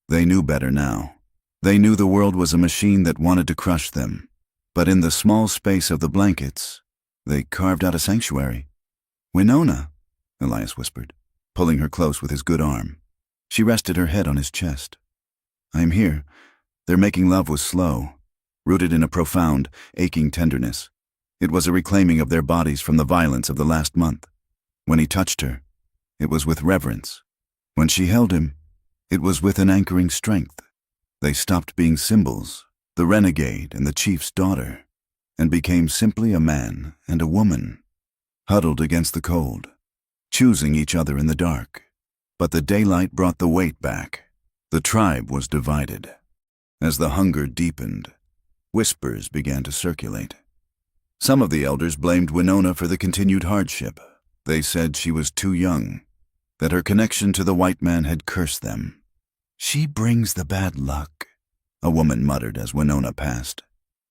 They knew better now. They knew the world was a machine that wanted to crush them. But in the small space of the blankets, they carved out a sanctuary. "Winona," Elias whispered, pulling her close with his good arm. She rested her head on his chest. "I am here." Their making love was slow, rooted in a profound, aching tenderness. It was a reclaiming of their bodies from the violence of the last month. When he touched her, it was with reverence. When she held him, it was with an anchoring strength. They stopped being symbols, the renegade and the chief's daughter, and became simply a man and a woman, huddled against the cold, choosing each other in the dark. But the daylight brought the weight back. The tribe was divided. As the hunger deepened, whispers began to circulate. Some of the elders blamed Winona for the continued hardship. They said she was too young, that her connection to the white man had cursed them. "She brings the bad luck," a woman muttered as Winona passed.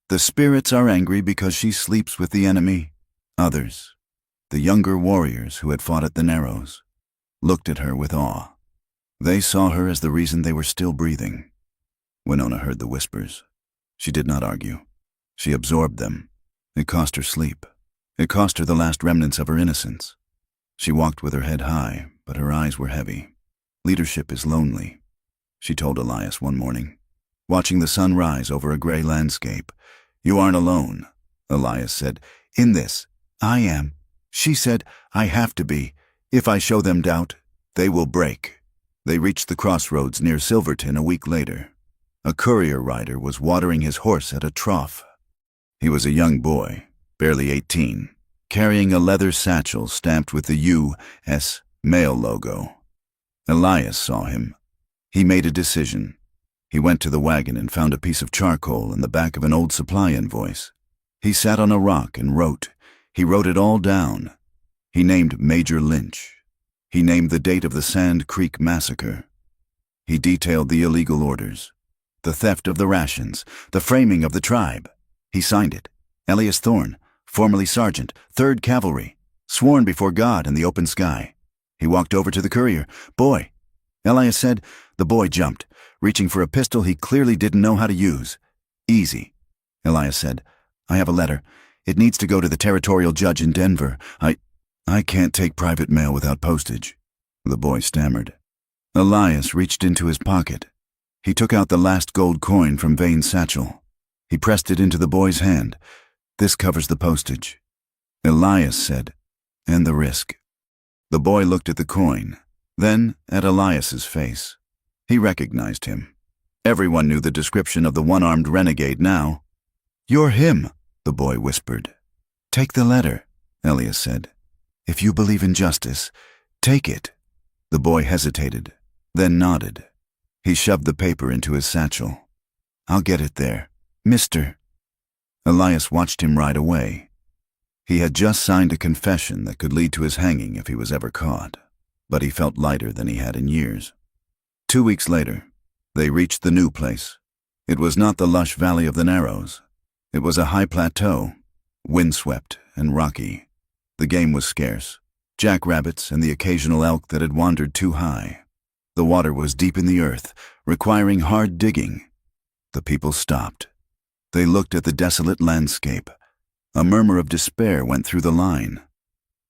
"The spirits are angry because she sleeps with the enemy." Others, the younger warriors who had fought at the Narrows, looked at her with awe. They saw her as the reason they were still breathing. Winona heard the whispers. She did not argue. She absorbed them. It cost her sleep. It cost her the last remnants of her innocence. She walked with her head high, but her eyes were heavy. "Leadership is lonely," she told Elias one morning, watching the sun rise over a gray landscape. "You aren't alone," Elias said. "In this, I am." She said, "I have to be. If I show them doubt, they will break." They reached the crossroads near Silverton a week later. A courier rider was watering his horse at a trough. He was a young boy, barely 18, carrying a leather satchel stamped with the U.S. Mail logo. Elias saw him. He made a decision. He went to the wagon and found a piece of charcoal in the back of an old supply invoice. He sat on a rock and wrote. He wrote it all down. He named Major Lynch. He named the date of the Sand Creek Massacre. He detailed the illegal orders, the theft of the rations, the framing of the tribe. He signed it. Elias Thorne, formerly Sergeant, 3rd Cavalry, sworn before God in the open sky. He walked over to the courier. "Boy," Elias said. The boy jumped, reaching for a pistol he clearly didn't know how to use. "Easy," Elias said. "I have a letter. It needs to go to the territorial judge in Denver. I can't take private mail without postage," the boy stammered. Elias reached into his pocket. He took out the last gold coin from Vane's satchel. He pressed it into the boy's hand. "This covers the postage," Elias said, "and the risk." The boy looked at the coin, then at Elias's face. He recognized him. Everyone knew the description of the one-armed renegade now. "You're him," the boy whispered. "Take the letter," Elias said. "If you believe in justice, take it." The boy hesitated, then nodded. He shoved the paper into his satchel. "I'll get it there, Mr." Elias watched him ride away. He had just signed a confession that could lead to his hanging if he was ever caught, but he felt lighter than he had in years. 2 weeks later, they reached the new place. It was not the lush valley of the Narrows. It was a high plateau, windswept and rocky. The game was scarce, jackrabbits and the occasional elk that had wandered too high. The water was deep in the earth, requiring hard digging. The people stopped. They looked at the desolate landscape. A murmur of despair went through the line.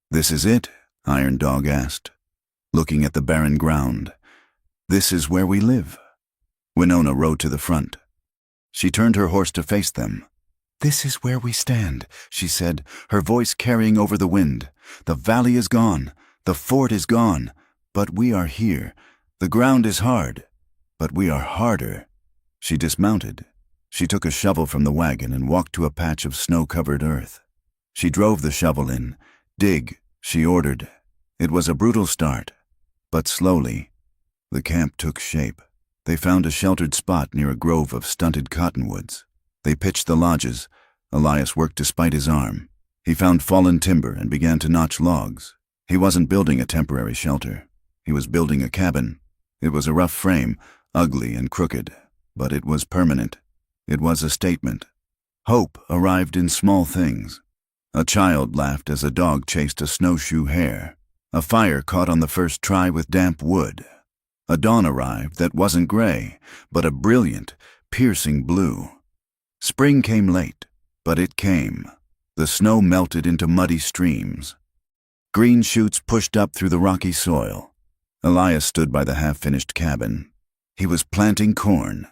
"This is it?" Iron Dog asked, looking at the barren ground. "This is where we live." Winona rode to the front. She turned her horse to face them. "This is where we stand," she said, her voice carrying over the wind. "The valley is gone, the fort is gone, but we are here. The ground is hard, but we are harder." She dismounted. She took a shovel from the wagon and walked to a patch of snow-covered earth. She drove the shovel in. "Dig," she ordered. It was a brutal start, but slowly, the camp took shape. They found a sheltered spot near a grove of stunted cottonwoods. They pitched the lodges. Elias worked despite his arm. He found fallen timber and began to notch logs. He wasn't building a temporary shelter. He was building a cabin. It was a rough frame, ugly and crooked, but it was permanent. It was a statement. Hope arrived in small things. A child laughed as a dog chased a snowshoe hare. A fire caught on the first try with damp wood. A dawn arrived that wasn't gray, but a brilliant, piercing blue. Spring came late, but it came. The snow melted into muddy streams. Green shoots pushed up through the rocky soil. Elias stood by the half-finished cabin. He was planting corn.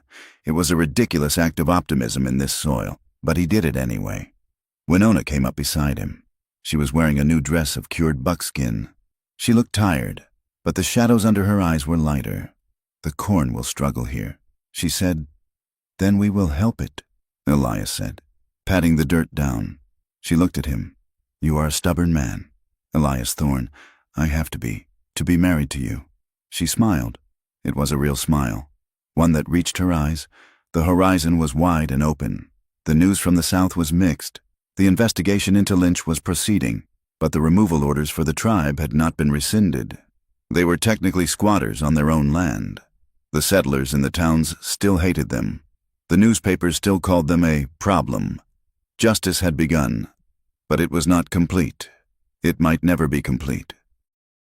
It was a ridiculous act of optimism in this soil, but he did it anyway. Winona came up beside him. She was wearing a new dress of cured buckskin. She looked tired, but the shadows under her eyes were lighter. "The corn will struggle here," she said. "Then we will help it," Elias said, patting the dirt down. She looked at him. "You are a stubborn man, Elias Thorne. I have to be married to you." She smiled. It was a real smile, one that reached her eyes. The horizon was wide and open. The news from the south was mixed. The investigation into Lynch was proceeding, but the removal orders for the tribe had not been rescinded. They were technically squatters on their own land. The settlers in the towns still hated them. The newspapers still called them a problem. Justice had begun, but it was not complete. It might never be complete.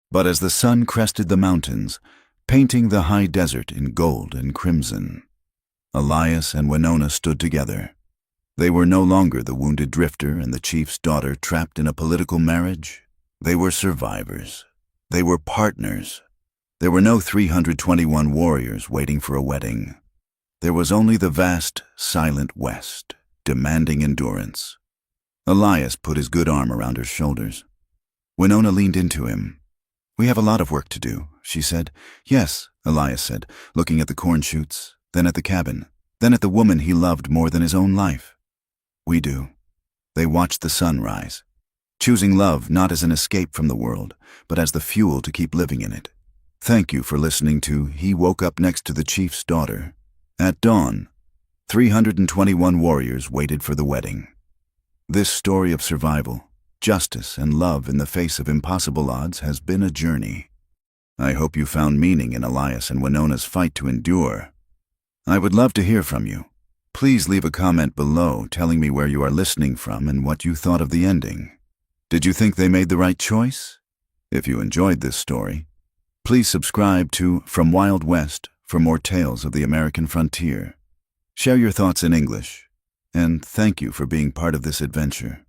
But as the sun crested the mountains, painting the high desert in gold and crimson, Elias and Winona stood together. They were no longer the wounded drifter and the chief's daughter trapped in a political marriage. They were survivors. They were partners. There were no 321 warriors waiting for a wedding. There was only the vast, silent West, demanding endurance. Elias put his good arm around her shoulders. Winona leaned into him. "We have a lot of work to do," she said. "Yes," Elias said, looking at the corn shoots, then at the cabin, then at the woman he loved more than his own life. "We do." They watched the sun rise, choosing love not as an escape from the world, but as the fuel to keep living in it. Thank you for listening to He Woke Up Next to the Chief's Daughter. At dawn, 321 warriors waited for the wedding. This story of survival, justice, and love in the face of impossible odds has been a journey. I hope you found meaning in Elias and Winona's fight to endure. I would love to hear from you. Please leave a comment below telling me where you are listening from and what you thought of the ending. Did you think they made the right choice? If you enjoyed this story, please subscribe to From Wild West for more tales of the American frontier. Share your thoughts in English, and thank you for being part of this adventure.